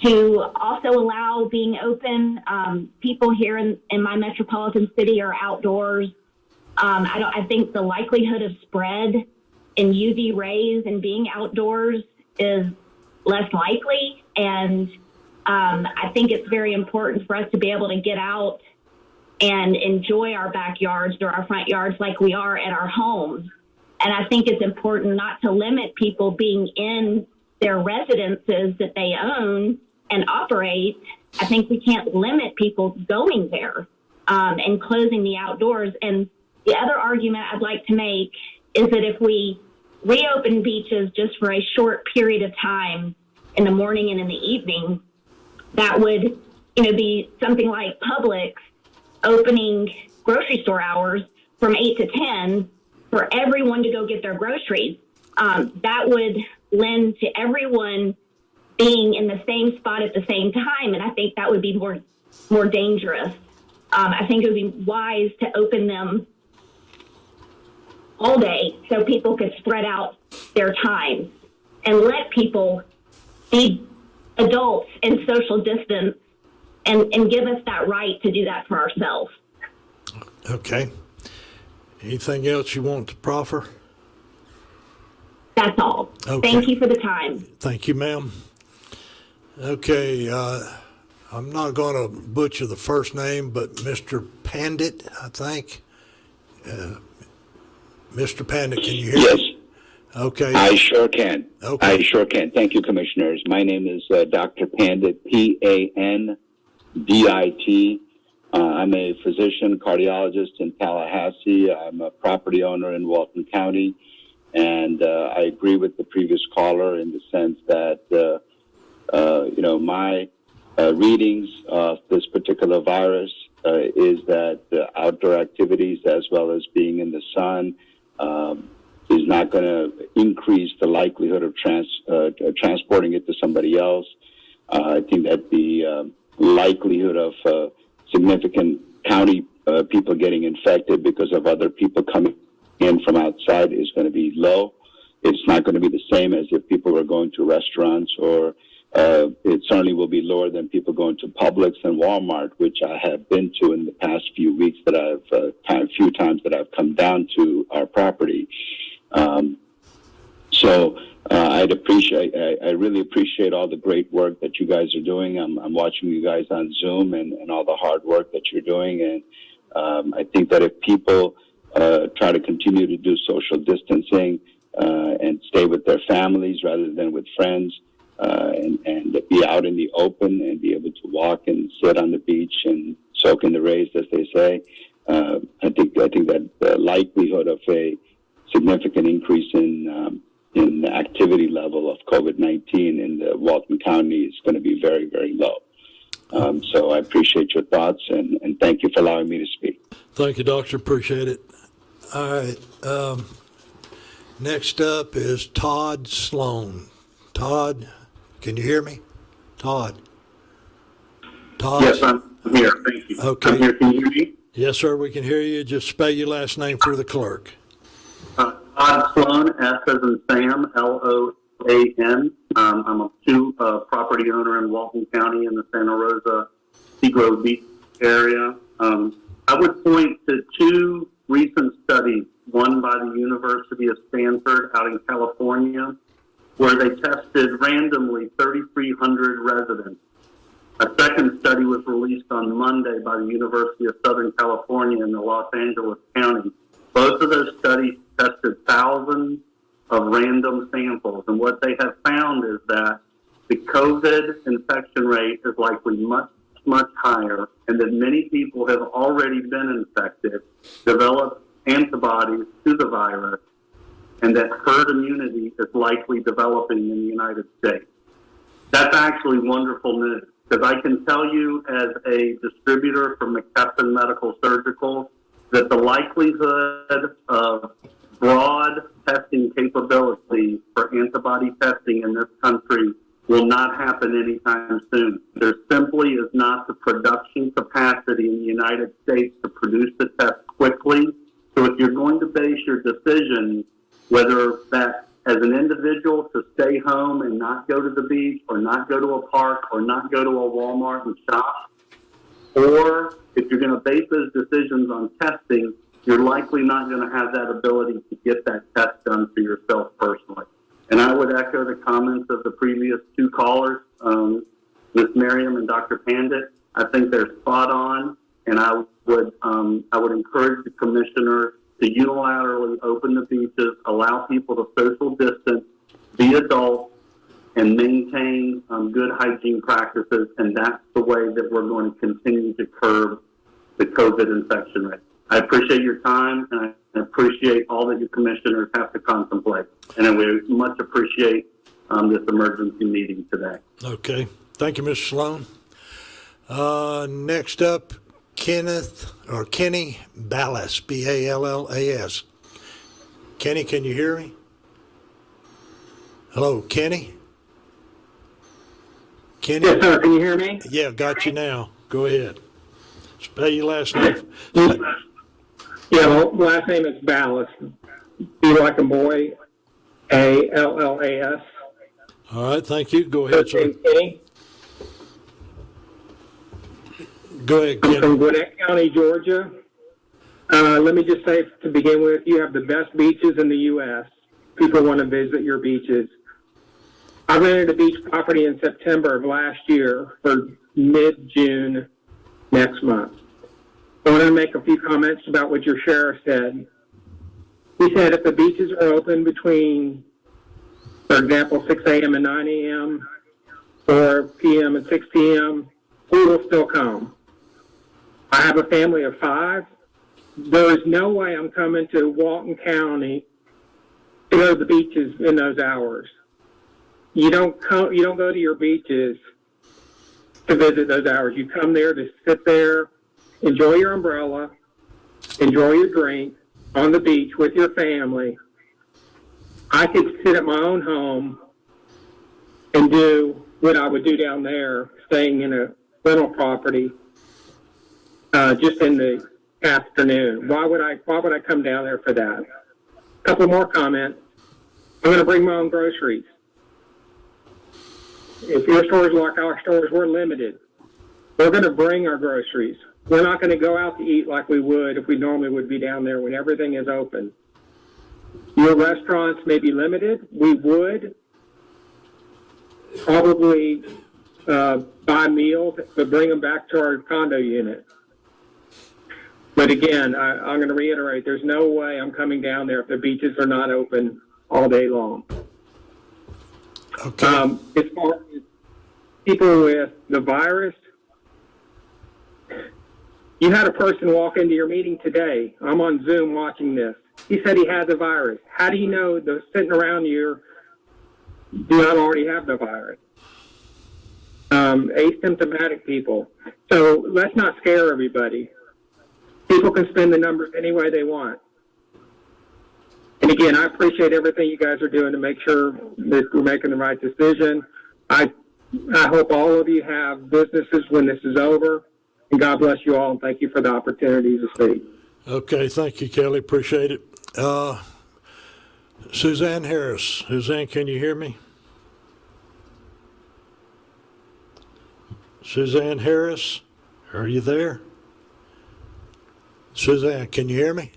to also allow being open. People here in my metropolitan city are outdoors. I think the likelihood of spread in UV rays and being outdoors is less likely. And I think it's very important for us to be able to get out and enjoy our backyards or our front yards like we are at our homes. And I think it's important not to limit people being in their residences that they own and operate. I think we can't limit people going there and closing the outdoors. And the other argument I'd like to make is that if we reopen beaches just for a short period of time in the morning and in the evening, that would, be something like Publix opening grocery store hours from 8 to 10 for everyone to go get their groceries. That would lend to everyone being in the same spot at the same time, and I think that would be more dangerous. I think it would be wise to open them all day so people could spread out their time and let people be adults and social distance and give us that right to do that for ourselves. Okay. Anything else you want to proffer? That's all. Okay. Thank you for the time. Thank you, ma'am. Okay, I'm not going to butcher the first name, but Mr. Pandit, I think. Mr. Pandit, can you hear Yes. me? Okay. I sure can. Okay. I sure can. Thank you, Commissioners. My name is Dr. Pandit, Pandit. I'm a physician cardiologist in Tallahassee. I'm a property owner in Walton County. And I agree with the previous caller in the sense that, my readings of this particular virus is that outdoor activities as well as being in the sun is not going to increase the likelihood of transporting it to somebody else. I think that the likelihood of significant county people getting infected because of other people coming in from outside is going to be low. It's not going to be the same as if people were going to restaurants, or it certainly will be lower than people going to Publix and Walmart, which I have been to in the past few weeks that a few times that I've come down to our property. I really appreciate all the great work that you guys are doing. I'm watching you guys on Zoom and all the hard work that you're doing. And I think that if people try to continue to do social distancing and stay with their families rather than with friends, and be out in the open and be able to walk and sit on the beach and soak in the rays, as they say, I think that the likelihood of a significant increase in the activity level of COVID-19 in the Walton County is going to be very, very low. So I appreciate your thoughts, and thank you for allowing me to speak. Thank you, Doctor. Appreciate it. All right. Next up is Todd Sloan. Todd, can you hear me? Todd? Yes, I'm here. Thank you. Okay. I'm here. Can you hear me? Yes, sir, we can hear you. Just spell your last name for the clerk. Todd Sloan, S as in Sam, Loan. I'm a property owner in Walton County in the Santa Rosa Seagrove Beach area. I would point to two recent studies, one by the University of Stanford out in California, where they tested randomly 3,300 residents. A second study was released on Monday by the University of Southern California in the Los Angeles County. Both of those studies tested thousands of random samples, and what they have found is that the COVID infection rate is likely much, much higher, and that many people have already been infected, developed antibodies to the virus, and that herd immunity is likely developing in the United States. That's actually wonderful news, because I can tell you as a distributor from McKesson Medical Surgical that the likelihood of broad testing capability for antibody testing in this country will not happen anytime soon. There simply is not the production capacity in the United States to produce the test quickly. So if you're going to base your decision, whether that as an individual to stay home and not go to the beach or not go to a park or not go to a Walmart and shop, or if you're going to base those decisions on testing, you're likely not going to have that ability to get that test done for yourself personally. And I would echo the comments of the previous two callers, Ms. Merriam and Dr. Pandit. I think they're spot on, and I would encourage the commissioner to unilaterally open the beaches, allow people to social distance, be adults, and maintain good hygiene practices, and that's the way that we're going to continue to curb the COVID infection rate. I appreciate your time, and I appreciate all that you commissioners have to contemplate. And we much appreciate this emergency meeting today. Okay. Thank you, Mr. Sloan. Next up, Kenny Ballas, B-A-L-L-A-S. Kenny, can you hear me? Hello, Kenny? Kenny? Yes, sir. Can you hear me? Yeah, got you now. Go ahead. Spell your last name. Yeah, well, last name is Ballas. B like a boy, A-L-L-A-S. All right, thank you. Go ahead, sir. Kenny. Go ahead, Kenny. I'm from Gwinnett County, Georgia. Let me just say to begin with, you have the best beaches in the U.S. People want to visit your beaches. I rented a beach property in September of last year for mid-June next month. I want to make a few comments about what your sheriff said. He said if the beaches are open between, for example, 6 a.m. and 9 a.m., 4 p.m. and 6 p.m., we will still come. I have a family of 5. There is no way I'm coming to Walton County to go to the beaches in those hours. You don't go to your beaches to visit those hours. You come there to sit there, enjoy your umbrella, enjoy your drink on the beach with your family. I could sit at my own home and do what I would do down there, staying in a rental property, just in the afternoon. Why would I come down there for that? A couple more comments. I'm going to bring my own groceries. If your stores like our stores, we're limited. We're going to bring our groceries. We're not going to go out to eat like we would if we normally would be down there when everything is open. Your restaurants may be limited. We would probably buy meals, but bring them back to our condo unit. But again, I'm going to reiterate, there's no way I'm coming down there if the beaches are not open all day long. Okay. As far as people with the virus, you had a person walk into your meeting today. I'm on Zoom watching this. He said he had the virus. How do you know those sitting around you do not already have the virus? Asymptomatic people. So let's not scare everybody. People can spend the numbers any way they want. And again, I appreciate everything you guys are doing to make sure that we're making the right decision. I hope all of you have businesses when this is over. And God bless you all, and thank you for the opportunity to speak. Okay, thank you, Kelly. Appreciate it. Suzanne Harris. Suzanne, can you hear me? Suzanne Harris, are you there? Suzanne, can you hear me?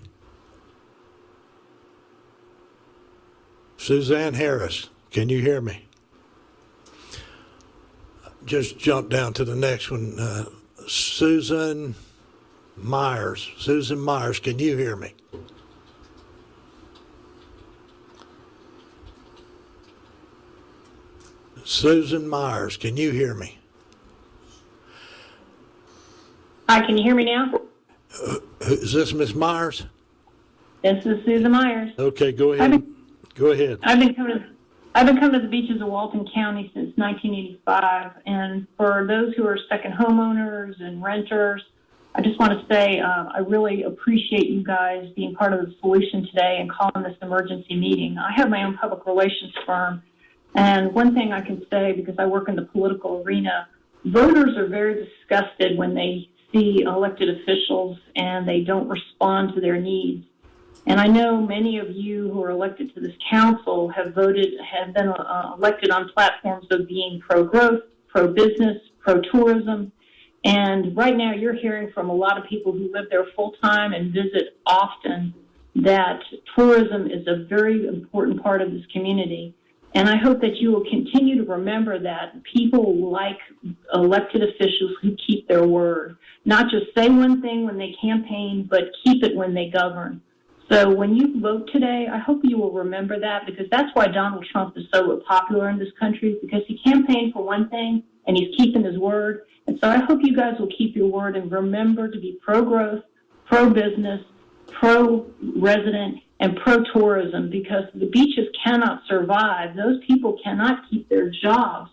Suzanne Harris, can you hear me? Just jump down to the next one. Susan Myers. Susan Myers, can you hear me? Susan Myers, can you hear me? Hi, can you hear me now? Is this Miss Myers? This is Susan Myers. Okay, go ahead. Go ahead. I've been coming to the beaches of Walton County since 1985, and for those who are second homeowners and renters, I just want to say I really appreciate you guys being part of the solution today and calling this emergency meeting. I have my own public relations firm, And one thing I can say, because I work in the political arena, voters are very disgusted when they see elected officials and they don't respond to their needs. And I know many of you who are elected to this council have been elected on platforms of being pro-growth, pro-business, pro-tourism. And right now you're hearing from a lot of people who live there full-time and visit often that tourism is a very important part of this community. And I hope that you will continue to remember that people like elected officials who keep their word, not just say one thing when they campaign, but keep it when they govern. So when you vote today, I hope you will remember that, because that's why Donald Trump is so popular in this country, because he campaigned for one thing and he's keeping his word. And so I hope you guys will keep your word and remember to be pro-growth, pro-business, pro-resident, and pro-tourism, because the beaches cannot survive. Those people cannot keep their jobs,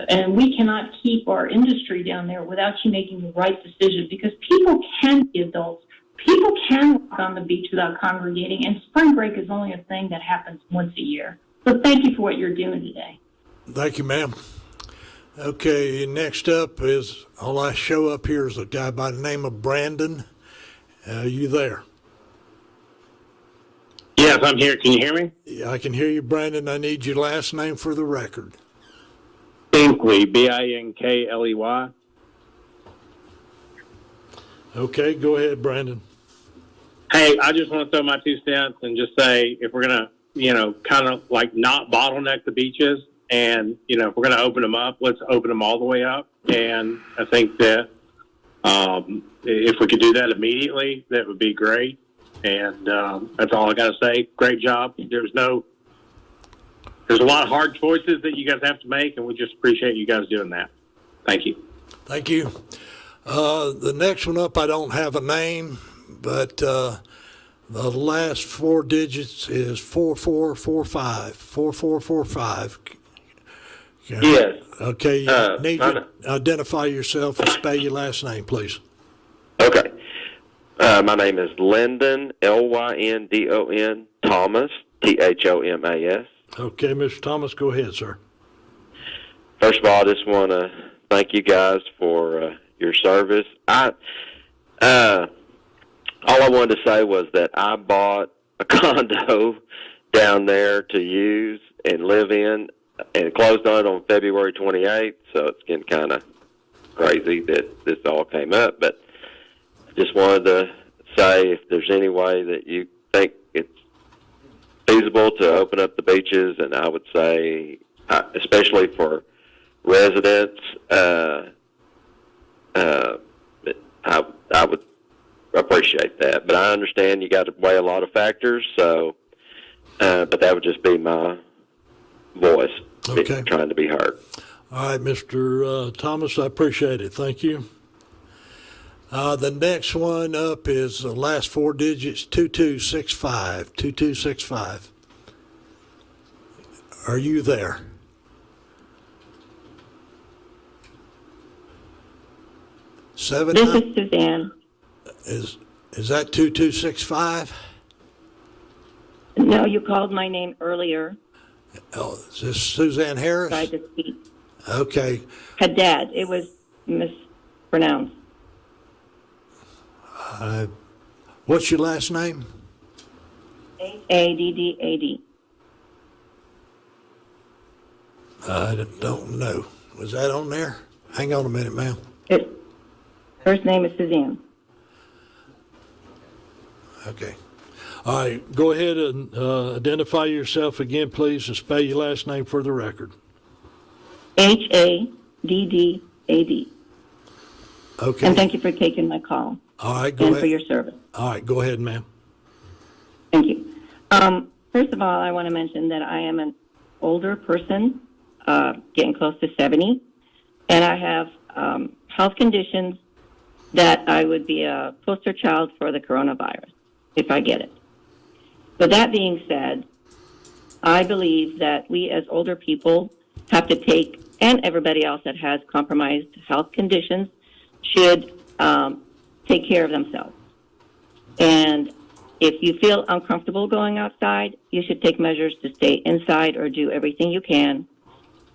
and we cannot keep our industry down there without you making the right decision, because people can be adults. People can walk on the beach without congregating, and spring break is only a thing that happens once a year. So thank you for what you're doing today. Thank you, ma'am. Okay, next up is, all I show up here is a guy by the name of Brandon. You there? Yes, I'm here. Can you hear me? Yeah, I can hear you, Brandon. I need your last name for the record. Binkley, B-I-N-K-L-E-Y. Okay, go ahead, Brandon. Hey, I just want to throw my 2 cents and just say, if we're going to, kind of like not bottleneck the beaches, and, if we're going to open them up, let's open them all the way up. And I think that if we could do that immediately, that would be great. And that's all I got to say. Great job. There's a lot of hard choices that you guys have to make, and we just appreciate you guys doing that. Thank you. Thank you. The next one up, I don't have a name, but the last 4 digits is 4445. 4445. Yes. Okay, you need to identify yourself and spell your last name, please. Okay. My name is Lyndon, L-Y-N-D-O-N, Thomas, T-H-O-M-A-S. Okay, Mr. Thomas, go ahead, sir. First of all, I just want to thank you guys for your service. All I wanted to say was that I bought a condo down there to use and live in, and closed on it on February 28th, so it's getting kind of crazy that this all came up. But I just wanted to say, if there's any way that you think it's feasible to open up the beaches, and I would say, especially for residents, I would appreciate that. But I understand you got to weigh a lot of factors, so, but that would just be my voice, okay, trying to be heard. All right, Mr. Thomas, I appreciate it. Thank you. The next one up is the last 4 digits, 2265. 2265. Are you there? Seven. This is Suzanne. Is that 2265? No, you called my name earlier. Oh, is this Suzanne Harris? Tried to speak. Okay. Haddad. It was mispronounced. What's your last name? A-D-D-A-D. I don't know. Was that on there? Hang on a minute, ma'am. First name is Suzanne. Okay. All right. Go ahead and identify yourself again, please, and spell your last name for the record. H-A-D-D-A-D. Okay. And thank you for taking my call. All right. Go and ahead. for your service. All right. Go ahead, ma'am. Thank you. First of all, I want to mention that I am an older person, getting close to 70, and I have health conditions that I would be a poster child for the coronavirus if I get it. But that being said, I believe that we as older people have to take, and everybody else that has compromised health conditions should take care of themselves. And if you feel uncomfortable going outside, you should take measures to stay inside or do everything you can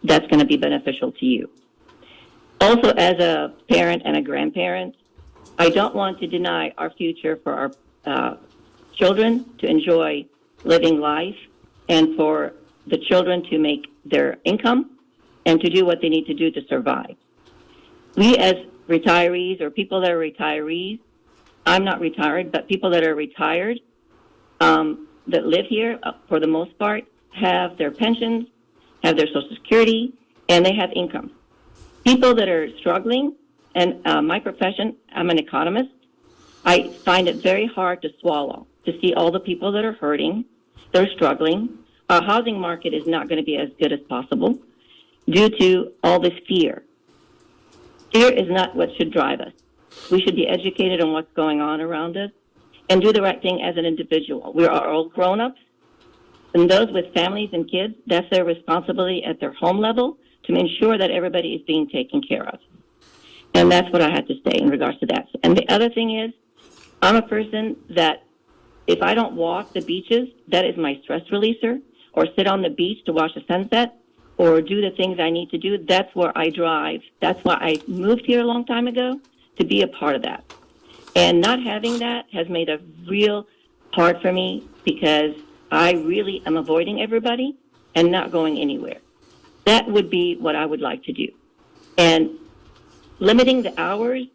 that's going to be beneficial to you. Also, as a parent and a grandparent, I don't want to deny our future for our children to enjoy living life and for the children to make their income and to do what they need to do to survive. We as retirees or people that are retirees, I'm not retired, but people that are retired that live here, for the most part, have their pensions, have their Social Security, and they have income. People that are struggling, and my profession, I'm an economist, I find it very hard to swallow to see all the people that are hurting, they're struggling. Our housing market is not going to be as good as possible due to all this fear. Fear is not what should drive us. We should be educated on what's going on around us and do the right thing as an individual. We are all grown-ups, and those with families and kids, that's their responsibility at their home level to ensure that everybody is being taken care of. And that's what I had to say in regards to that. And the other thing is, I'm a person that if I don't walk the beaches, that is my stress releaser, or sit on the beach to watch the sunset, or do the things I need to do. That's where I drive. That's why I moved here a long time ago, to be a part of that. And not having that has made it real hard for me because I really am avoiding everybody and not going anywhere. That would be what I would like to do. And limiting the hours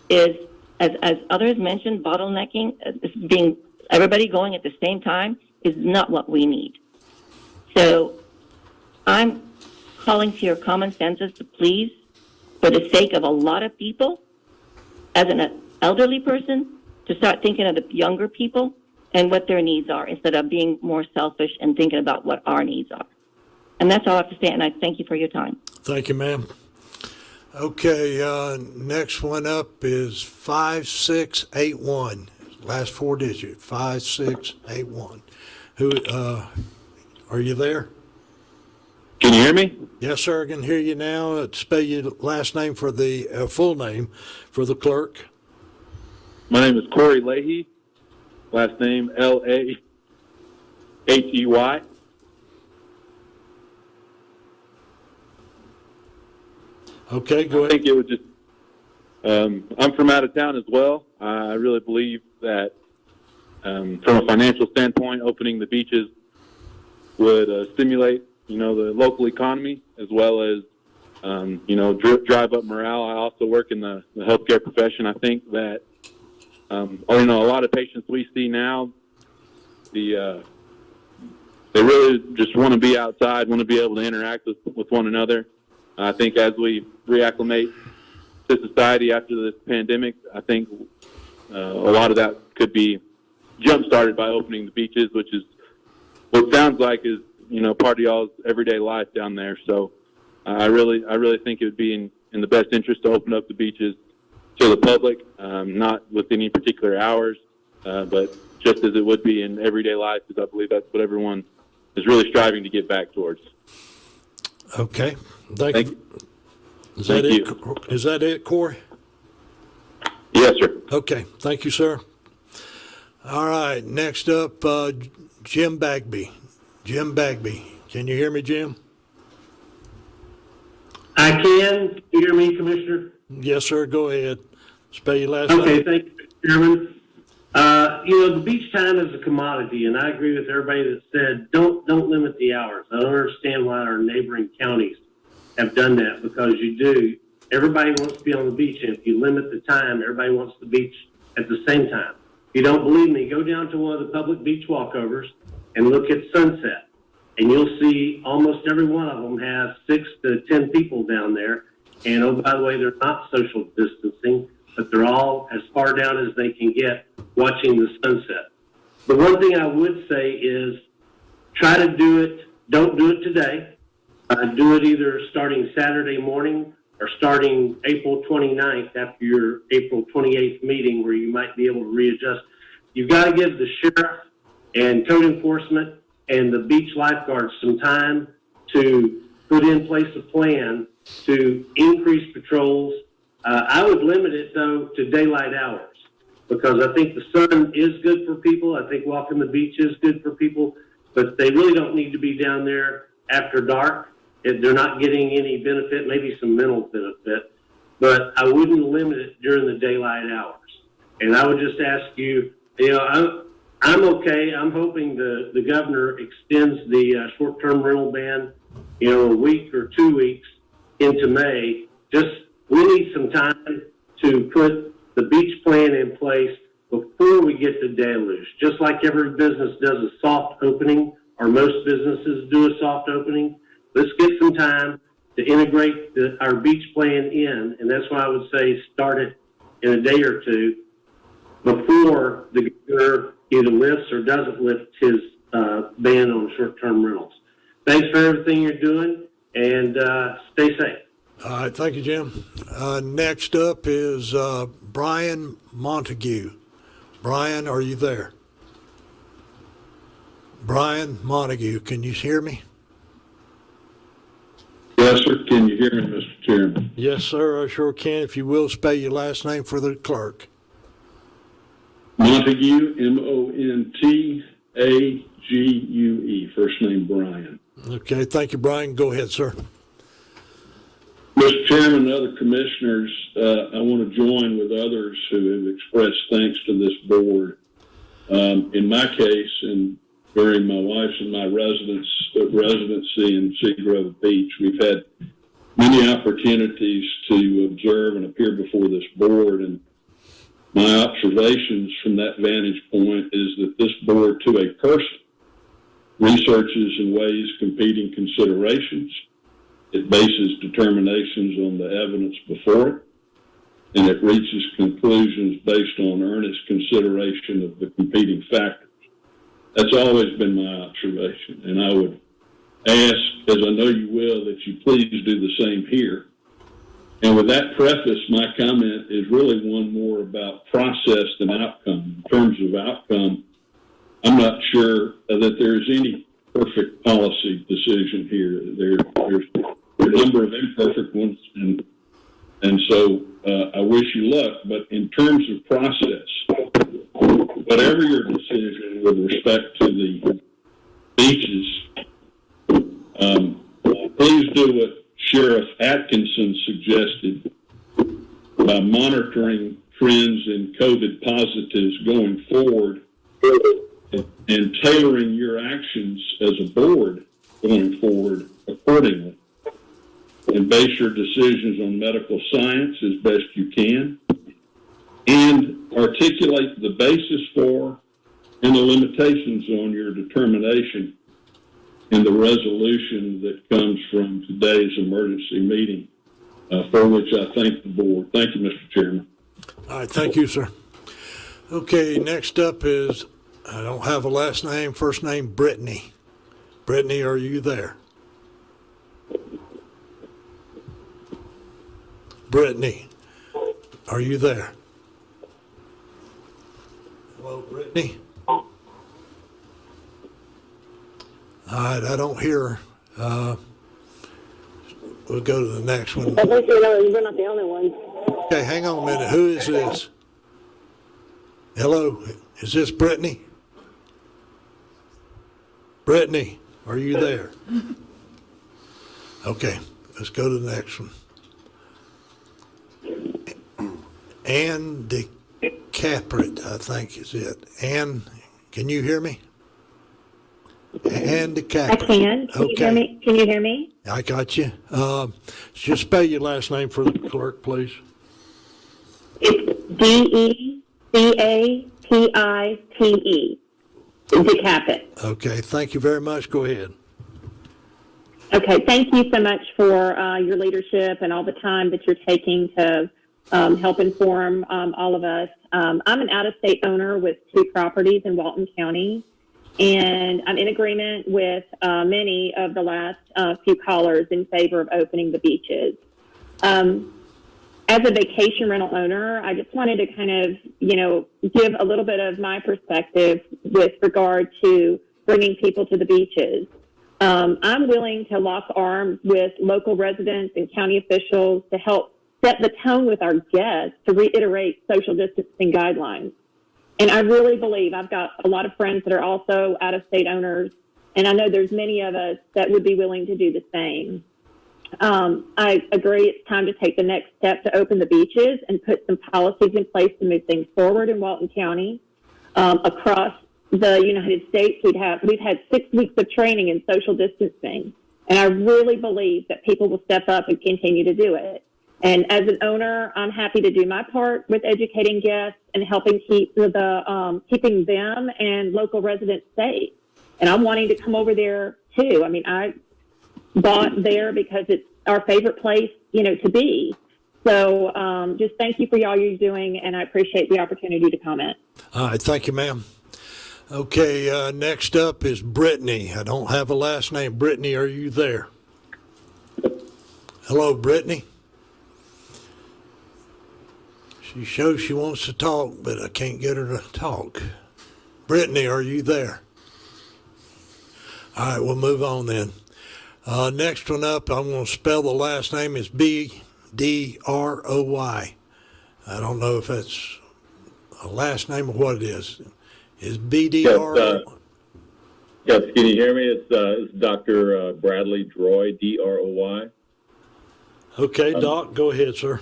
is, as others mentioned, bottlenecking, being everybody going at the same time is not what we need. So I'm calling to your common senses to please, for the sake of a lot of people, as an elderly person, to start thinking of the younger people and what their needs are instead of being more selfish and thinking about what our needs are. And that's all I have to say, and I thank you for your time. Thank you, ma'am. Okay, next one up is 5681. Last four digit, 5681. Who, are you there? Can you hear me? Yes, sir, I can hear you now. Spell your last name for the full name for the clerk. My name is Corey Leahy. Last name Lahey. Okay, go ahead. I think it would just, I'm from out of town as well. I really believe that from a financial standpoint, opening the beaches would stimulate, the local economy as well as, drive up morale. I also work in the healthcare profession. I think that, a lot of patients we see now, they really just want to be outside, want to be able to interact with one another. I think as we reacclimate to society after this pandemic, I think a lot of that could be jump-started by opening the beaches, which is what sounds like is, part of y'all's everyday life down there. So I really think it would be in the best interest to open up the beaches to the public, not with any particular hours, but just as it would be in everyday life, because I believe that's what everyone is really striving to get back towards. Okay. Thank you. Is that it, Corey? Yes, sir. Okay. Thank you, sir. All right. Next up, Jim Bagby. Jim Bagby. Can you hear me, Jim? I can. You hear me, Commissioner? Yes, sir. Go ahead. Spell your last name. Okay, thank you, Chairman. The beach time is a commodity, and I agree with everybody that said don't limit the hours. I don't understand why our neighboring counties have done that, because you do. Everybody wants to be on the beach, and if you limit the time, everybody wants the beach at the same time. If you don't believe me, go down to one of the public beach walkovers and look at sunset, and you'll see almost every one of them has 6 to 10 people down there. And oh, by the way, they're not social distancing, but they're all as far down as they can get watching the sunset. The one thing I would say is try to do it. Don't do it today. Do it either starting Saturday morning or starting April 29th after your April 28th meeting, where you might be able to readjust. You've got to give the sheriff and code enforcement and the beach lifeguards some time to put in place a plan to increase patrols. I would limit it, though, to daylight hours. because I think the sun is good for people. I think walking the beach is good for people, but they really don't need to be down there after dark. They're not getting any benefit, maybe some mental benefit, but I wouldn't limit it during the daylight hours. And I would just ask you, I'm okay. I'm hoping the governor extends the short-term rental ban, a week or 2 weeks into May. We need some time to put the beach plan in place before we get the deluge. Just like every business does a soft opening, or most businesses do a soft opening, let's get some time to integrate our beach plan in, and that's why I would say start it in a day or two before the governor either lifts or doesn't lift his ban on short-term rentals. Thanks for everything you're doing, and stay safe. All right, thank you, Jim. Next up is Brian Montague. Brian, are you there? Brian Montague, can you hear me? Yes, sir. Can you hear me, Mr. Chairman? Yes, sir, I sure can. If you will, spell your last name for the clerk. Montague, Montague, first name Brian. Okay, thank you, Brian. Go ahead, sir. Mr. Chairman and other commissioners, I want to join with others who have expressed thanks to this board. In my case, and during my wife's and my residency in Seagrove Beach, we've had many opportunities to observe and appear before this board, and my observations from that vantage point is that this board, to a person, researches and weighs competing considerations. It bases determinations on the evidence before it, and it reaches conclusions based on earnest consideration of the competing factors. That's always been my observation, and I would ask, as I know you will, that you please do the same here. And with that preface, my comment is really one more about process than outcome. In terms of outcome, I'm not sure that there's any perfect policy decision here. There's a number of imperfect ones, and so I wish you luck. But in terms of process, whatever your decision with respect to the beaches, please do what Sheriff Atkinson suggested by monitoring trends in COVID positives going forward and tailoring your actions as a board going forward accordingly, and base your decisions on medical science as best you can, and articulate the basis for and the limitations on your determination in the resolution that comes from today's emergency meeting, for which I thank the board. Thank you, Mr. Chairman. All right, thank you, sir. Okay, next up is, I don't have a last name, first name, Brittany. Brittany, are you there? Brittany, are you there? Hello, Brittany? All right, I don't hear her. We'll go to the next one. I think you're not the only one. Okay, hang on a minute. Who is this? Hello, is this Brittany? Brittany, are you there? Okay, let's go to the next one. Ann DeCaprit, I think is it. Ann, can you hear me? Ann DeCaprit. I can. Can you hear me? Can you hear me? I got you. Just spell your last name for the clerk, please. It's DeCapite. DeCapit. Okay, thank you very much. Go ahead. Okay, thank you so much for your leadership and all the time that you're taking to help inform all of us. I'm an out-of-state owner with 2 properties in Walton County, and I'm in agreement with many of the last few callers in favor of opening the beaches. As a vacation rental owner, I just wanted to kind of, give a little bit of my perspective with regard to bringing people to the beaches. I'm willing to lock arms with local residents and county officials to help set the tone with our guests to reiterate social distancing guidelines. And I really believe I've got a lot of friends that are also out-of-state owners, and I know there's many of us that would be willing to do the same. I agree it's time to take the next step to open the beaches and put some policies in place to move things forward in Walton County. Across the United States, we've had 6 weeks of training in social distancing, and I really believe that people will step up and continue to do it. And as an owner, I'm happy to do my part with educating guests and helping keeping them and local residents safe. And I'm wanting to come over there too. I mean, I bought there because it's our favorite place, to be. So just thank you for all you're doing, and I appreciate the opportunity to comment. All right, thank you, ma'am. Okay, next up is Brittany. I don't have a last name. Brittany, are you there? Hello, Brittany. She shows she wants to talk, but I can't get her to talk. Brittany, are you there? All right, we'll move on then. Next one up, I'm going to spell the last name is B-D-R-O-Y. I don't know if that's a last name or what it is. Is B-D-R-O-Y? Yes, can you hear me? It's Dr. Bradley Droy, D-R-O-Y. Okay, Doc, go ahead, sir.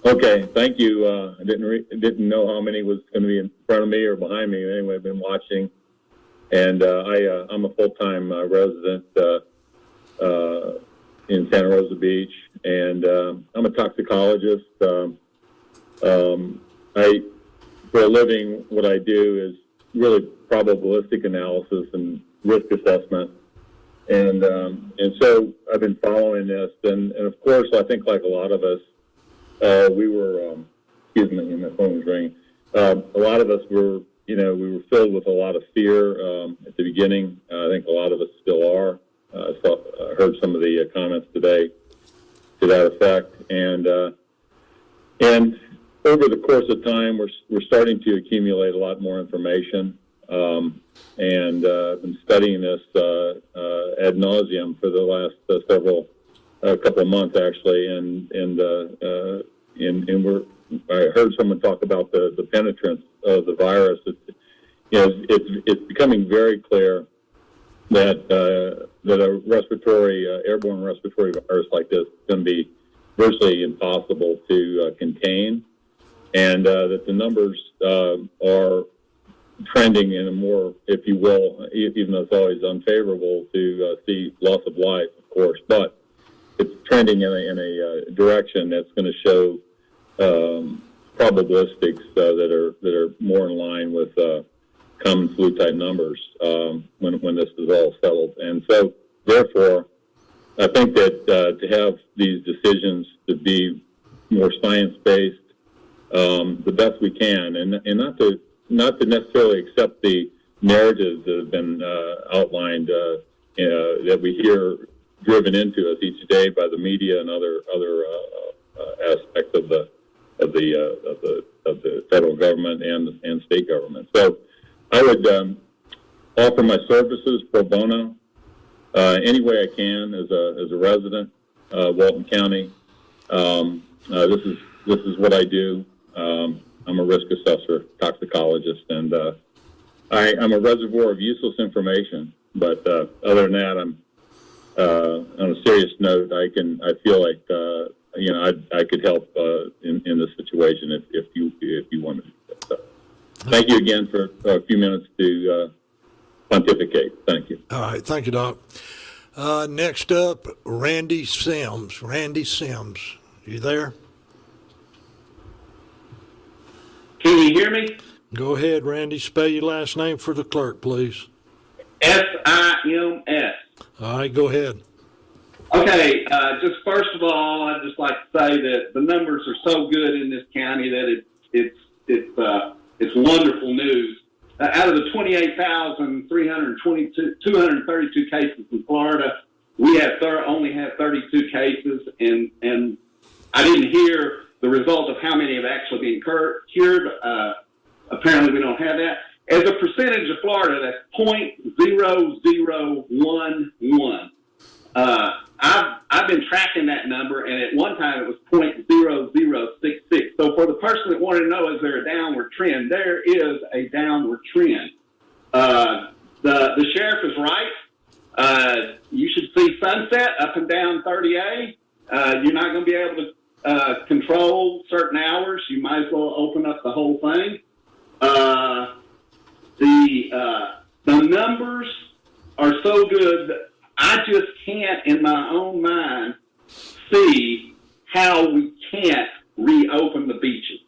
Okay, thank you. I didn't know how many was going to be in front of me or behind me. Anyway, I've been watching, and I'm a full-time resident in Santa Rosa Beach, and I'm a toxicologist. For a living, what I do is really probabilistic analysis and risk assessment, and so I've been following this, and of course, I think like a lot of us. We were, excuse me, my phone was ringing. A lot of us were, we were filled with a lot of fear at the beginning. I think a lot of us still are. I heard some of the comments today to that effect. And over the course of time, we're starting to accumulate a lot more information. And I've been studying this ad nauseum for the last couple of months, actually, and I heard someone talk about the penetrance of the virus. It's becoming very clear that a airborne respiratory virus like this is going to be virtually impossible to contain, and that the numbers are trending in a more, if you will, even though it's always unfavorable to see loss of life, of course, but it's trending in a direction that's going to show probabilistics that are more in line with common flu type numbers when this is all settled. And so, therefore, I think that to have these decisions to be more science based, the best we can, and not to necessarily accept the narratives that have been outlined that we hear driven into us each day by the media and other aspects of the federal government and state government. So I would offer my services pro bono any way I can as a resident of Walton County. This is what I do. I'm a risk assessor, toxicologist, and I'm a reservoir of useless information. But other than that, I'm on a serious note. I feel like I could help in this situation if you wanted to. So, thank you again for a few minutes to pontificate. Thank you. All right, thank you, Doc. Next up, Randy Sims. Randy Sims, you there? Can you hear me? Go ahead, Randy. Spell your last name for the clerk, please. S-I-M-S. All right, go ahead. Okay, just first of all, I'd just like to say that the numbers are so good in this county that it's wonderful news. Out of the 28,232 cases in Florida, we only have 32 cases, and I didn't hear the result of how many have actually been cured. Apparently, we don't have that. As a percentage of Florida, that's 0.0011. I've been tracking that number, and at one time it was 0.0066. So for the person that wanted to know, is there a downward trend? There is a downward trend. The sheriff is right. You should see Sunset up and down 30A. You're not going to be able to control certain hours. You might as well open up the whole thing. The numbers are so good that I just can't, in my own mind, see how we can't reopen the beaches.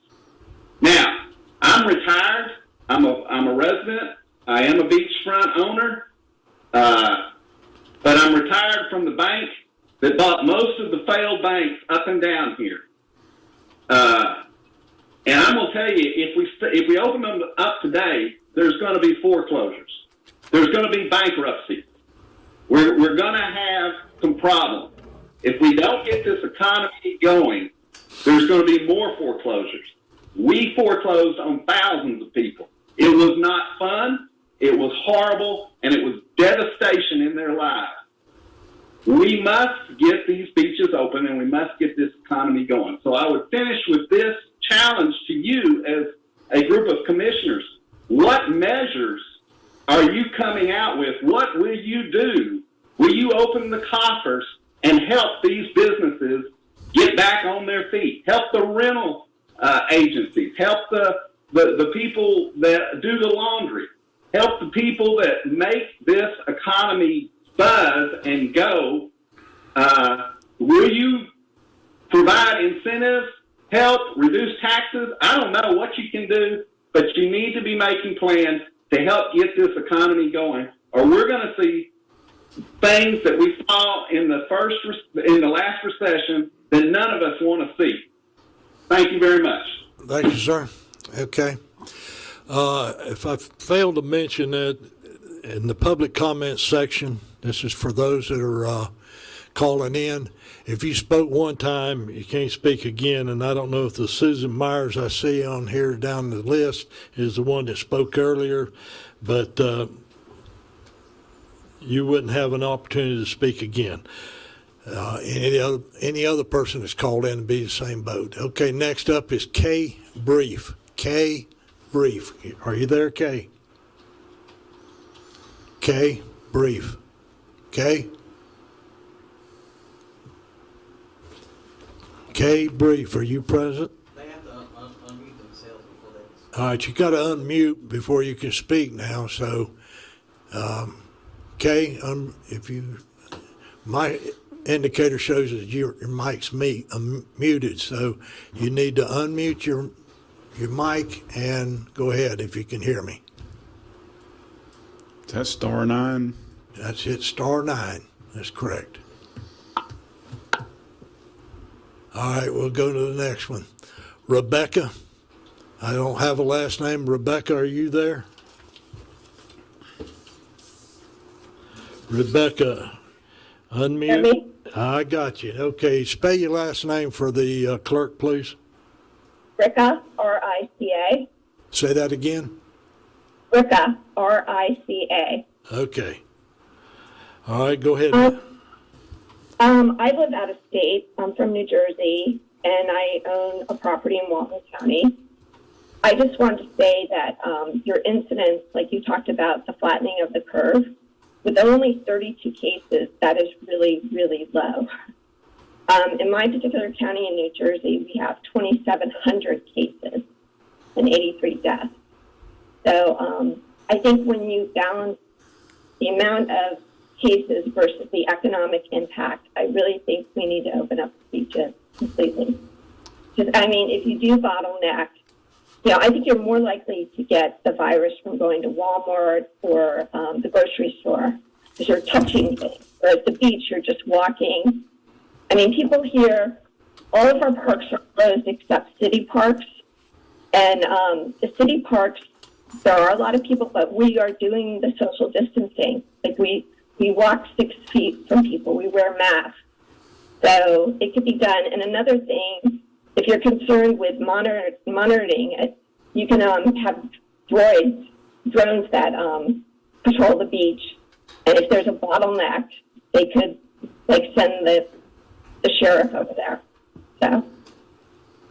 Now, I'm retired. I'm a resident. I am a beachfront owner. But I'm retired from the bank that bought most of the failed banks up and down here. And I'm going to tell you, if we open them up today, there's going to be foreclosures. There's going to be bankruptcy. We're going to have some problems. If we don't get this economy going, there's going to be more foreclosures. We foreclosed on thousands of people. It was not fun. It was horrible, and it was devastation in their lives. We must get these beaches open, and we must get this economy going. So I would finish with this challenge to you as a group of commissioners. What measures are you coming out with? What will you do? Will you open the coffers and help these businesses get back on their feet? Help the rental agencies. Help the people that do the laundry. Help the people that make this economy buzz and go. Will you provide incentives, help, reduce taxes? I don't know what you can do, but you need to be making plans to help get this economy going, or we're going to see things that we saw in the last recession that none of us want to see. Thank you very much. Thank you, sir. Okay. If I failed to mention that in the public comments section, this is for those that are calling in. If you spoke one time, you can't speak again. And I don't know if the Susan Myers I see on here down the list is the one that spoke earlier, but you wouldn't have an opportunity to speak again. Any other person that's called in to be the same boat. Okay, next up is Kay Brief. Kay Brief. Are you there, Kay? Kay Brief. Kay? Kay Brief, are you present? They have to unmute themselves before they can speak. All right, you got to unmute before you can speak now. So, Kay, if you, my indicator shows that your mic's muted, so you need to unmute your mic and go ahead if you can hear me. That's *9. That's it, *9. That's correct. All right, we'll go to the next one. Rebecca. I don't have a last name. Rebecca, are you there? Rebecca, unmute. Me? I got you. Okay, spell your last name for the clerk, please. Rica, R-I-C-A. Say that again. Rica, R-I-C-A. Okay. All right, go ahead. I live out of state. I'm from New Jersey, and I own a property in Walton County. I just wanted to say that your incidence, like you talked about, the flattening of the curve, with only 32 cases, that is really, really low. In my particular county in New Jersey, we have 2,700 cases and 83 deaths. So I think when you balance the amount of cases versus the economic impact, I really think we need to open up the beaches completely. Because, I mean, if you do bottleneck, I think you're more likely to get the virus from going to Walmart or the grocery store because you're touching things. Whereas the beach, you're just walking. I mean, people here, all of our parks are closed except city parks. And the city parks, there are a lot of people, but we are doing the social distancing. Like we walk 6 feet from people. We wear masks. So it could be done. And another thing, if you're concerned with monitoring it, you can have drones that patrol the beach. And if there's a bottleneck, they could send the sheriff over there. So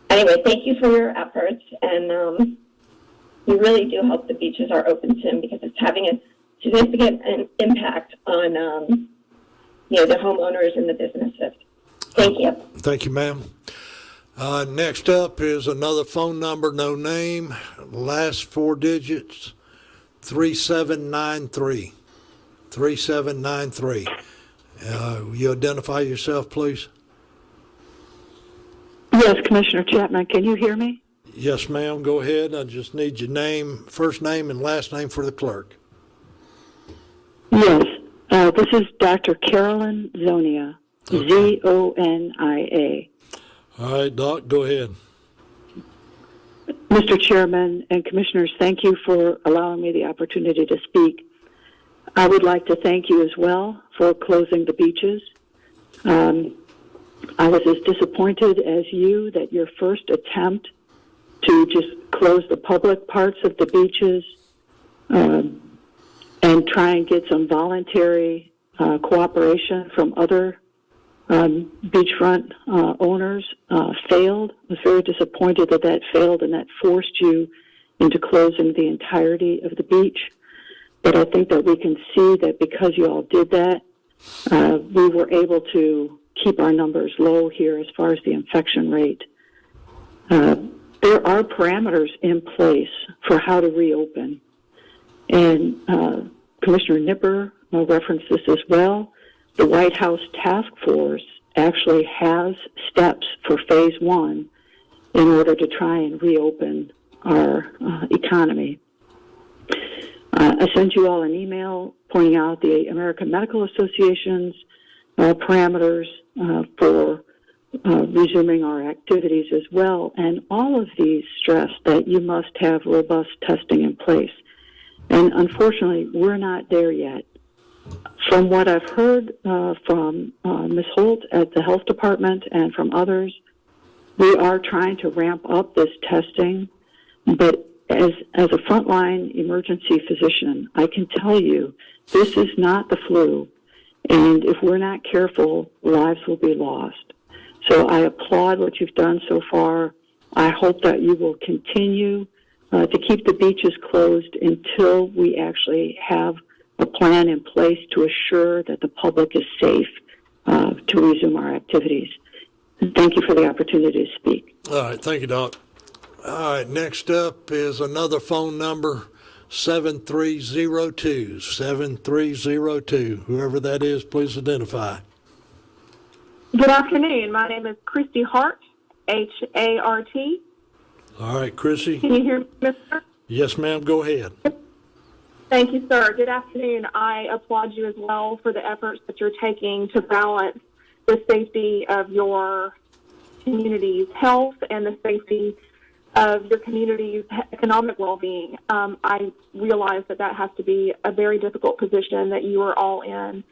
anyway, thank you for your efforts, and you really do hope the beaches are open soon because it's having a significant impact on the homeowners and the businesses. Thank you. Thank you, ma'am. Next up is another phone number, no name, last 4 digits, 3793. 3793. You identify yourself, please? Yes, Commissioner Chapman, can you hear me? Yes, ma'am. Go ahead. I just need your name, first name and last name for the clerk. Yes. This is Dr. Carolyn Zonia, okay. Zonia. All right, Doc, go ahead. Mr. Chairman and Commissioners, thank you for allowing me the opportunity to speak. I would like to thank you as well for closing the beaches. I was as disappointed as you that your first attempt to just close the public parts of the beaches and try and get some voluntary cooperation from other beachfront owners failed. I was very disappointed that that failed and that forced you into closing the entirety of the beach. But I think that we can see that because you all did that, we were able to keep our numbers low here as far as the infection rate. There are parameters in place for how to reopen. And Commissioner Nipper referenced this as well. The White House Task Force actually has steps for phase 1 in order to try and reopen our economy. I sent you all an email pointing out the American Medical Association's parameters for resuming our activities as well. And all of these stress that you must have robust testing in place. And unfortunately, we're not there yet. From what I've heard from Ms. Holt at the health department and from others, we are trying to ramp up this testing. But as a frontline emergency physician, I can tell you this is not the flu. And if we're not careful, lives will be lost. So I applaud what you've done so far. I hope that you will continue to keep the beaches closed until we actually have a plan in place to assure that the public is safe to resume our activities. Thank you for the opportunity to speak. All right. Thank you, Doc. All right. Next up is another phone number, 7302. 7302. Whoever that is, please identify. Good afternoon. My name is Christy Hart, H-A-R-T. All right, Chrissy. Can you hear me, mister? Yes, ma'am. Go ahead. Thank you, sir. Good afternoon. I applaud you as well for the efforts that you're taking to balance the safety of your community's health and the safety of your community's economic well-being. I realize that that has to be a very difficult position that you are all in.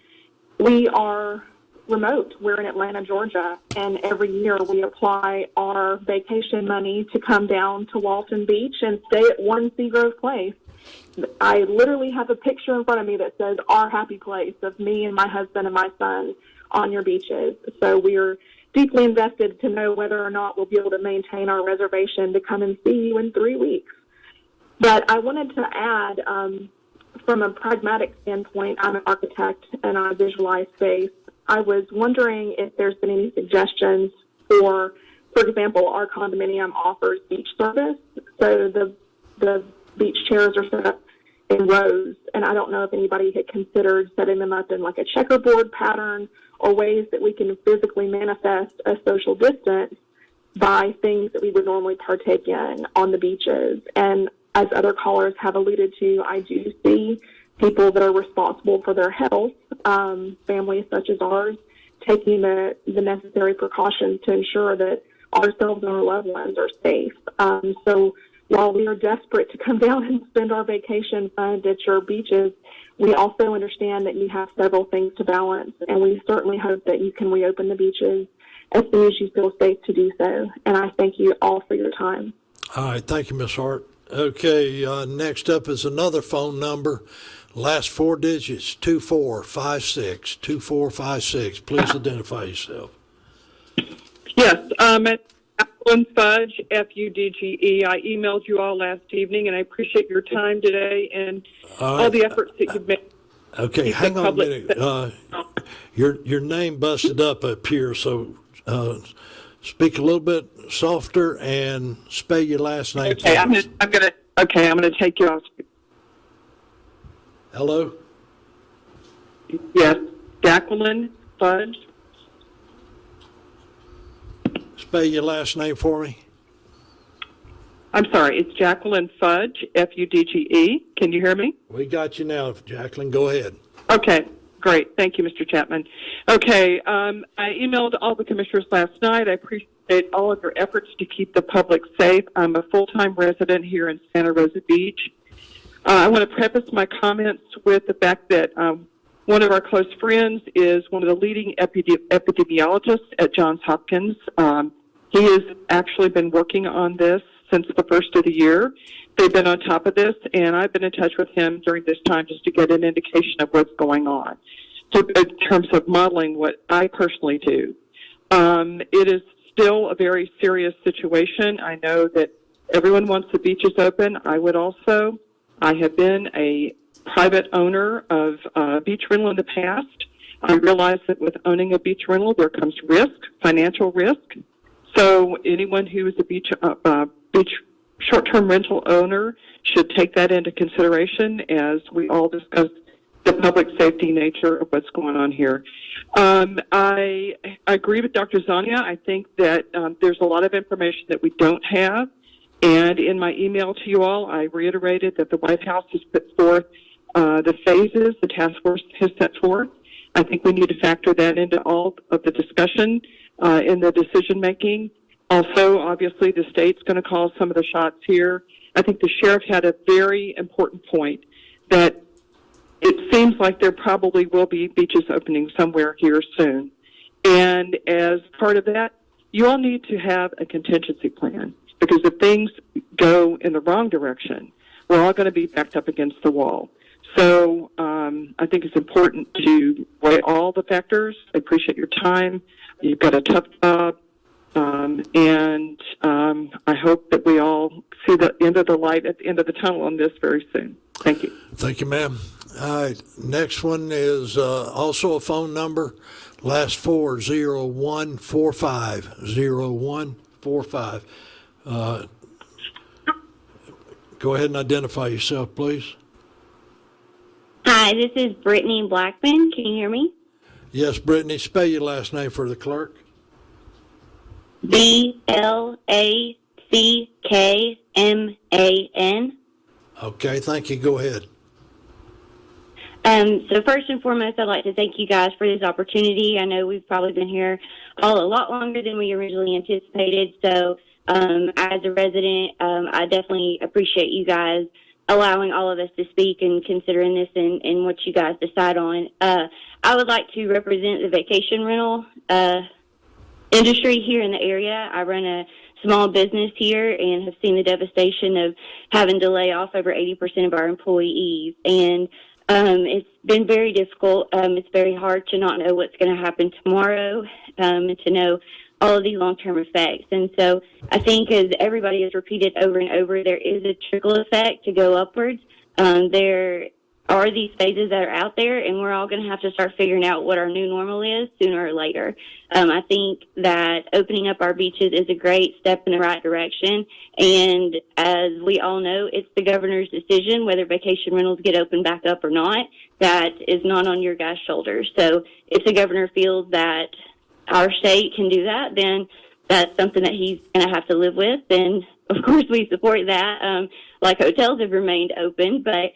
We are remote. We're in Atlanta, Georgia, and every year we apply our vacation money to come down to Walton Beach and stay at One Seagrove Place. I literally have a picture in front of me that says our happy place of me and my husband and my son on your beaches. So we're deeply invested to know whether or not we'll be able to maintain our reservation to come and see you in 3 weeks. But I wanted to add, from a pragmatic standpoint, I'm an architect and I visualize space. I was wondering if there's been any suggestions for example, our condominium offers beach service. So the beach chairs are set up in rows, and I don't know if anybody had considered setting them up in like a checkerboard pattern or ways that we can physically manifest a social distance by things that we would normally partake in on the beaches. And as other callers have alluded to, I do see people that are responsible for their health, families such as ours, taking the necessary precautions to ensure that ourselves and our loved ones are safe. So while we are desperate to come down and spend our vacation fund at your beaches, we also understand that you have several things to balance, and we certainly hope that you can reopen the beaches as soon as you feel safe to do so. And I thank you all for your time. All right. Thank you, Ms. Hart. Okay. Next up is another phone number, Last four digits, 2456. 2456. Please identify yourself. Yes, at Jacqueline Fudge, F-U-D-G-E. I emailed you all last evening, and I appreciate your time today and all the efforts that you've made. Okay, hang on a minute. Your name busted up here, so speak a little bit softer and spell your last name. Okay, I'm gonna take you off. Hello? Yes, Jacqueline Fudge. Spell your last name for me. I'm sorry, it's Jacqueline Fudge, F-U-D-G-E. Can you hear me? We got you now, Jacqueline. Go ahead. Okay, great. Thank you, Mr. Chapman. Okay, I emailed all the commissioners last night. I appreciate all of your efforts to keep the public safe. I'm a full-time resident here in Santa Rosa Beach. I want to preface my comments with the fact that one of our close friends is one of the leading epidemiologists at Johns Hopkins. He has actually been working on this since the first of the year. They've been on top of this, and I've been in touch with him during this time just to get an indication of what's going on. So in terms of modeling what I personally do, it is still a very serious situation. I know that everyone wants the beaches open. I would also. I have been a private owner of beach rental in the past. I realize that with owning a beach rental, there comes risk, financial risk. So anyone who is a beach short-term rental owner should take that into consideration as we all discuss the public safety nature of what's going on here. I agree with Dr. Zania. I think that there's a lot of information that we don't have. And in my email to you all, I reiterated that the White House has put forth the phases the task force has set forth. I think we need to factor that into all of the discussion in the decision making. Also, obviously, the state's going to call some of the shots here. I think the sheriff had a very important point that it seems like there probably will be beaches opening somewhere here soon. And as part of that, you all need to have a contingency plan, because if things go in the wrong direction, we're all going to be backed up against the wall. So I think it's important to weigh all the factors. I appreciate your time. You've got a tough job. And I hope that we all see the end of the light at the end of the tunnel on this very soon. Thank you. Thank you, ma'am. All right. Next one is also a phone number. Last four, 0145. 0145. Go ahead and identify yourself, please. Hi, this is Brittany Blackman. Can you hear me? Yes, Brittany. Spell your last name for the clerk. Blackman. Okay, thank you. Go ahead. So first and foremost, I'd like to thank you guys for this opportunity. I know we've probably been here a lot longer than we originally anticipated. So as a resident, I definitely appreciate you guys allowing all of us to speak and considering this and what you guys decide on. I would like to represent the vacation rental industry here in the area. I run a small business here and have seen the devastation of having to lay off over 80% of our employees. And it's been very difficult. It's very hard to not know what's going to happen tomorrow and to know all of the long-term effects. And so I think, as everybody has repeated over and over, there is a trickle effect to go upwards. There are these phases that are out there, and we're all going to have to start figuring out what our new normal is sooner or later. I think that opening up our beaches is a great step in the right direction. And as we all know, it's the governor's decision whether vacation rentals get opened back up or not. That is not on your guys' shoulders. So if the governor feels that our state can do that, then that's something that he's going to have to live with. And of course, we support that. Like hotels have remained open, but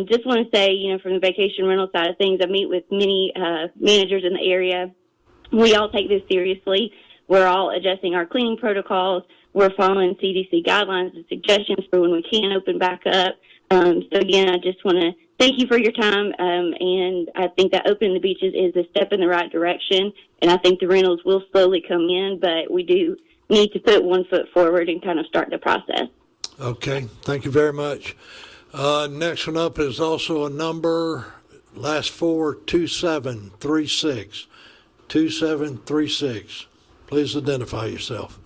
just want to say, from the vacation rental side of things, I meet with many managers in the area. We all take this seriously. We're all adjusting our cleaning protocols. We're following CDC guidelines and suggestions for when we can open back up. So again, I just want to thank you for your time. And I think that opening the beaches is a step in the right direction. And I think the rentals will slowly come in, but we do need to put one foot forward and kind of start the process. Okay. Thank you very much. Next one up is also a number, last four, 2736. 2736. Please identify yourself.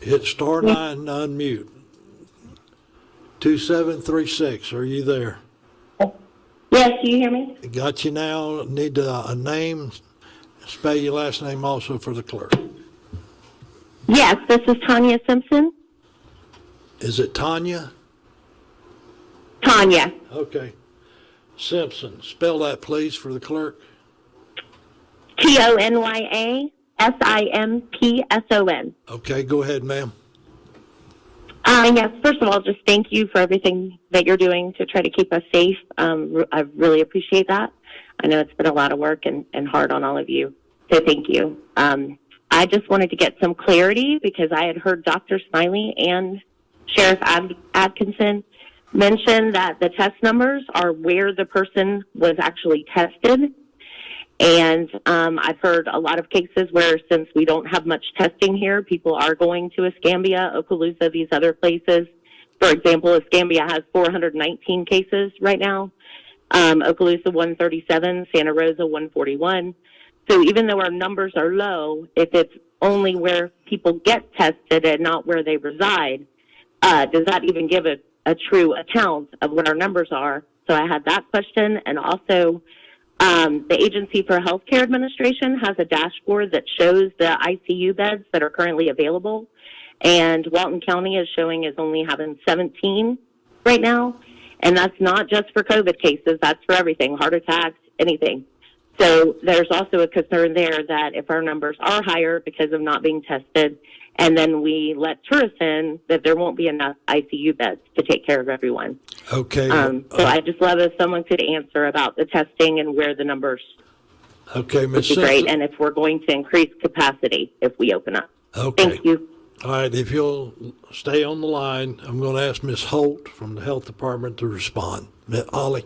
Hit star 9 to unmute. 2736, are you there? Yes, do you hear me? Got you now. Need a name. Spell your last name also for the clerk. Yes, this is Tanya Simpson. Is it Tanya? Tanya. Okay. Simpson. Spell that, please, for the clerk. TONYASIMPSON. Okay, go ahead, ma'am. Yes, first of all, just thank you for everything that you're doing to try to keep us safe. I really appreciate that. I know it's been a lot of work and hard on all of you, so thank you. I just wanted to get some clarity because I had heard Dr. Smiley and Sheriff Atkinson mention that the test numbers are where the person was actually tested. And I've heard a lot of cases where, since we don't have much testing here, people are going to Escambia, Okaloosa, these other places. For example, Escambia has 419 cases right now, Okaloosa 137, Santa Rosa 141. So even though our numbers are low, if it's only where people get tested and not where they reside, does that even give a true account of what our numbers are? So I had that question. And also, the Agency for Healthcare Administration has a dashboard that shows the ICU beds that are currently available. And Walton County is showing is only having 17 right now. And that's not just for COVID cases. That's for everything, heart attacks, anything. So there's also a concern there that if our numbers are higher because of not being tested, and then we let tourists in, that there won't be enough ICU beds to take care of everyone. Okay. So I just love if someone could answer about the testing and where the numbers Okay, would Ms. be great, Simpson. and if we're going to increase capacity if we open up. Okay. Thank you. All right, if you'll stay on the line, I'm going to ask Ms. Holt from the Health Department to respond. Ms. Ollie.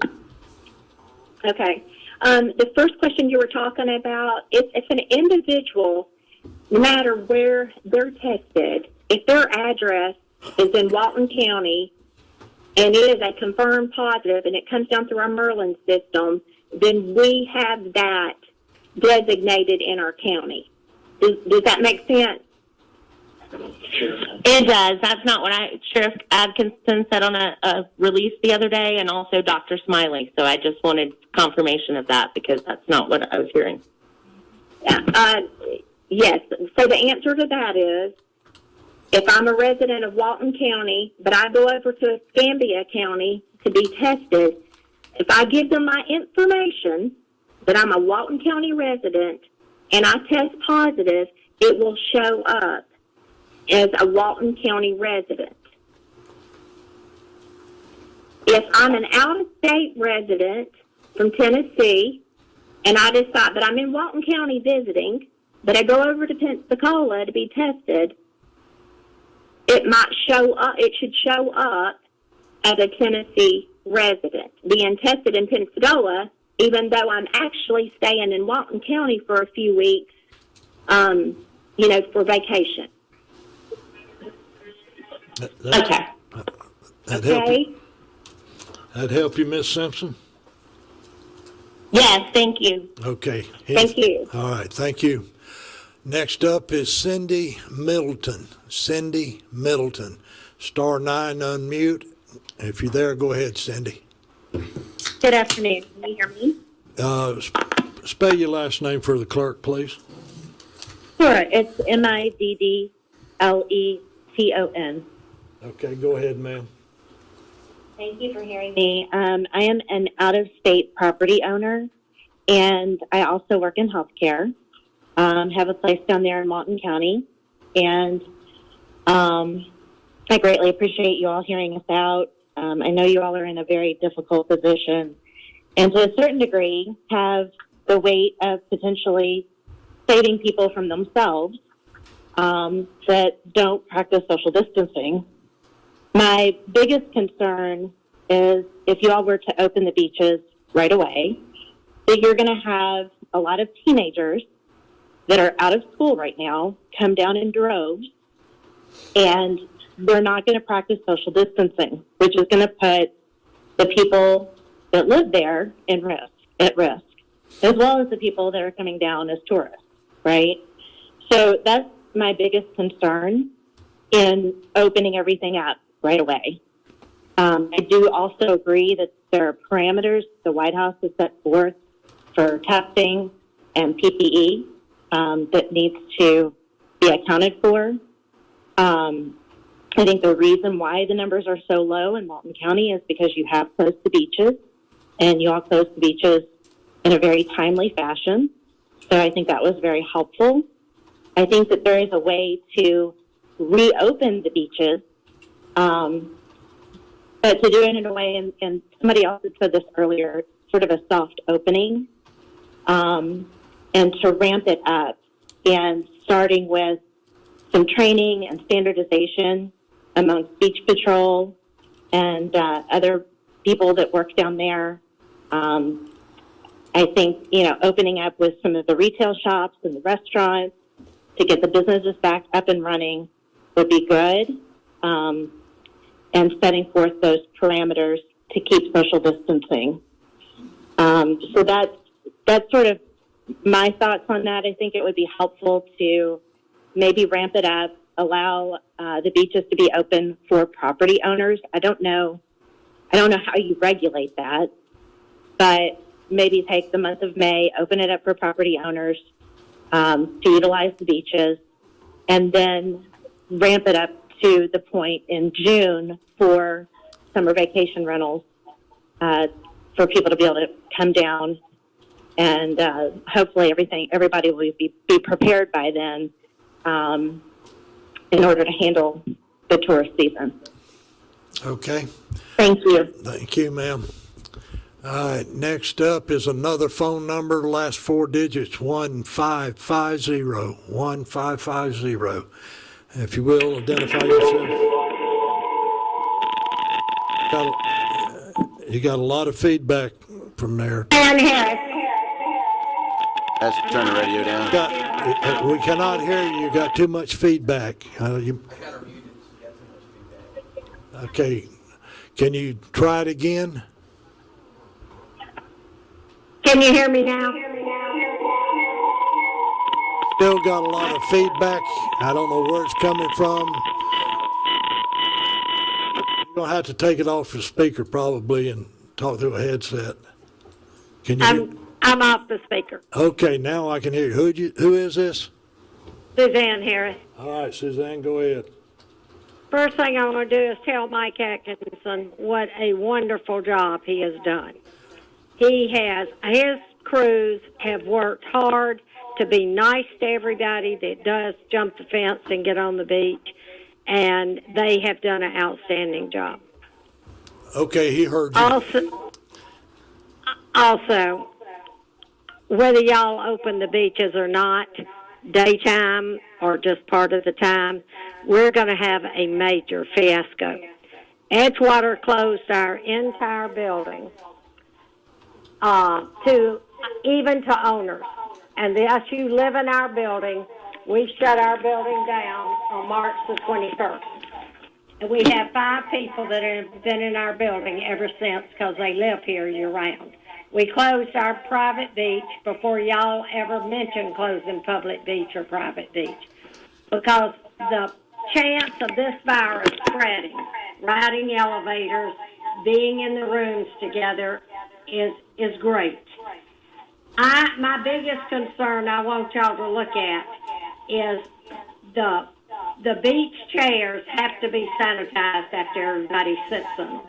Okay. The first question you were talking about, if an individual, no matter where they're tested, if their address is in Walton County and it is a confirmed positive and it comes down through our Merlin system, then we have that designated in our county. Does that make sense? It does. That's not what Sheriff Atkinson said on a release the other day, and also Dr. Smiley. So I just wanted confirmation of that because that's not what I was hearing. Yes. So the answer to that is, if I'm a resident of Walton County, but I go over to Escambia County to be tested, if I give them my information that I'm a Walton County resident and I test positive, it will show up as a Walton County resident. If I'm an out-of-state resident from Tennessee and I decide that I'm in Walton County visiting, but I go over to Pensacola to be tested, it might show up, it should show up as a Tennessee resident being tested in Pensacola, even though I'm actually staying in Walton County for a few weeks, for vacation. Okay. Okay. That help you, Ms. Simpson? Yes, thank you. Okay. Thank you. All right, thank you. Next up is Cindy Middleton. Cindy Middleton. Star 9, unmute. If you're there, go ahead, Cindy. Good afternoon. Can you hear me? Spell your last name for the clerk, please. Sure. It's Middleton. Okay, go ahead, ma'am. Thank you for hearing me. I am an out-of-state property owner, and I also work in healthcare. Have a place down there in Walton County, and I greatly appreciate you all hearing us out. I know you all are in a very difficult position, and to a certain degree have the weight of potentially saving people from themselves that don't practice social distancing. My biggest concern is if you all were to open the beaches right away, that you're going to have a lot of teenagers that are out of school right now come down in droves and we're not going to practice social distancing, which is going to put the people that live there at risk, as well as the people that are coming down as tourists, right? So that's my biggest concern in opening everything up right away. I do also agree that there are parameters the White House has set forth for testing and PPE that needs to be accounted for. I think the reason why the numbers are so low in Walton County is because you have closed the beaches, and you all closed the beaches in a very timely fashion. So I think that was very helpful. I think that there is a way to reopen the beaches, but to do it in a way, and somebody else had said this earlier, sort of a soft opening, and to ramp it up, and starting with some training and standardization amongst Beach Patrol and other people that work down there. I think, opening up with some of the retail shops and the restaurants to get the businesses back up and running would be good, and setting forth those parameters to keep social distancing. So that's sort of my thoughts on that. I think it would be helpful to maybe ramp it up, allow the beaches to be open for property owners. I don't know how you regulate that, but maybe take the month of May, open it up for property owners to utilize the beaches, and then ramp it up to the point in June for summer vacation rentals for people to be able to come down, and hopefully everybody will be prepared by then in order to handle the tourist season. Okay. Thank you. Thank you, ma'am. All right, next up is another phone number, last four digits, 1550, 1550. If you will, identify yourself. You got a lot of feedback from there. Ann Harris. Let's turn the radio down. We cannot hear you. You got too much feedback. Okay, can you try it again? Can you hear me now? Still got a lot of feedback. I don't know where it's coming from. You're going to have to take it off the speaker probably and talk through a headset. Can you? I'm off the speaker. Okay, now I can hear you. Who is this? Suzanne Harris. All right, Suzanne, go ahead. First thing I want to do is tell Mike Atkinson what a wonderful job he has done. His crews have worked hard to be nice to everybody that does jump the fence and get on the beach, and they have done an outstanding job. Okay, he heard you. Also, whether y'all open the beaches or not, daytime or just part of the time, we're going to have a major fiasco. Edgewater closed our entire building to owners. And as you live in our building, we shut our building down on March the 21st. And we have 5 people that have been in our building ever since because they live here year-round. We closed our private beach before y'all ever mentioned closing public beach or private beach, because the chance of this virus spreading, riding elevators, being in the rooms together is great. My biggest concern I want y'all to look at is the beach chairs have to be sanitized after everybody sits on them.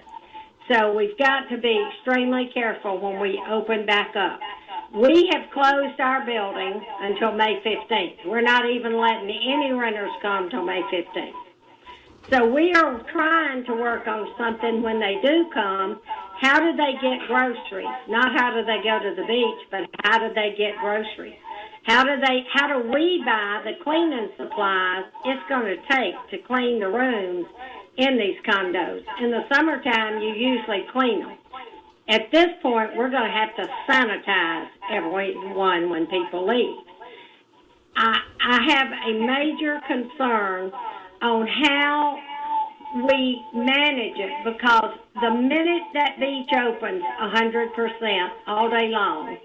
So we've got to be extremely careful when we open back up. We have closed our building until May 15th. We're not even letting any renters come till May 15th. So we are trying to work on something when they do come. How do they get groceries? Not how do they go to the beach, but how do they get groceries? How do we buy the cleaning supplies it's going to take to clean the rooms in these condos? In the summertime, you usually clean them. At this point, we're going to have to sanitize everyone when people leave. I have a major concern on how we manage it? Because the minute that beach opens 100% all day long,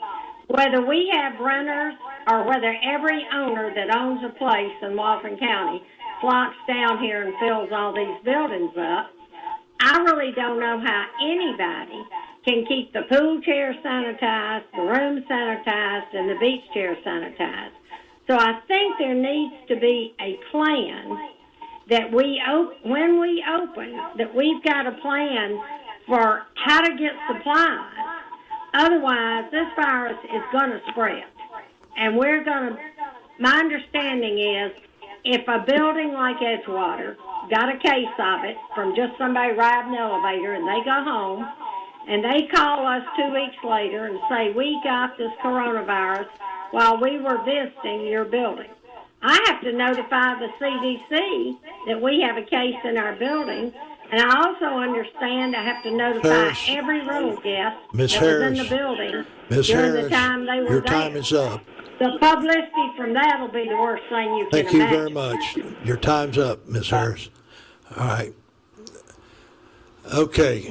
whether we have renters or whether every owner that owns a place in Walton County flocks down here and fills all these buildings up, I really don't know how anybody can keep the pool chair sanitized, the room sanitized, and the beach chair sanitized. So I think there needs to be a plan that when we open, that we've got a plan for how to get supplies. Otherwise, this virus is going to spread. And my understanding is, if a building like Edgewater got a case of it from just somebody riding the elevator and they go home and they call us 2 weeks later and say, we got this coronavirus while we were visiting your building, I have to notify the CDC that we have a case in our building. And I also understand I have to notify every room guest that was in the building during the time they were there. Your time is up. The publicity from that will be the worst thing you can imagine. Thank you very much. Your time's up, Ms. Harris. All right. Okay.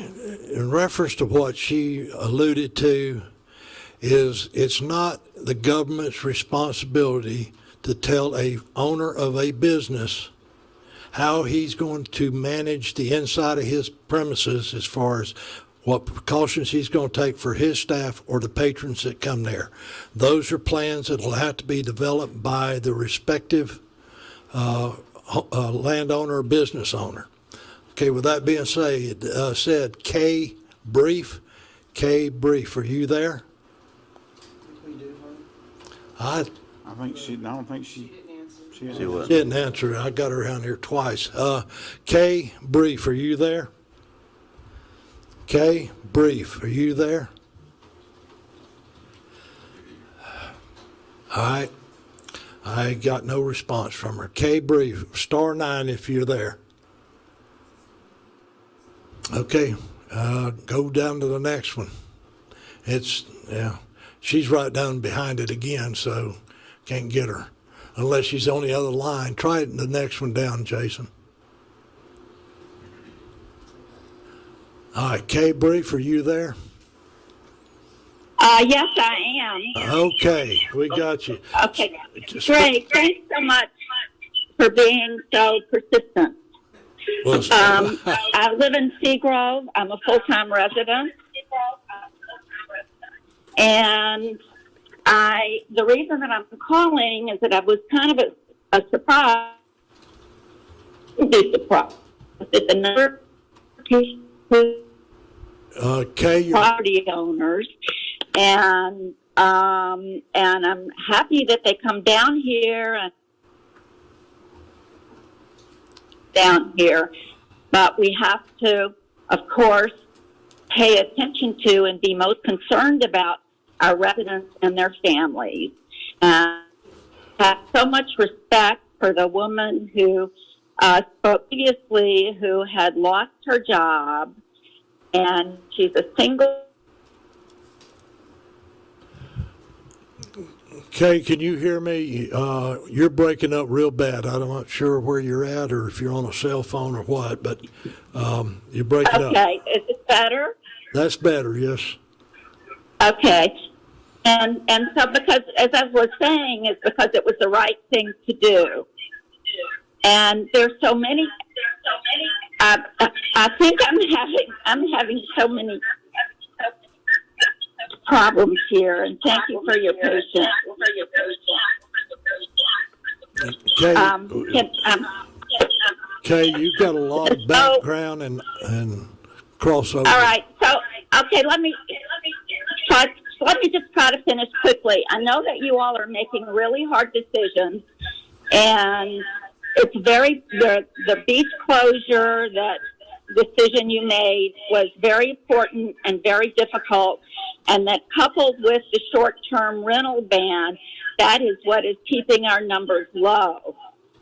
In reference to what she alluded to, it's not the government's responsibility to tell a owner of a business how he's going to manage the inside of his premises as far as what precautions he's going to take for his staff or the patrons that come there. Those are plans that will have to be developed by the respective landowner or business owner. Okay, with that being said, Kay Brief, are you there? I don't think she didn't answer. I got her around here twice. Kay Brief, are you there? Kay Brief, are you there? All right. I got no response from her. Kay Brief, *9 if you're there. Okay, go down to the next one. She's right down behind it again, so can't get her. Unless she's on the other line. Try the next one down, Jason. All right, Kay Brief, are you there? Yes, I am. Okay, we got you. Okay, great. Thanks so much for being so persistent. Well, I live in Seagrove. I'm a full-time resident. And the reason that I'm calling is that I was kind of a surprise. That the number of property owners, and I'm happy that they come down here, but we have to, of course, pay attention to and be most concerned about our residents and their families. I have so much respect for the woman who spoke previously, who had lost her job, and she's a single. Kay, can you hear me? You're breaking up real bad. I'm not sure where you're at or if you're on a cell phone or what, but you're breaking up. Okay, is it better? That's better, yes. Okay. And so because, as I was saying, it's because it was the right thing to do. And there's so many, I think I'm having so many problems here, and thank you for your patience. Kay, you've got a lot of background and crossover. All right, so okay, let me just try to finish quickly. I know that you all are making really hard decisions, and it's the beach closure, that decision you made was very important and very difficult, and that coupled with the short-term rental ban, that is what is keeping our numbers low.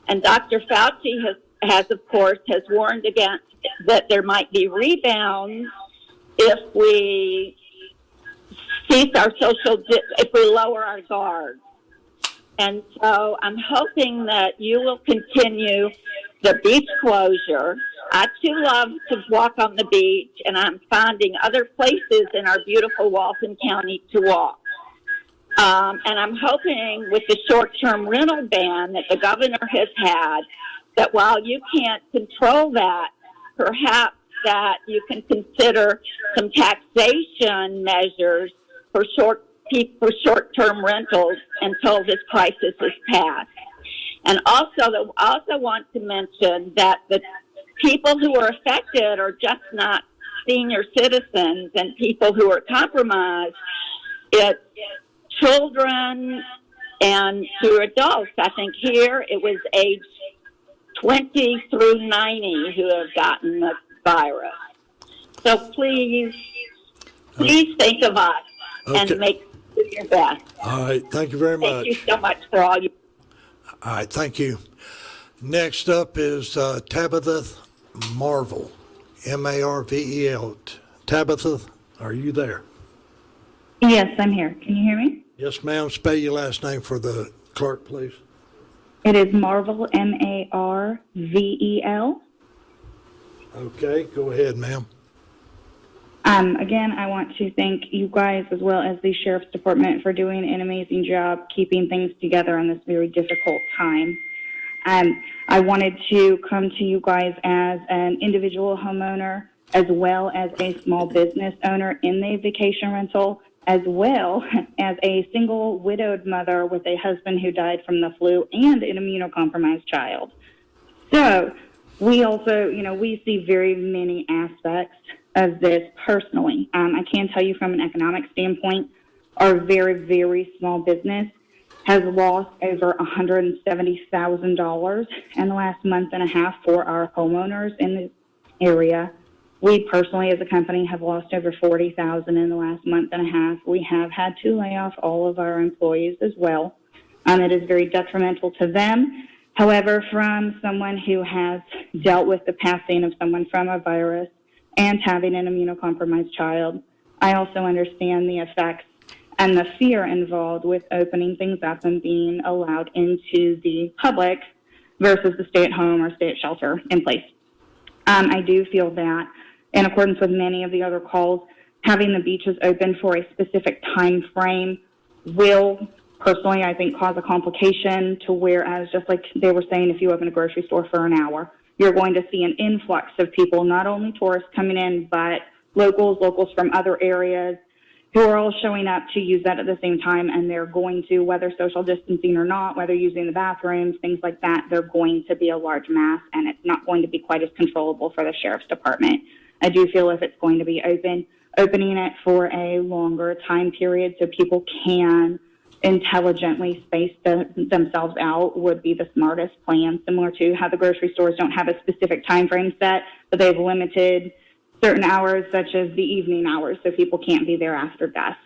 And Dr. Fauci has of course warned against that there might be rebounds if we cease our if we lower our guard. And so I'm hoping that you will continue the beach closure, I too love to walk on the beach, and I'm finding other places in our beautiful Walton County to walk. And I'm hoping with the short-term rental ban that the governor has had, that while you can't control that, perhaps that you can consider some taxation measures for short-term rentals until this crisis is passed. And also want to mention that the people who are affected are just not senior citizens and people who are compromised. It's children and to adults. I think here it was age 20 through 90 who have gotten the virus. So please think of us and make your best. All right. Thank you very much. Thank you so much for all you. All right. Thank you. Next up is Tabitha Marvel, Marvel. Tabitha, are you there? Yes, I'm here. Can you hear me? Yes, ma'am. Spell your last name for the clerk, please. It is Marvel, Marvel. Okay, go ahead, ma'am. Again, I want to thank you guys as well as the Sheriff's Department for doing an amazing job keeping things together in this very difficult time. I wanted to come to you guys as an individual homeowner as well as a small business owner in the vacation rental, as well as a single widowed mother with a husband who died from the flu and an immunocompromised child. So we also, we see very many aspects of this personally. I can tell you from an economic standpoint, our very, very small business has lost over $170,000 in the last month and a half for our homeowners in the area. We personally, as a company, have lost over $40,000 in the last month and a half. We have had to lay off all of our employees as well. It is very detrimental to them. However, from someone who has dealt with the passing of someone from a virus and having an immunocompromised child, I also understand the effects and the fear involved with opening things up and being allowed into the public versus the stay-at-home or stay-at-shelter in place. I do feel that, in accordance with many of the other calls, having the beaches open for a specific time frame will, personally, I think, cause a complication to whereas, just like they were saying, if you open a grocery store for an hour, you're going to see an influx of people, not only tourists coming in, but locals from other areas, who are all showing up to use that at the same time, and they're going to, whether social distancing or not, whether using the bathrooms, things like that, they're going to be a large mass, and it's not going to be quite as controllable for the Sheriff's Department. I do feel if it's going to be opening it for a longer time period so people can intelligently space themselves out would be the smartest plan, similar to how the grocery stores don't have a specific time frame set, but they've limited certain hours, such as the evening hours, so people can't be there after dusk.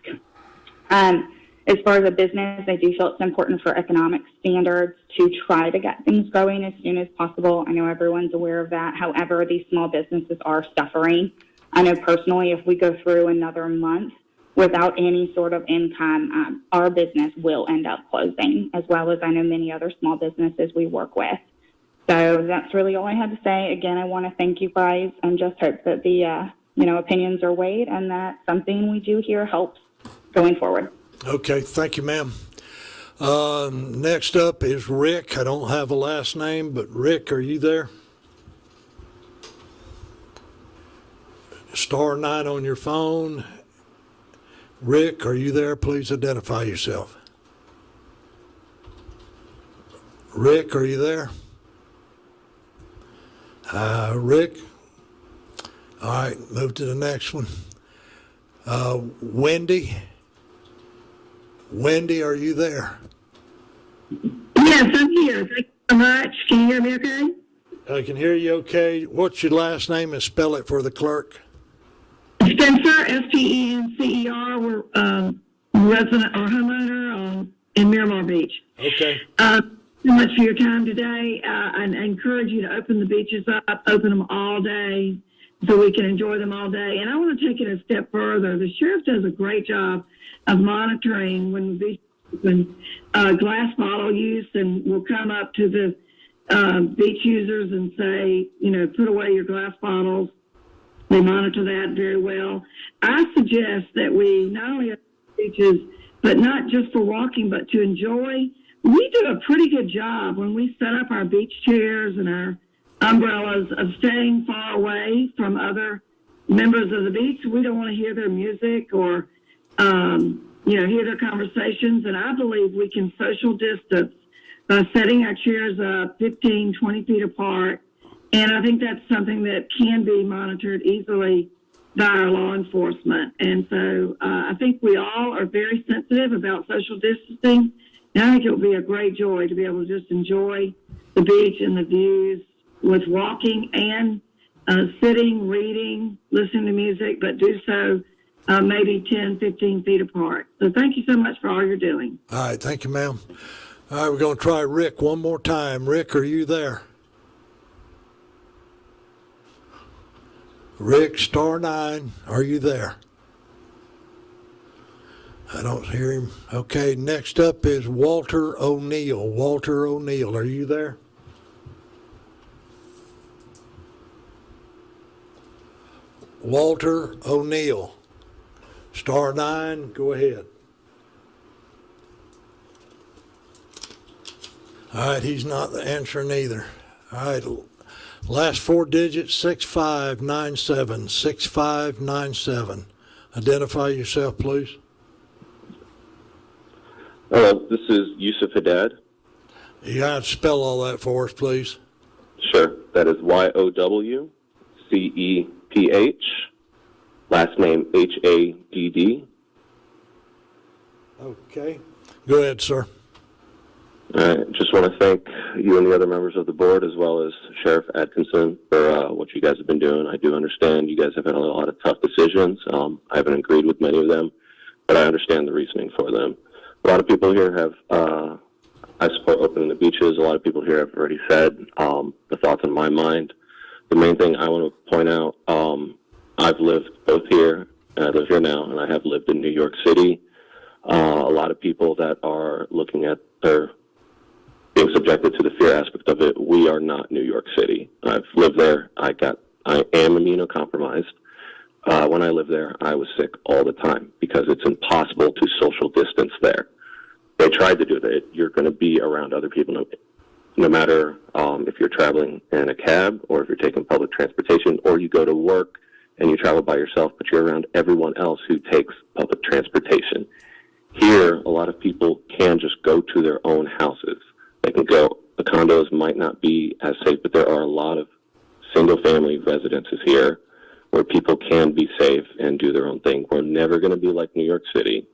As far as a business, I do feel it's important for economic standards to try to get things going as soon as possible. I know everyone's aware of that. However, these small businesses are suffering. I know personally, if we go through another month without any sort of income, our business will end up closing, as well as I know many other small businesses we work with. So that's really all I had to say. Again, I want to thank you guys and just hope that the opinions are weighed and that something we do here helps going forward. Okay, thank you, ma'am. Next up is Rick. I don't have a last name, but Rick, are you there? *9 on your phone. Rick, are you there? Please identify yourself. Rick, are you there? Rick? All right, move to the next one. Wendy? Wendy, are you there? Yes, I'm here. Thank you so much. Can you hear me okay? I can hear you okay. What's your last name and spell it for the clerk? Spencer, Spencer. We're resident or homeowner in Miramar Beach. Okay. So much for your time today. I encourage you to open the beaches up, open them all day so we can enjoy them all day. And I want to take it a step further. The sheriff does a great job of monitoring when the beach open glass bottle use, and we'll come up to the beach users and say, put away your glass bottles. They monitor that very well. I suggest that we not only have beaches, but not just for walking, but to enjoy. We do a pretty good job when we set up our beach chairs and our umbrellas of staying far away from other members of the beach. We don't want to hear their music or, hear their conversations. And I believe we can social distance by setting our chairs up 15, 20 feet apart. And I think that's something that can be monitored easily by our law enforcement. And so I think we all are very sensitive about social distancing. And I think it will be a great joy to be able to just enjoy the beach and the views with walking and sitting, reading, listening to music, but do so maybe 10, 15 feet apart. So thank you so much for all you're doing. All right. Thank you, ma'am. All right. We're going to try Rick one more time. Rick, are you there? Rick, *9, are you there? I don't hear him. Okay, next up is Walter O'Neill. Walter O'Neill, are you there? Walter O'Neill, *9, go ahead. All right, he's not answering either. All right, last 4 digits, 6597, 6597. Identify yourself, please. Hello, this is Yusuf Haddad. You got to spell all that for us, please. Sure, that is YOWCEPH, last name HADD. Okay, go ahead, sir. I just want to thank you and the other members of the board, as well as Sheriff Atkinson, for what you guys have been doing. I do understand you guys have had a lot of tough decisions. I haven't agreed with many of them, but I understand the reasoning for them. A lot of people here have, I support opening the beaches. A lot of people here have already said the thoughts in my mind. The main thing I want to point out, I've lived both here, and I live here now, and I have lived in New York City. A lot of people that are looking at their being subjected to the fear aspect of it, we are not New York City. I've lived there. I am immunocompromised. When I lived there, I was sick all the time because it's impossible to social distance there. They tried to do that. You're going to be around other people no matter if you're traveling in a cab or if you're taking public transportation or you go to work and you travel by yourself, but you're around everyone else who takes public transportation. Here, a lot of people can just go to their own houses. They can go. The condos might not be as safe, but there are a lot of single-family residences here where people can be safe and do their own thing. We're never going to be like New York City.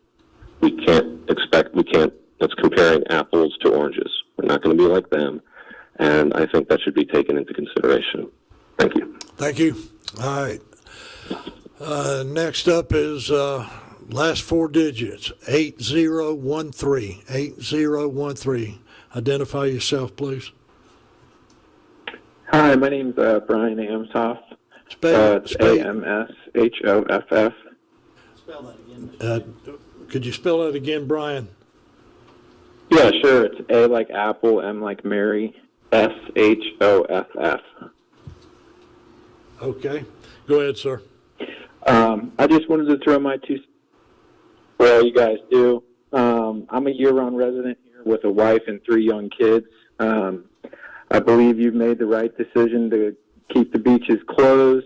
That's comparing apples to oranges. We're not going to be like them, and I think that should be taken into consideration. Thank you. Thank you. All right. Next up is last 4 digits, 8013, 8013. Identify yourself, please. Hi, my name's Brian Amshoff. It's AMSHOFF. Spell that again. Could you spell that again, Brian? Yeah, sure. It's A like Apple, M like Mary, SHOFF. Okay. Go ahead, sir. I just wanted to throw my 2 for all you guys do. I'm a year-round resident here with a wife and 3 young kids. I believe you've made the right decision to keep the beaches closed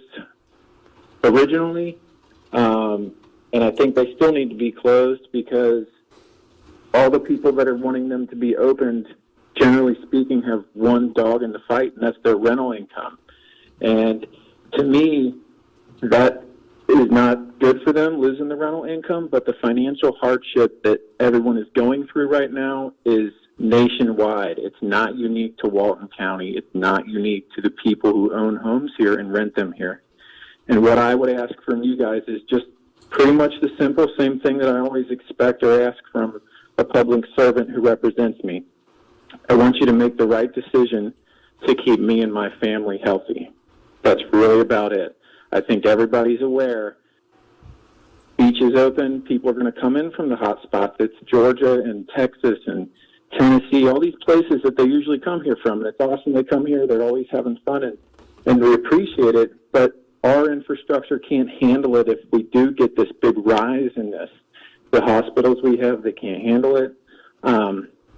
originally, and I think they still need to be closed because all the people that are wanting them to be opened, generally speaking, have one dog in the fight, and that's their rental income. And to me, that is not good for them, losing the rental income, but the financial hardship that everyone is going through right now is nationwide. It's not unique to Walton County. It's not unique to the people who own homes here and rent them here. And what I would ask from you guys is just pretty much the simple same thing that I always expect or ask from a public servant who represents me. I want you to make the right decision to keep me and my family healthy. That's really about it. I think everybody's aware. Beach is open. People are going to come in from the hot spots. It's Georgia and Texas and Tennessee, all these places that they usually come here from. And it's awesome they come here. They're always having fun, and we appreciate it. But our infrastructure can't handle it if we do get this big rise in this. The hospitals we have, they can't handle it.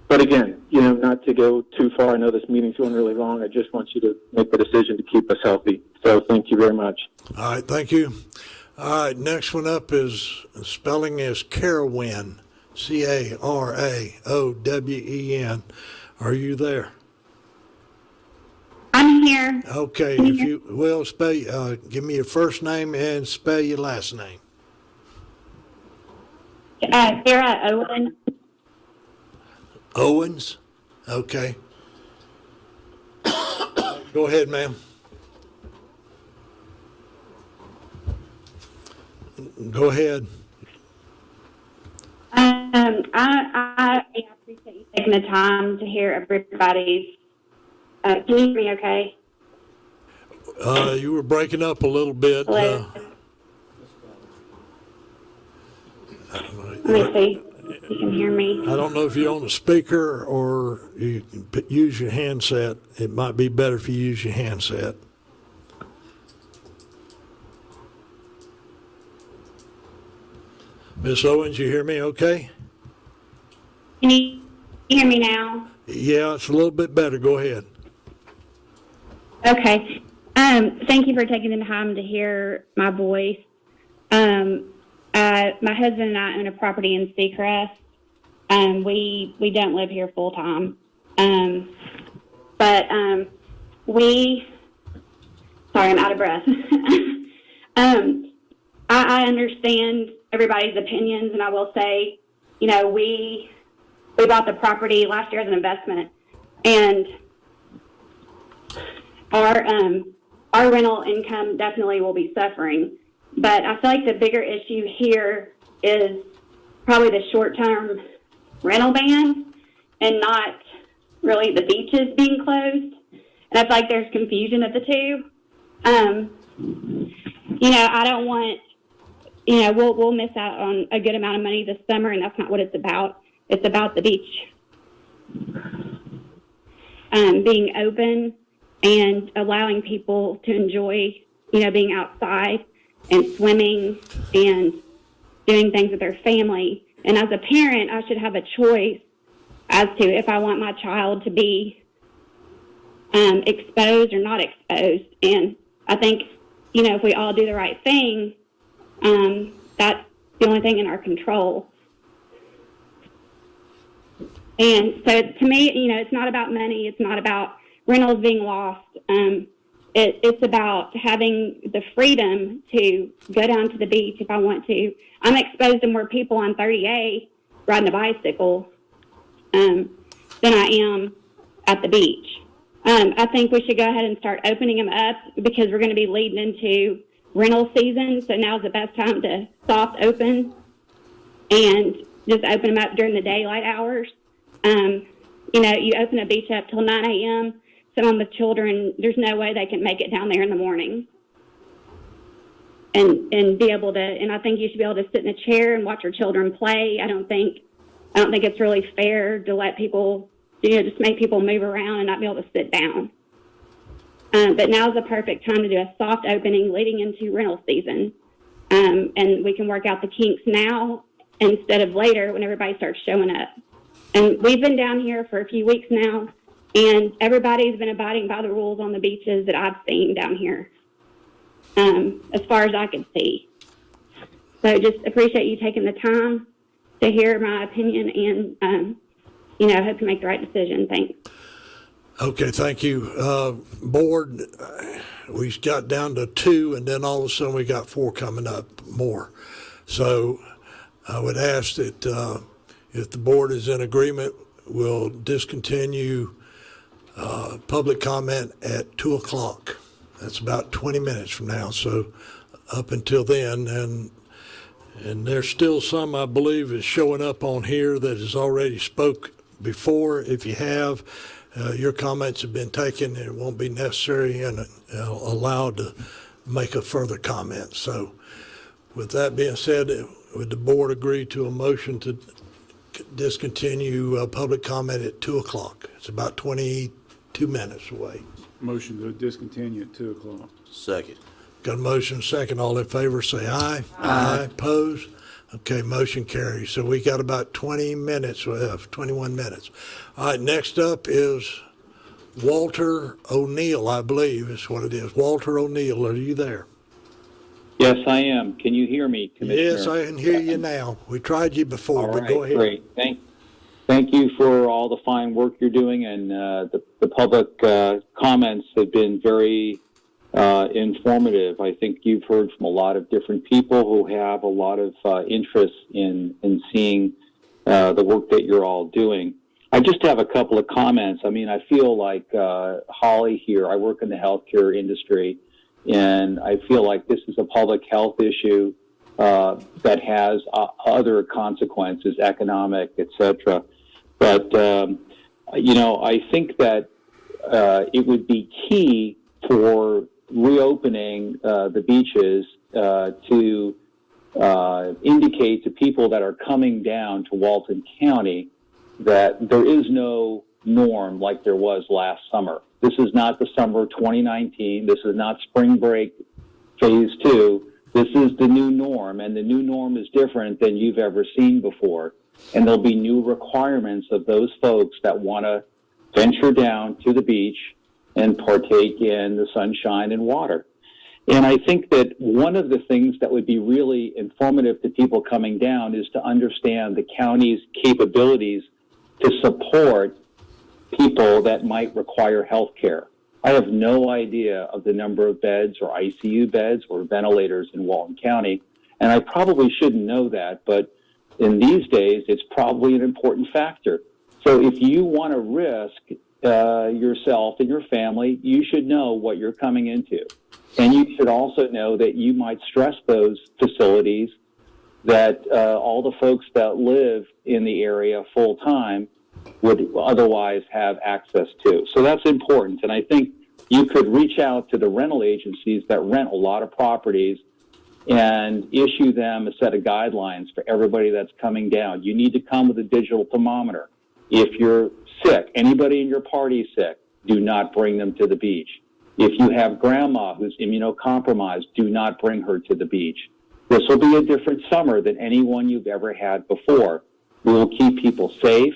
But again, not to go too far. I know this meeting's going really long. I just want you to make the decision to keep us healthy. So thank you very much. All right, thank you. All right, next one up is spelling is Carawen, Caraowen. Are you there? I'm here. Okay, if you will spell, give me your first name and spell your last name. Sarah Owen. Owens? Okay. Go ahead, ma'am. Go ahead. I appreciate you taking the time to hear everybody's. Can you hear me okay? You were breaking up a little bit. Hello? Let me see. You can hear me. I don't know if you're on the speaker or you use your handset. It might be better if you use your handset. Miss Owens, you hear me okay? Can you hear me now? Yeah, it's a little bit better. Go ahead. Okay. Thank you for taking the time to hear my voice. My husband and I own a property in Seacrest. We don't live here full time. But sorry, I'm out of breath. I understand everybody's opinions, and I will say, we bought the property last year as an investment, and our rental income definitely will be suffering. But I feel like the bigger issue here is probably the short-term rental ban and not really the beaches being closed. And I feel like there's confusion of the two. I don't want, we'll miss out on a good amount of money this summer, and that's not what it's about. It's about the beach being open and allowing people to enjoy, being outside and swimming and doing things with their family. And as a parent, I should have a choice as to if I want my child to be exposed or not exposed. And I think, if we all do the right thing, that's the only thing in our control. And so to me, it's not about money. It's not about rentals being lost. It's about having the freedom to go down to the beach if I want to. I'm exposed to more people on 30A riding a bicycle than I am at the beach. I think we should go ahead and start opening them up because we're going to be leading into rental season. So now's the best time to soft open and just open them up during the daylight hours. You open a beach up till 9 a.m. Someone with children, there's no way they can make it down there in the morning and be able to, and I think you should be able to sit in a chair and watch your children play. I don't think it's really fair to let people, just make people move around and not be able to sit down. But now's the perfect time to do a soft opening leading into rental season. And we can work out the kinks now instead of later when everybody starts showing up. And we've been down here for a few weeks now, and everybody's been abiding by the rules on the beaches that I've seen down here, as far as I can see. So just appreciate you taking the time to hear my opinion, and, I hope you make the right decision. Thanks. Okay, thank you. Board, we got down to 2, and then all of a sudden we got 4 coming up more. So I would ask that if the board is in agreement, we'll discontinue public comment at 2 o'clock. That's about 20 minutes from now. So up until then, and there's still some, I believe, is showing up on here that has already spoke before. If you have, your comments have been taken, and it won't be necessary and allowed to make a further comment. So with that being said, would the board agree to a motion to discontinue public comment at 2 o'clock. It's about 22 minutes away. Motion to discontinue at 2 o'clock. Second. Got a motion second. All in favor, say aye. Aye. Opposed? Okay, motion carries. So we got about 20 minutes left, 21 minutes. All right, next up is Walter O'Neill, I believe is what it is. Walter O'Neill, are you there? Yes, I am. Can you hear me, Commissioner? Yes, I can hear you now. We tried you before, All but right, go ahead. great. Thank you for all the fine work you're doing, and the public comments have been very informative. I think you've heard from a lot of different people who have a lot of interest in seeing the work that you're all doing. I just have a couple of comments. I mean, I feel like Holly here, I work in the healthcare industry, and I feel like this is a public health issue that has other consequences, economic, etc. But, I think that it would be key for reopening the beaches to indicate to people that are coming down to Walton County that there is no norm like there was last summer. This is not the summer of 2019. This is not spring break phase 2. This is the new norm, and the new norm is different than you've ever seen before. And there'll be new requirements of those folks that want to venture down to the beach and partake in the sunshine and water. And I think that one of the things that would be really informative to people coming down is to understand the county's capabilities to support people that might require health care. I have no idea of the number of beds or ICU beds or ventilators in Walton County, and I probably shouldn't know that, but in these days, it's probably an important factor. So if you want to risk yourself and your family, you should know what you're coming into. And you should also know that you might stress those facilities that all the folks that live in the area full time would otherwise have access to. So that's important. And I think you could reach out to the rental agencies that rent a lot of properties and issue them a set of guidelines for everybody that's coming down. You need to come with a digital thermometer. If you're sick, anybody in your party sick, do not bring them to the beach. If you have grandma who's immunocompromised, do not bring her to the beach. This will be a different summer than any one you've ever had before. We will keep people safe.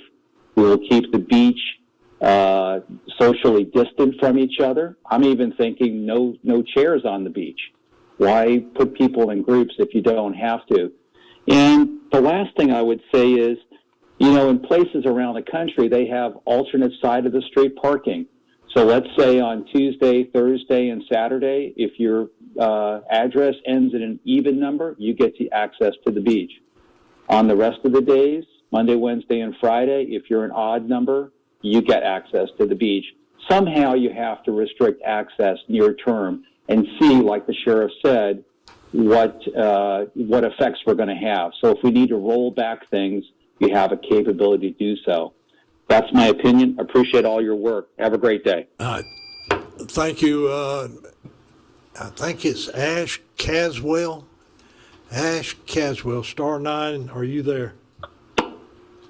We will keep the beach socially distant from each other. I'm even thinking no chairs on the beach. Why put people in groups if you don't have to? And the last thing I would say is, in places around the country, they have alternate side of the street parking. So let's say on Tuesday, Thursday, and Saturday, if your address ends in an even number, you get to access to the beach. On the rest of the days, Monday, Wednesday, and Friday, if you're an odd number, you get access to the beach. Somehow you have to restrict access near term and see, like the sheriff said, what effects we're going to have. So if we need to roll back things, you have a capability to do so. That's my opinion. I appreciate all your work. Have a great day. Thank you. I think it's Ash Caswell. Ash Caswell, star 9. Are you there?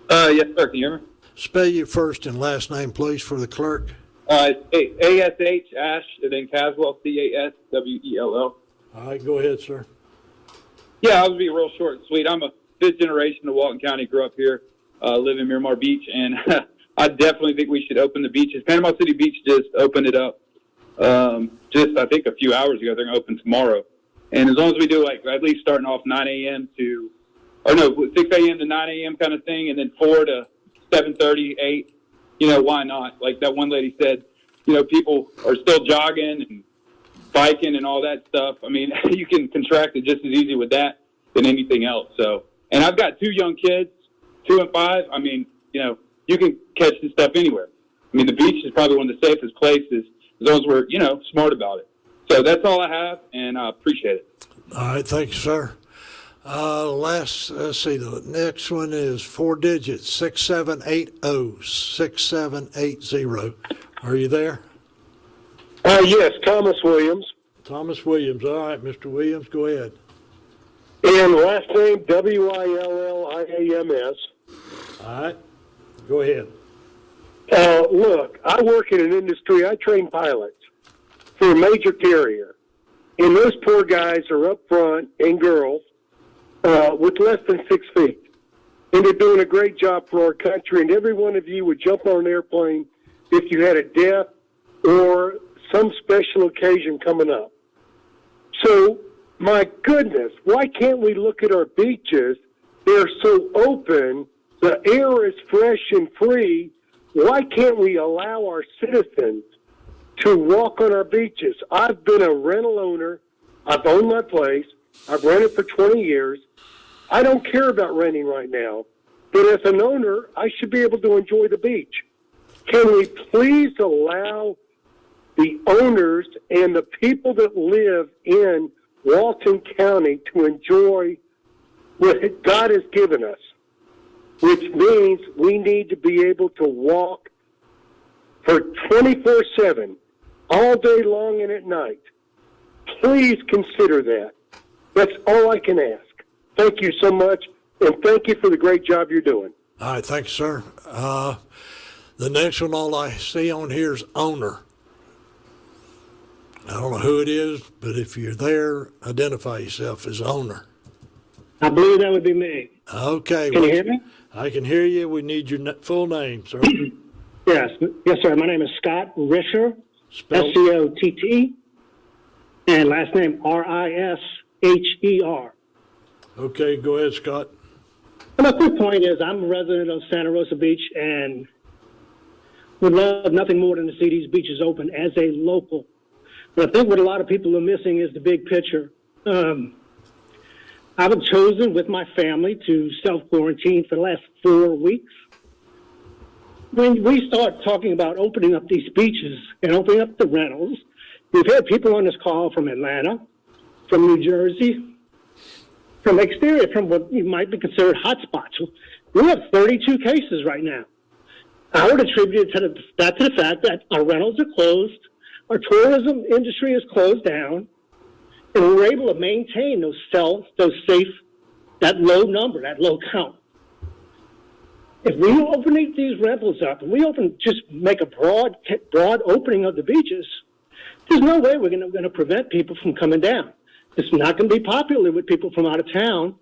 Yes, sir. Can you hear me? Spell your first and last name, please, for the clerk. ASH, Ash, and then Caswell, CASWELL. All right, go ahead, sir. Yeah, I'll be real short and sweet. I'm a fifth generation of Walton County, grew up here, live in Miramar Beach, and I definitely think we should open the beaches. Panama City Beach just opened it up I think, a few hours ago. They're going to open tomorrow. And as long as we do, at least starting off 6 a.m. to 9 a.m. kind of thing, and then 4 to 7:30, 8, why not? Like that one lady said, people are still jogging and biking and all that stuff. I mean, you can contract it just as easy with that than anything else. So, and I've got 2 young kids, 2 and 5. I mean, you can catch this stuff anywhere. I mean, the beach is probably one of the safest places as long as we're, smart about it. So that's all I have, and I appreciate it. All right, thank you, sir. Let's see, the next one is 4 digits, 6780, 6780. Are you there? Yes, Thomas Williams. Thomas Williams. All right, Mr. Williams, go ahead. And last name, Williams. All right, go ahead. Look, I work in an industry, I train pilots for a major carrier. And those poor guys are up front, and girls, with less than 6 feet. And they're doing a great job for our country, and every one of you would jump on an airplane if you had a death or some special occasion coming up. So, my goodness, why can't we look at our beaches? They're so open, the air is fresh and free. Why can't we allow our citizens to walk on our beaches? I've been a rental owner. I've owned my place. I've rented for 20 years. I don't care about renting right now. But as an owner, I should be able to enjoy the beach. Can we please allow the owners and the people that live in Walton County to enjoy what God has given us, which means we need to be able to walk for 24/7, all day long and at night. Please consider that. That's all I can ask. Thank you so much, and thank you for the great job you're doing. All right, thank you, sir. The next one, all I see on here is owner. I don't know who it is, but if you're there, identify yourself as owner. I believe that would be me. Okay. Can you hear me? I can hear you. We need your full name, sir. Yes, sir. My name is Scott Risher, Spell- SCOTT, and last name RISHER. Okay, go ahead, Scott. And my quick point is I'm a resident of Santa Rosa Beach and would love nothing more than to see these beaches open as a local. But I think what a lot of people are missing is the big picture. I've chosen with my family to self-quarantine for the last 4 weeks. When we start talking about opening up these beaches and opening up the rentals, we've had people on this call from Atlanta, from New Jersey, from exterior, from what you might be considered hotspots. We have 32 cases right now. I would attribute that to the fact that our rentals are closed, our tourism industry is closed down, and we're able to maintain those safe, that low number, that low count. If we open these rentals up, and we just make a broad opening of the beaches, there's no way we're going to prevent people from coming down. It's not going to be popular with people from out of town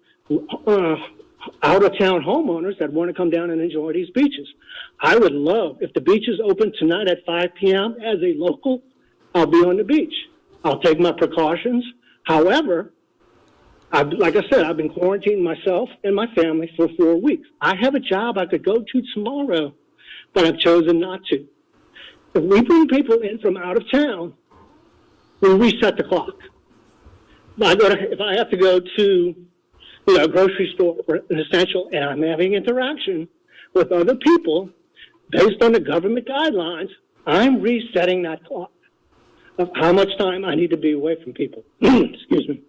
homeowners that want to come down and enjoy these beaches. I would love if the beaches open tonight at 5 p.m. as a local, I'll be on the beach. I'll take my precautions. However, like I said, I've been quarantining myself and my family for 4 weeks. I have a job I could go to tomorrow, but I've chosen not to. If we bring people in from out of town, we reset the clock. If I have to go to a grocery store for an essential and I'm having interaction with other people based on the government guidelines, I'm resetting that clock of how much time I need to be away from people. Excuse me.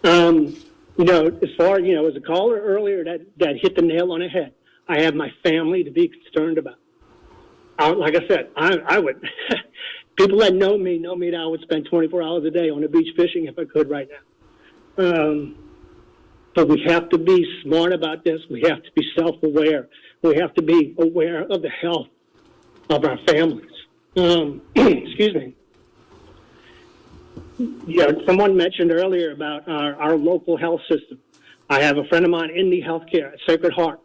As far, as a caller earlier that hit the nail on the head, I have my family to be concerned about. Like I said, I would, people that know me that I would spend 24 hours a day on the beach fishing if I could right now. But we have to be smart about this. We have to be self-aware. We have to be aware of the health of our families. Excuse me. Yeah, someone mentioned earlier about our local health system. I have a friend of mine in the healthcare at Sacred Heart.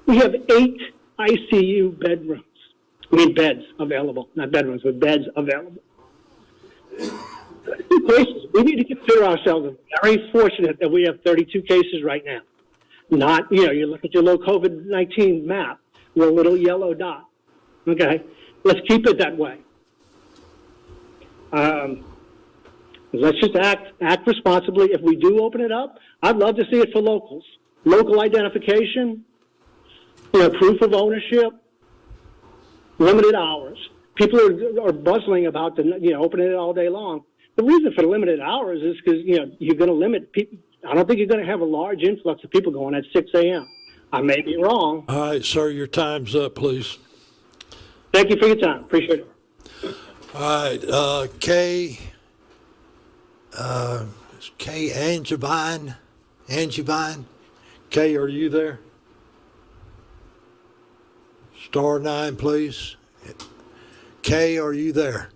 We have 8 ICU beds available. Not bedrooms, but beds available. Places. We need to consider ourselves very fortunate that we have 32 cases right now. Not, you look at your low COVID-19 map, we're a little yellow dot. Okay? Let's keep it that way. Let's just act responsibly. If we do open it up, I'd love to see it for locals. Local identification, proof of ownership, limited hours. People are bustling about opening it all day long. The reason for the limited hours is because, you're going to limit people. I don't think you're going to have a large influx of people going at 6 a.m. I may be wrong. All right, sir, your time's up, please. Thank you for your time. Appreciate it. All right, Kay Angevine. Kay, are you there? *9, please. Kay, are you there?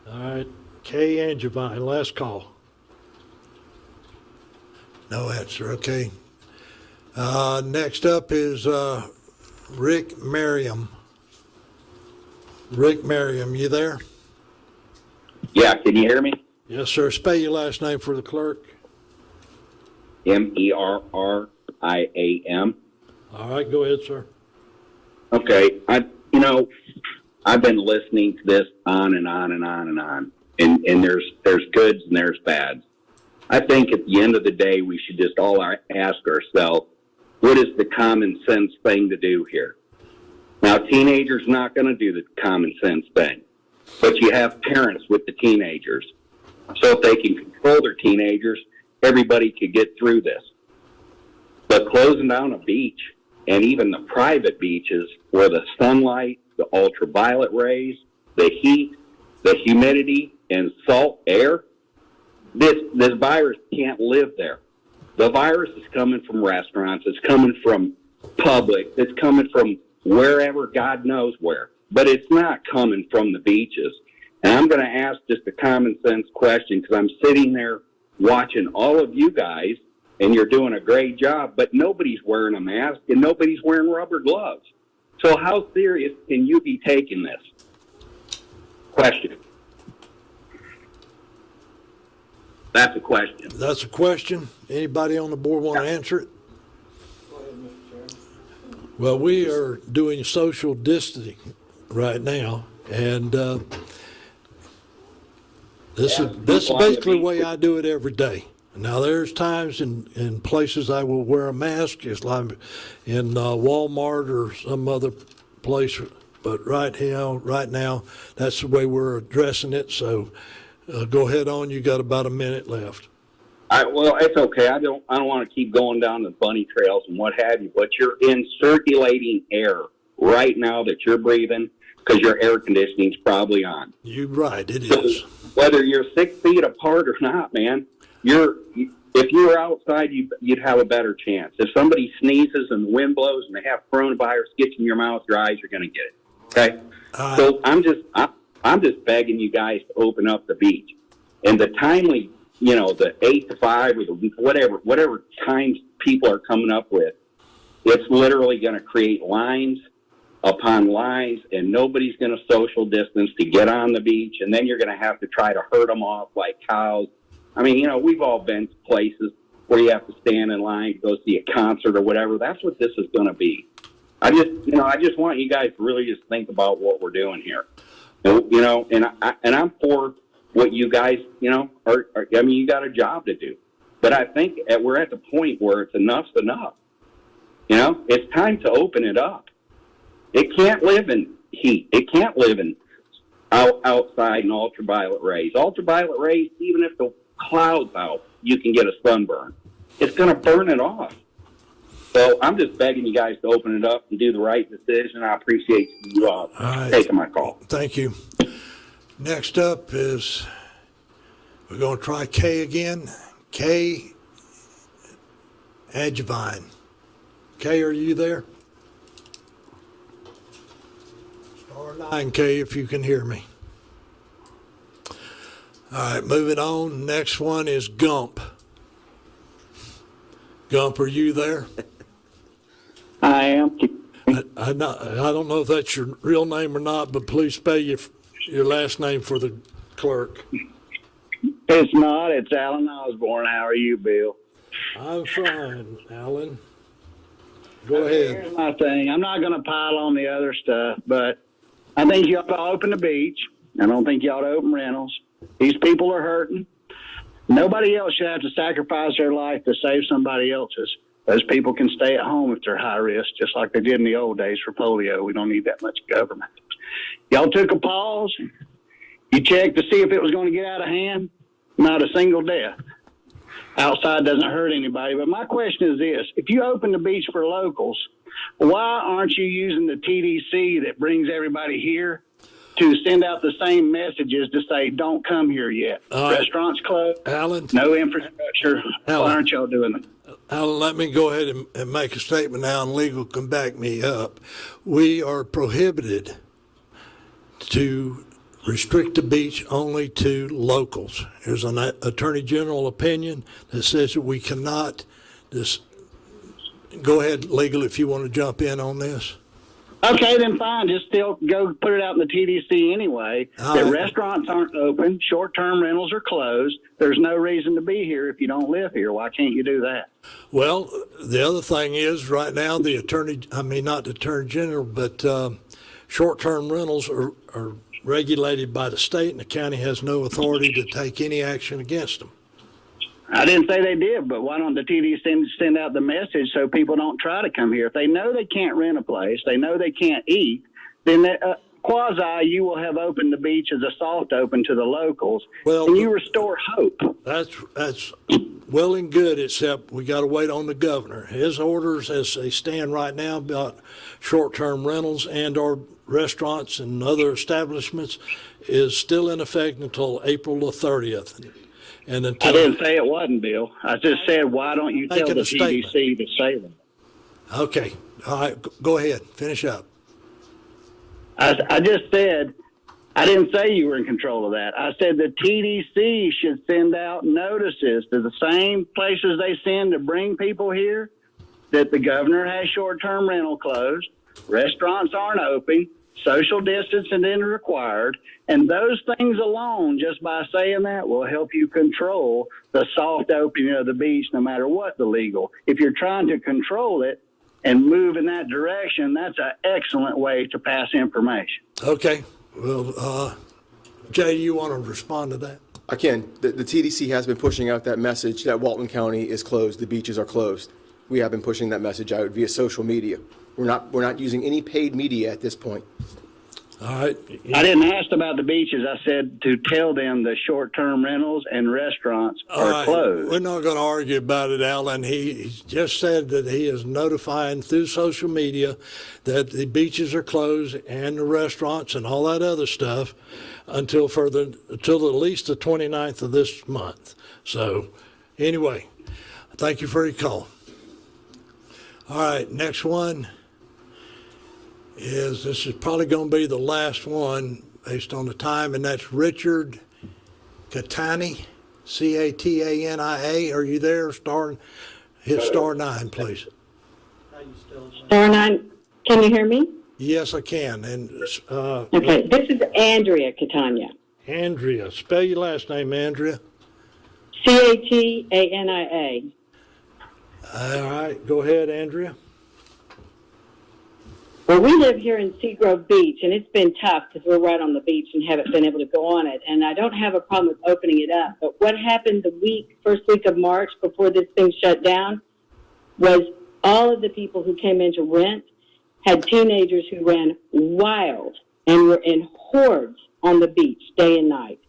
All right, Kay Angevine, last call. No answer, okay. Next up is Rick Merriam. Rick Merriam, you there? Yeah, can you hear me? Yes, sir. Spell your last name for the clerk. Merriam. All right, go ahead, sir. Okay, I've been listening to this on and on and on and on, and there's goods and there's bads. I think at the end of the day, we should just all ask ourselves, what is the common sense thing to do here? Now, teenagers not going to do the common sense thing, but you have parents with the teenagers. So if they can control their teenagers, everybody could get through this. But closing down a beach, and even the private beaches where the sunlight, the ultraviolet rays, the heat, the humidity, and salt air, this virus can't live there. The virus is coming from restaurants. It's coming from Publix. It's coming from wherever, God knows where. But it's not coming from the beaches. And I'm going to ask just a common sense question, because I'm sitting there watching all of you guys, and you're doing a great job, but nobody's wearing a mask and nobody's wearing rubber gloves. So how serious can you be taking this? Question. That's a question. That's a question. Anybody on the board want to answer it? Go ahead, Mr. Chairman. Well, we are doing social distancing right now, and this is basically the way I do it every day. Now, there's times in places I will wear a mask, it's like in Walmart or some other place, but right now, that's the way we're addressing it. So go ahead on. You got about a minute left. Well, it's okay. I don't want to keep going down the bunny trails and what have you, but you're in circulating air right now that you're breathing because your air conditioning's probably on. You're right. It So is. whether you're 6 feet apart or not, man, if you were outside, you'd have a better chance. If somebody sneezes and the wind blows and they have coronavirus gets in your mouth, your eyes are going to get it. Okay, so I'm just begging you guys to open up the beach, and the timely, the 8 to 5 or the whatever times people are coming up with, it's literally going to create lines upon lines, and nobody's going to social distance to get on the beach, and then you're going to have to try to herd them off like cows. I mean, we've all been to places where you have to stand in line to go see a concert or whatever. That's what this is going to be. I just want you guys to really just think about what we're doing here. And I'm for what you guys, you got a job to do. But I think we're at the point where it's enough's enough. It's time to open it up. It can't live in heat. It can't live in outside in ultraviolet rays. Ultraviolet rays, even if the clouds out, you can get a sunburn. It's going to burn it off. So I'm just begging you guys to open it up and do the right decision. I appreciate you all taking my call. Thank you. Next up is, we're going to try Kay again. Kay Angevine. Kay, are you there? *9, Kay, if you can hear me. All right, moving on. Next one is Gump. Gump, are you there? I am. I don't know if that's your real name or not, but please spell your last name for the clerk. It's not. It's Alan Osborne. How are you, Bill? I'm fine, Alan. Go ahead. Here's my thing. I'm not going to pile on the other stuff, but I think you ought to open the beach. I don't think you ought to open rentals. These people are hurting. Nobody else should have to sacrifice their life to save somebody else's. Those people can stay at home if they're high risk, just like they did in the old days for polio. We don't need that much government. Y'all took a pause. You checked to see if it was going to get out of hand. Not a single death. Outside doesn't hurt anybody. But my question is this. If you open the beach for locals, why aren't you using the TDC that brings everybody here to send out the same messages to say, don't come here yet? Restaurants closed. Alan. No infrastructure. Why aren't y'all doing it? Alan, let me go ahead and make a statement now, and legal can back me up. We are prohibited to restrict the beach only to locals. There's an Attorney General opinion that says that we cannot. Go ahead, legal, if you want to jump in on this. Okay, then fine. Just still go put it out in the TDC anyway. That restaurants aren't open, short-term rentals are closed. There's no reason to be here if you don't live here. Why can't you do that? Well, the other thing is right now not the Attorney General, but short-term rentals are regulated by the state, and the county has no authority to take any action against them. I didn't say they did, but why don't the TDC send out the message so people don't try to come here? If they know they can't rent a place, they know they can't eat, then quasi you will have opened the beach as a soft open to the locals, and you restore hope. That's well and good, except we got to wait on the governor. His orders as they stand right now about short-term rentals and or restaurants and other establishments is still in effect until April the 30th. And until I didn't say it wasn't, Bill. I just said, why don't you tell the TDC to say that? Okay. All right. Go ahead. Finish up. I just said, I didn't say you were in control of that. I said the TDC should send out notices to the same places they send to bring people here that the governor has short-term rental closed, restaurants aren't open, social distancing is required, and those things alone, just by saying that, will help you control the soft opening of the beach no matter what the legal. If you're trying to control it and move in that direction, that's an excellent way to pass information. Okay. Well, Jay, you want to respond to that? I can. The TDC has been pushing out that message that Walton County is closed, the beaches are closed. We have been pushing that message out via social media. We're not using any paid media at this point. All right. I didn't ask about the beaches. I said to tell them the short-term rentals and restaurants are closed. We're not going to argue about it, Alan. He just said that he is notifying through social media that the beaches are closed and the restaurants and all that other stuff until at least the 29th of this month. So anyway, thank you for your call. All right, next one. This is probably going to be the last one based on the time, and that's Richard Catania, Catania. Are you there? Hit star 9, please. Star 9. Can you hear me? Yes, I can. And okay, this is Andrea Catania. Andrea, spell your last name, Andrea. Catania. All right, go ahead, Andrea. Well, we live here in Seagrove Beach, and it's been tough because we're right on the beach and haven't been able to go on it. And I don't have a problem with opening it up. But what happened the first week of March before this thing shut down was all of the people who came in to rent had teenagers who ran wild and were in hordes on the beach day and night.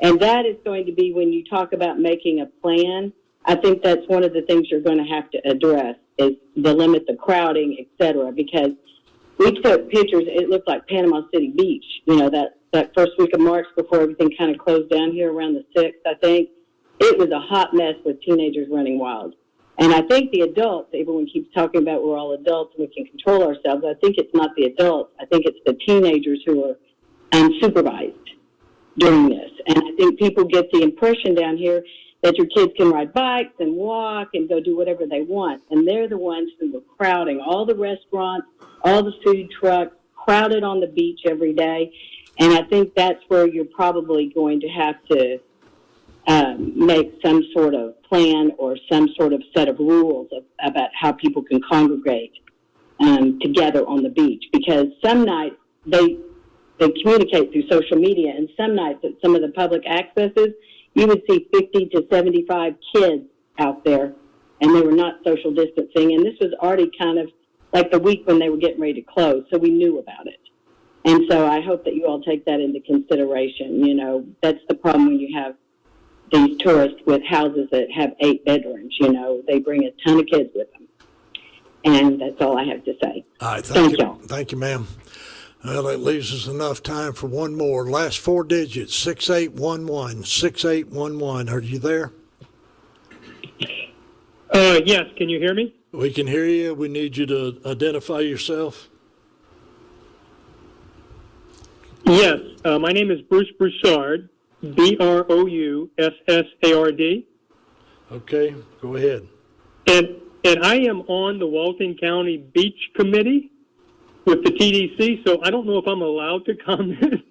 And that is going to be, when you talk about making a plan, I think that's one of the things you're going to have to address is the limit, the crowding, et cetera, because we took pictures. It looked like Panama City Beach, that first week of March before everything kind of closed down here around the 6th, I think. It was a hot mess with teenagers running wild. And I think the adults, everyone keeps talking about we're all adults and we can control ourselves. I think it's not the adults. I think it's the teenagers who are unsupervised doing this. And I think people get the impression down here that your kids can ride bikes and walk and go do whatever they want. And they're the ones who were crowding all the restaurants, all the food trucks, crowded on the beach every day. And I think that's where you're probably going to have to make some sort of plan or some sort of set of rules about how people can congregate together on the beach. Because some nights they communicate through social media, and some nights at some of the public accesses, you would see 50 to 75 kids out there, and they were not social distancing. And this was already kind of like the week when they were getting ready to close, so we knew about it. And so I hope that you all take that into consideration. That's the problem when you have these tourists with houses that have 8 bedrooms. They bring a ton of kids with them. And that's all I have to say. All right, thank you. Thank you, ma'am. Well, it leaves us enough time for one more. Last 4 digits, 6811, 6811. Are you there? Yes, can you hear me? We can hear you. We need you to identify yourself. Yes, my name is Bruce Broussard, Broussard. Okay, go ahead. And I am on the Walton County Beach Committee with the TDC, so I don't know if I'm allowed to comment,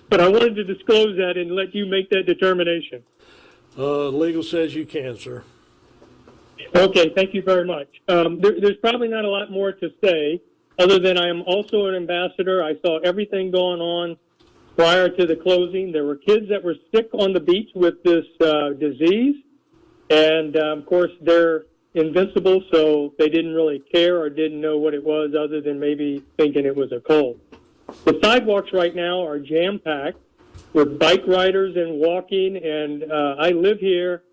but I wanted to disclose that and let you make that determination. Legal says you can, sir. Okay, thank you very much. There's probably not a lot more to say, other than I am also an ambassador. I saw everything going on prior to the closing. There were kids that were sick on the beach with this disease, and of course they're invincible, so they didn't really care or didn't know what it was, other than maybe thinking it was a cold. The sidewalks right now are jam-packed with bike riders and walking, and I live here,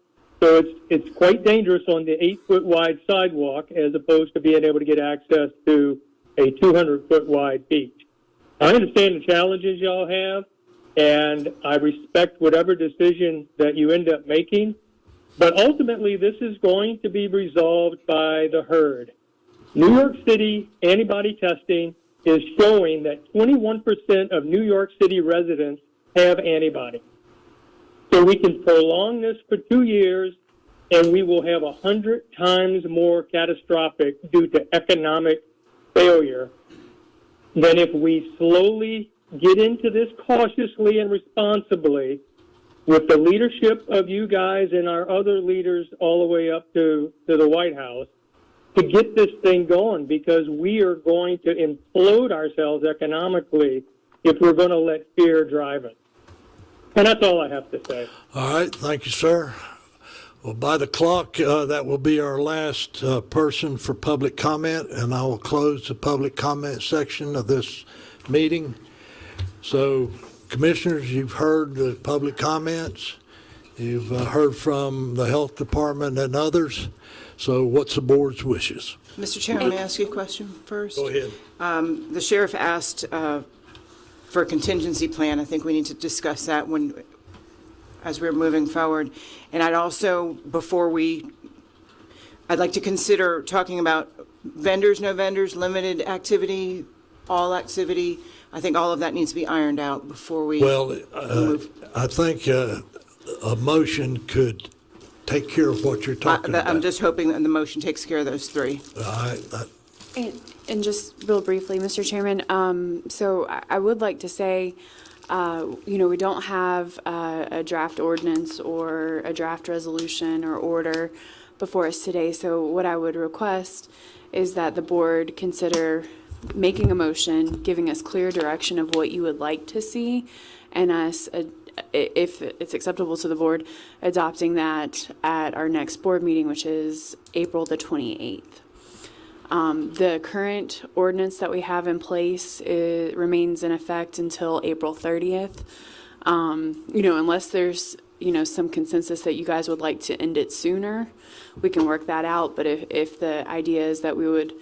so it's quite dangerous on the 8-foot wide sidewalk as opposed to being able to get access to a 200-foot wide beach. I understand the challenges y'all have, and I respect whatever decision that you end up making, but ultimately this is going to be resolved by the herd. New York City antibody testing is showing that 21% of New York City residents have antibodies. So we can prolong this for 2 years, and we will have 100 times more catastrophic due to economic failure than if we slowly get into this cautiously and responsibly with the leadership of you guys and our other leaders all the way up to the White House to get this thing going, because we are going to implode ourselves economically if we're going to let fear drive us. And that's all I have to say. All right, thank you, sir. Well, by the clock, that will be our last person for public comment, and I will close the public comment section of this meeting. So, commissioners, you've heard the public comments. You've heard from the health department and others. So what's the board's wishes? Mr. Chairman, may I ask you a question first? Go ahead. The sheriff asked for a contingency plan. I think we need to discuss that as we're moving forward. And I'd also, I'd like to consider talking about vendors, no vendors, limited activity, all activity. I think all of that needs to be ironed out before we move. I think a motion could take care of what you're talking about. I'm just hoping that the motion takes care of those three. And just real briefly, Mr. Chairman, so I would like to say, we don't have a draft ordinance or a draft resolution or order before us today. So what I would request is that the board consider making a motion, giving us clear direction of what you would like to see, and us, if it's acceptable to the board, adopting that at our next board meeting, which is April the 28th. The current ordinance that we have in place remains in effect until April 30th. Unless there's, some consensus that you guys would like to end it sooner, we can work that out. But if the idea is that we would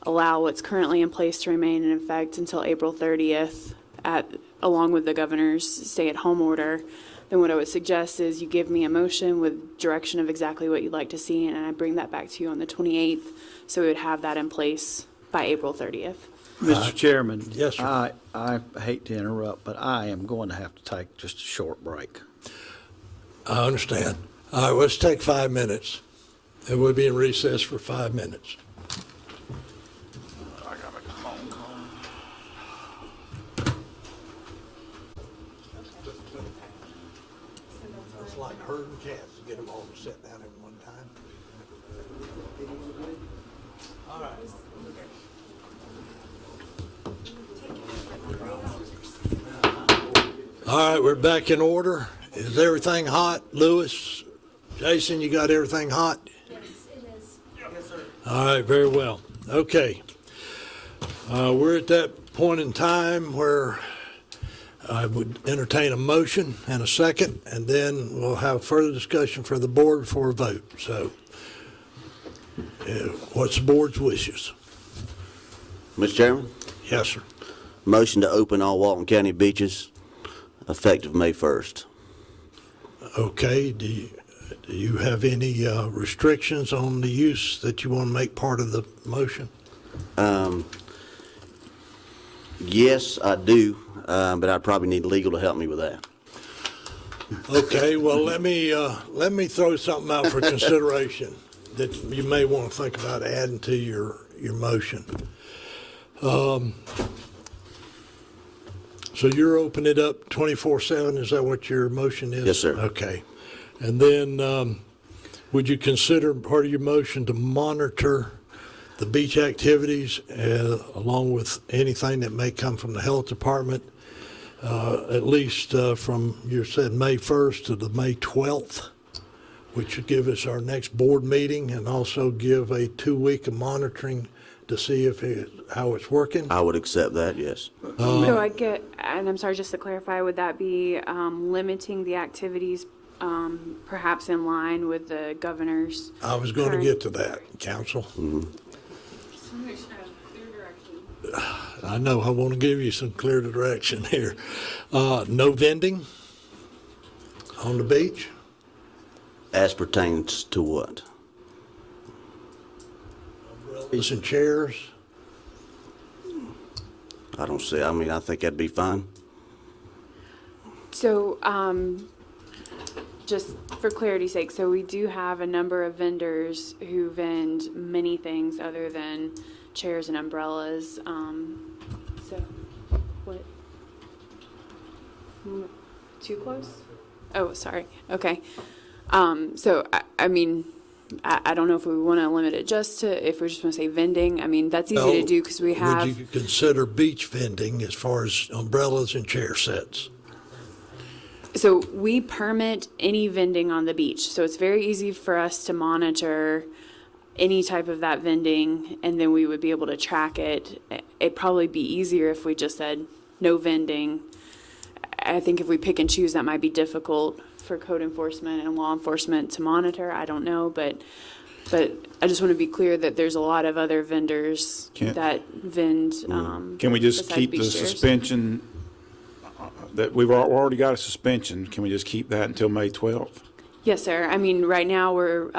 allow what's currently in place to remain in effect until April 30th, along with the governor's stay-at-home order, then what I would suggest is you give me a motion with direction of exactly what you'd like to see, and I bring that back to you on the 28th, so we would have that in place by April 30th. Mr. Chairman. Yes, sir. I hate to interrupt, but I am going to have to take just a short break. I understand. All right, let's take 5 minutes, and we'll be in recess for 5 minutes. It's like herding cats to get them all to sit down at one time. All right. All right, we're back in order. Is everything hot? Lewis, Jason, you got everything hot? Yes, it is. Yes, sir. All right, very well. Okay. We're at that point in time where I would entertain a motion and a second, and then we'll have further discussion for the board before a vote. So, what's the board's wishes? Mr. Chairman? Yes, sir. Motion to open all Walton County beaches effective May 1st. Okay. Do you have any restrictions on the use that you want to make part of the motion? Yes, I do, but I probably need legal to help me with that. Okay, well, let me throw something out for consideration that you may want to think about adding to your motion. So you're opening it up 24/7, is that what your motion is? Yes, sir. Okay. And then would you consider part of your motion to monitor the beach activities along with anything that may come from the health department, at least from, you said May 1st to the May 12th, which would give us our next board meeting and also give a 2-week of monitoring to see how it's working? I would accept that, yes. So I get, and I'm sorry, just to clarify, would that be limiting the activities perhaps in line with the governor's? I was going to get to that, Council. I know, I want to give you some clear direction here. No vending on the beach? As pertains to what? Umbrellas and chairs? I don't see, I mean, I think that'd be fine. So, just for clarity's sake, so we do have a number of vendors who vend many things other than chairs and umbrellas. So, what? Too close? Oh, sorry. Okay. So, I mean, I don't know if we want to limit it just to, if we just want to say vending. I mean, that's easy to do because we have. Would you consider beach vending as far as umbrellas and chair sets? So we permit any vending on the beach. So it's very easy for us to monitor any type of that vending, and then we would be able to track it. It'd probably be easier if we just said no vending. I think if we pick and choose, that might be difficult for code enforcement and law enforcement to monitor. I don't know, but I just want to be clear that there's a lot of other vendors that vend. Can we just besides keep the beach chairs. suspension, that we've already got a suspension, can we just keep that until May 12th? Yes, sir. I mean, right now we're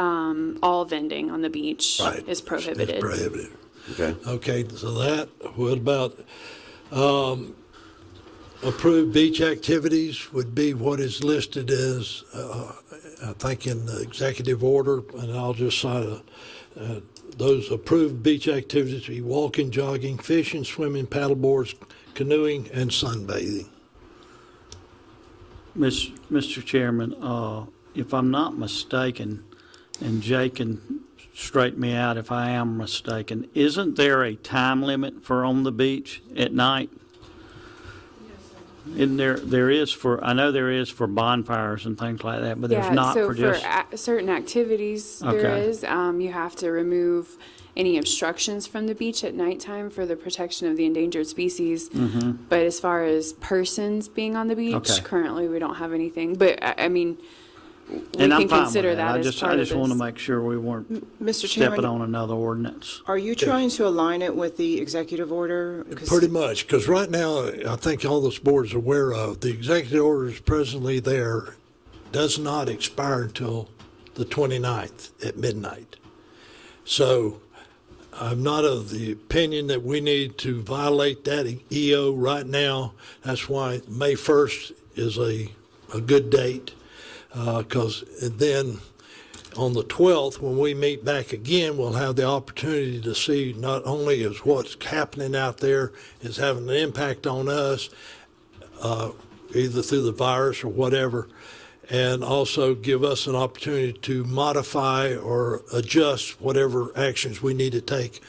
all vending on the beach is prohibited. It's prohibited. Okay. Okay, so that, what about approved beach activities would be what is listed as, I think in the executive order, and I'll just cite those approved beach activities be walking, jogging, fishing, swimming, paddleboards, canoeing, and sunbathing. Mr. Chairman, if I'm not mistaken, and Jay can straighten me out if I am mistaken, isn't there a time limit for on the beach at night? Isn't there is for, I know there is for bonfires and things like that, but there's not for just. For certain activities, there is. You have to remove any obstructions from the beach at nighttime for the protection of the endangered species. Mm-hmm. But as far as persons being on the beach, currently we don't have anything. But I mean, we can consider that as part of this. I just want to make sure we weren't Mr. stepping Chairman, on another ordinance. Are you trying to align it with the executive order? Pretty much, because right now, I think all this board is aware of, the executive order is presently there, does not expire until the 29th at midnight. So I'm not of the opinion that we need to violate that EO right now. That's why May 1st is a good date, because then on the 12th, when we meet back again, we'll have the opportunity to see not only is what's happening out there is having an impact on us, either through the virus or whatever, and also give us an opportunity to modify or adjust whatever actions we need to take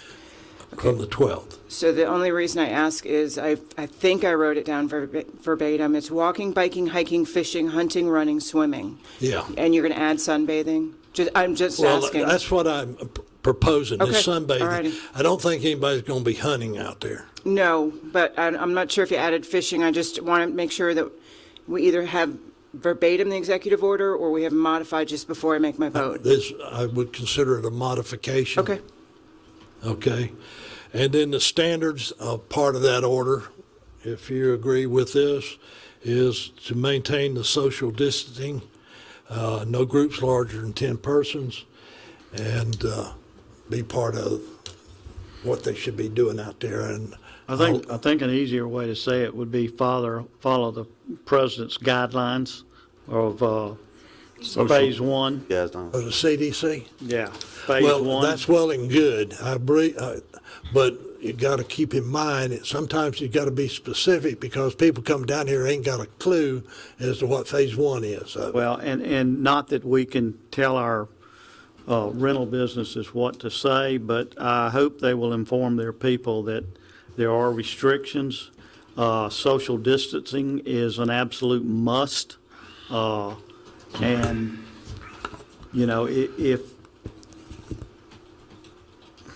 from the 12th. So the only reason I ask is I think I wrote it down verbatim. It's walking, biking, hiking, fishing, hunting, running, swimming. Yeah. And you're going to add sunbathing? I'm just asking. Well, that's what I'm proposing, is sunbathing. Alrighty. I don't think anybody's going to be hunting out there. No, but I'm not sure if you added fishing. I just want to make sure that we either have verbatim the executive order or we have modified just before I make my vote. I would consider it a modification. Okay. Okay. And then the standards, part of that order, if you agree with this, is to maintain the social distancing no groups larger than 10 persons, and be part of what they should be doing out there. And I think an easier way to say it would be follow the president's guidelines of phase one. Guys, of the CDC. Yeah, phase Well, one. that's well and good. I agree, but you got to keep in mind that sometimes you got to be specific because people come down here ain't got a clue as to what phase one is. Well, and not that we can tell our rental businesses what to say, but I hope they will inform their people that there are restrictions. Social distancing is an absolute must. And, you know, if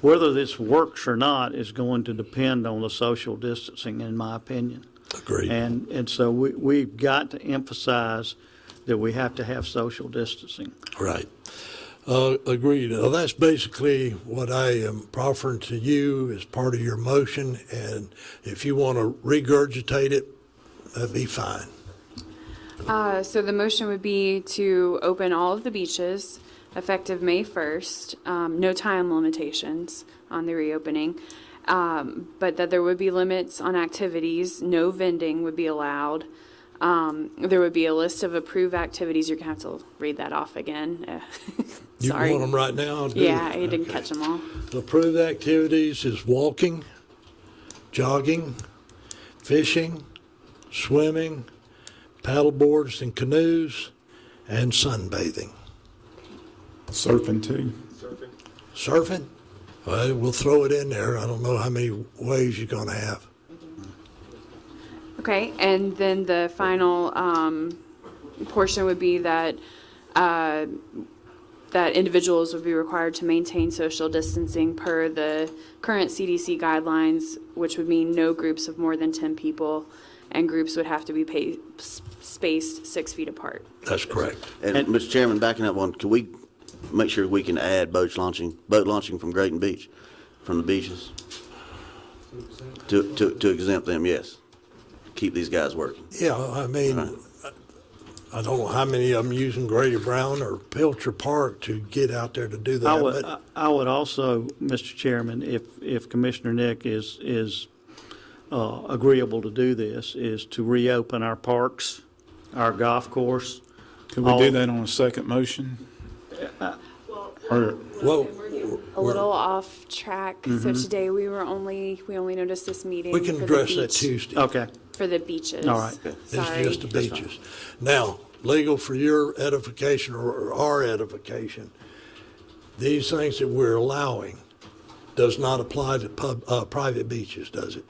whether this works or not is going to depend on the social distancing, in my opinion. Agreed. And so we've got to emphasize that we have to have social distancing. Right. Agreed. Now, that's basically what I am proffering to you as part of your motion, and if you want to regurgitate it, that'd be fine. So the motion would be to open all of the beaches effective May 1st, no time limitations on the reopening, but that there would be limits on activities, no vending would be allowed. There would be a list of approved activities. You're going to have to read that off again. Sorry. You want them right now? Yeah, you didn't catch them all. The approved activities is walking, jogging, fishing, swimming, paddle boards and canoes, and sunbathing. Surfing too. Surfing? Well, we'll throw it in there. I don't know how many ways you're going to have. Okay, and then the final portion would be that that individuals would be required to maintain social distancing per the current CDC guidelines, which would mean no groups of more than 10 people, and groups would have to be spaced 6 feet apart. That's correct. And Mr. Chairman, backing up one, can we make sure we can add boat launching from Grayton Beach, from the beaches? To exempt them, yes. Keep these guys working. Yeah, I mean, right. I don't know how many of them using Grady Brown or Pilcher Park to get out there to do that. I would also, Mr. Chairman, if Commissioner Nick is agreeable to do this, is to reopen our parks, our golf course. Could we do that on a second motion? We're a little off track. So today we only noticed this meeting. We can address that Tuesday. Okay. For the beaches. All right. Sorry. It's just the beaches. Now, legal for your edification or our edification, these things that we're allowing does not apply to private beaches, does it?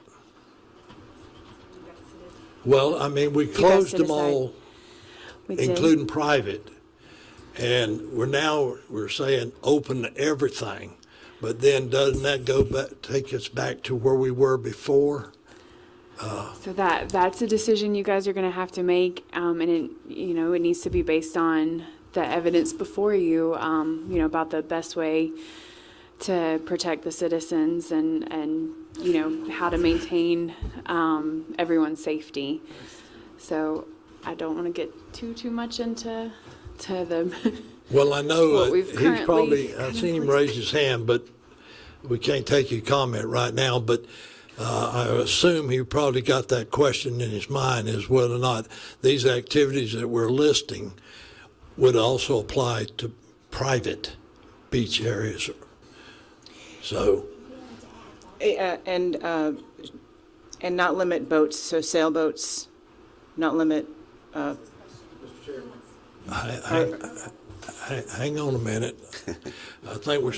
Well, I mean, we closed them all, including private, and we're saying open to everything, but then doesn't that go back, take us back to where we were before? So that's a decision you guys are going to have to make, and it needs to be based on the evidence before you, about the best way to protect the citizens and how to maintain everyone's safety. So I don't want to get too much into the. Well, I know he's probably. I've seen him raise his hand, but we can't take your comment right now. But I assume he probably got that question in his mind, is whether or not these activities that we're listing would also apply to private beach areas. So. And not limit boats, so sailboats, not limit. Mr. Chairman. Hang on a minute. I think we're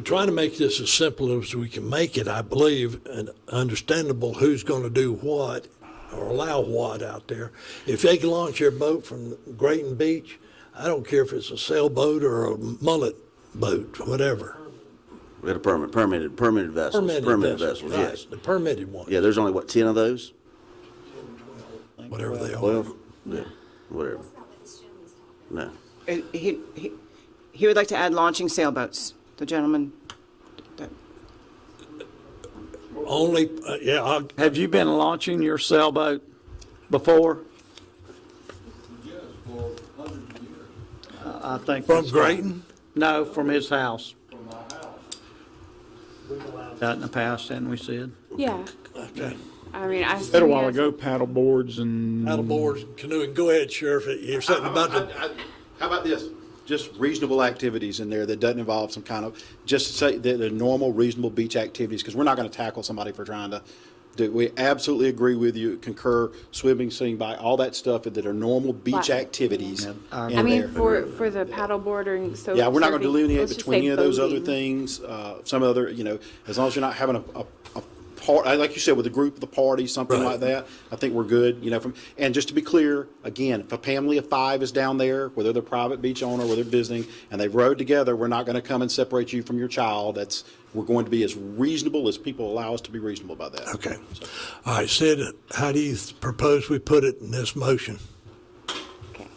trying to make this as simple as we can make it, I believe, and understandable who's going to do what or allow what out there. If they can launch their boat from Grayton Beach, I don't care if it's a sailboat or a mullet boat, whatever. We had a permitted vessels. Permitted vessels, right. Yes. The permitted ones. Yeah, there's only, 10 of those? Whatever they are. 12? Yeah, whatever. No. He would like to add launching sailboats, the gentleman. Only, Have you been launching your sailboat before? I think. From that's fine. Grayton? No, from his house. From my house. That in the past, hadn't we said? Yeah. Okay. I mean, I Said a while ago, paddle boards and. Paddle boards, canoeing. Go ahead, Sheriff. You're something about the. How about this? Just reasonable activities in there that doesn't involve some kind of, just say the normal, reasonable beach activities, because we're not going to tackle somebody for trying to do. We absolutely agree with you, concur, swimming, sitting by, all that stuff that are normal beach activities. I mean, for the paddle boarding, so. Yeah, we're not going to surfing, delineate let's just between say any of those other boating. things. Some other, as long as you're not having a part, like you said, with a group of the party, something like that, I think we're good. And just to be clear, again, if a family of 5 is down there, whether they're private beach owner, whether they're visiting, and they've rowed together, we're not going to come and separate you from your child. We're going to be as reasonable as people allow us to be reasonable about that. Okay. All right, Sid, how do you propose we put it in this motion? Okay.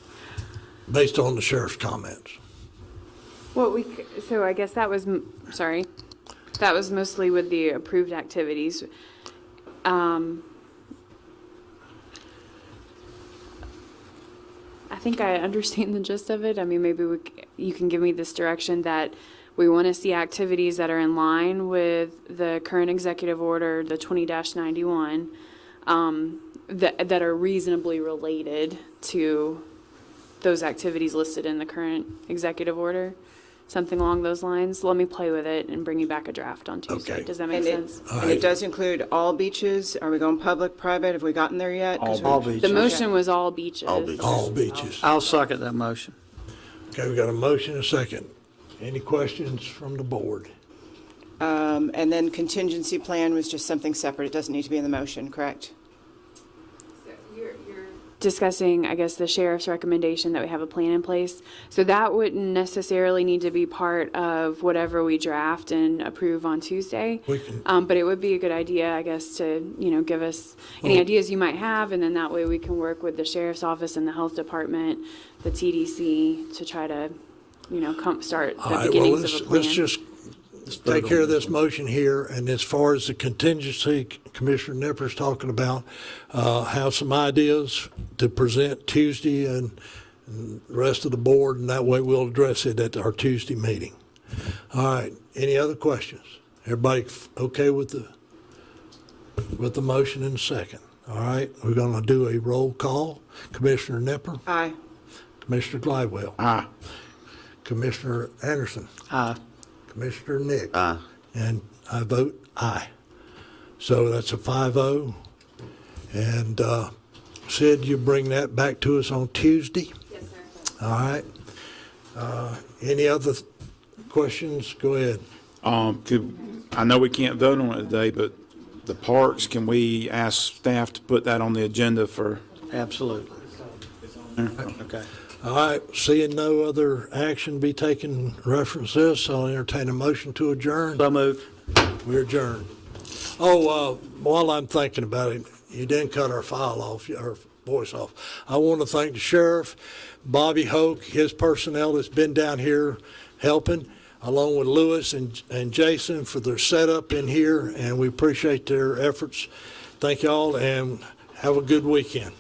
Based on the sheriff's comments. Well, so I guess that was, sorry, that was mostly with the approved activities. I think I understand the gist of it. I mean, maybe you can give me this direction that we want to see activities that are in line with the current executive order, the 20-91, that are reasonably related to those activities listed in the current executive order. Something along those lines. Let me play with it and bring you back a draft on Tuesday. Okay. Does that make sense? And it does include all beaches? Are we going public, private? Have we gotten there yet? All beaches. The motion was all beaches. All beaches. All beaches. I'll second that motion. Okay, we got a motion and a second. Any questions from the board? And then contingency plan was just something separate. It doesn't need to be in the motion, correct? Discussing, I guess, the sheriff's recommendation that we have a plan in place. So that wouldn't necessarily need to be part of whatever we draft and approve on Tuesday. But it would be a good idea, I guess, to, give us any ideas you might have, and then that way we can work with the sheriff's office and the health department, the TDC, to try to, start the beginnings of a plan. Let's just take care of this motion here, and as far as the contingency Commissioner Nipper's talking about, have some ideas to present Tuesday and the rest of the board, and that way we'll address it at our Tuesday meeting. All right, any other questions? Everybody okay with the motion in a second? All right, we're going to do a roll call. Commissioner Nipper? Aye. Commissioner Glidewell? Aye. Commissioner Anderson? Aye. Commissioner Nick? Aye. And I vote aye. So that's a 5-0. And Sid, you bring that back to us on Tuesday? Yes, sir. All right. Any other questions? Go ahead. I know we can't vote on it today, but the parks, can we ask staff to put that on the agenda for? Absolutely. Okay. All right, seeing no other action be taken in reference to this, I'll entertain a motion to adjourn. So moved. We adjourn. Oh, while I'm thinking about it, you didn't cut our file off, our voice off. I want to thank the sheriff, Bobby Hoke, his personnel that's been down here helping, along with Lewis and Jason for their setup in here, and we appreciate their efforts. Thank y'all, and have a good weekend.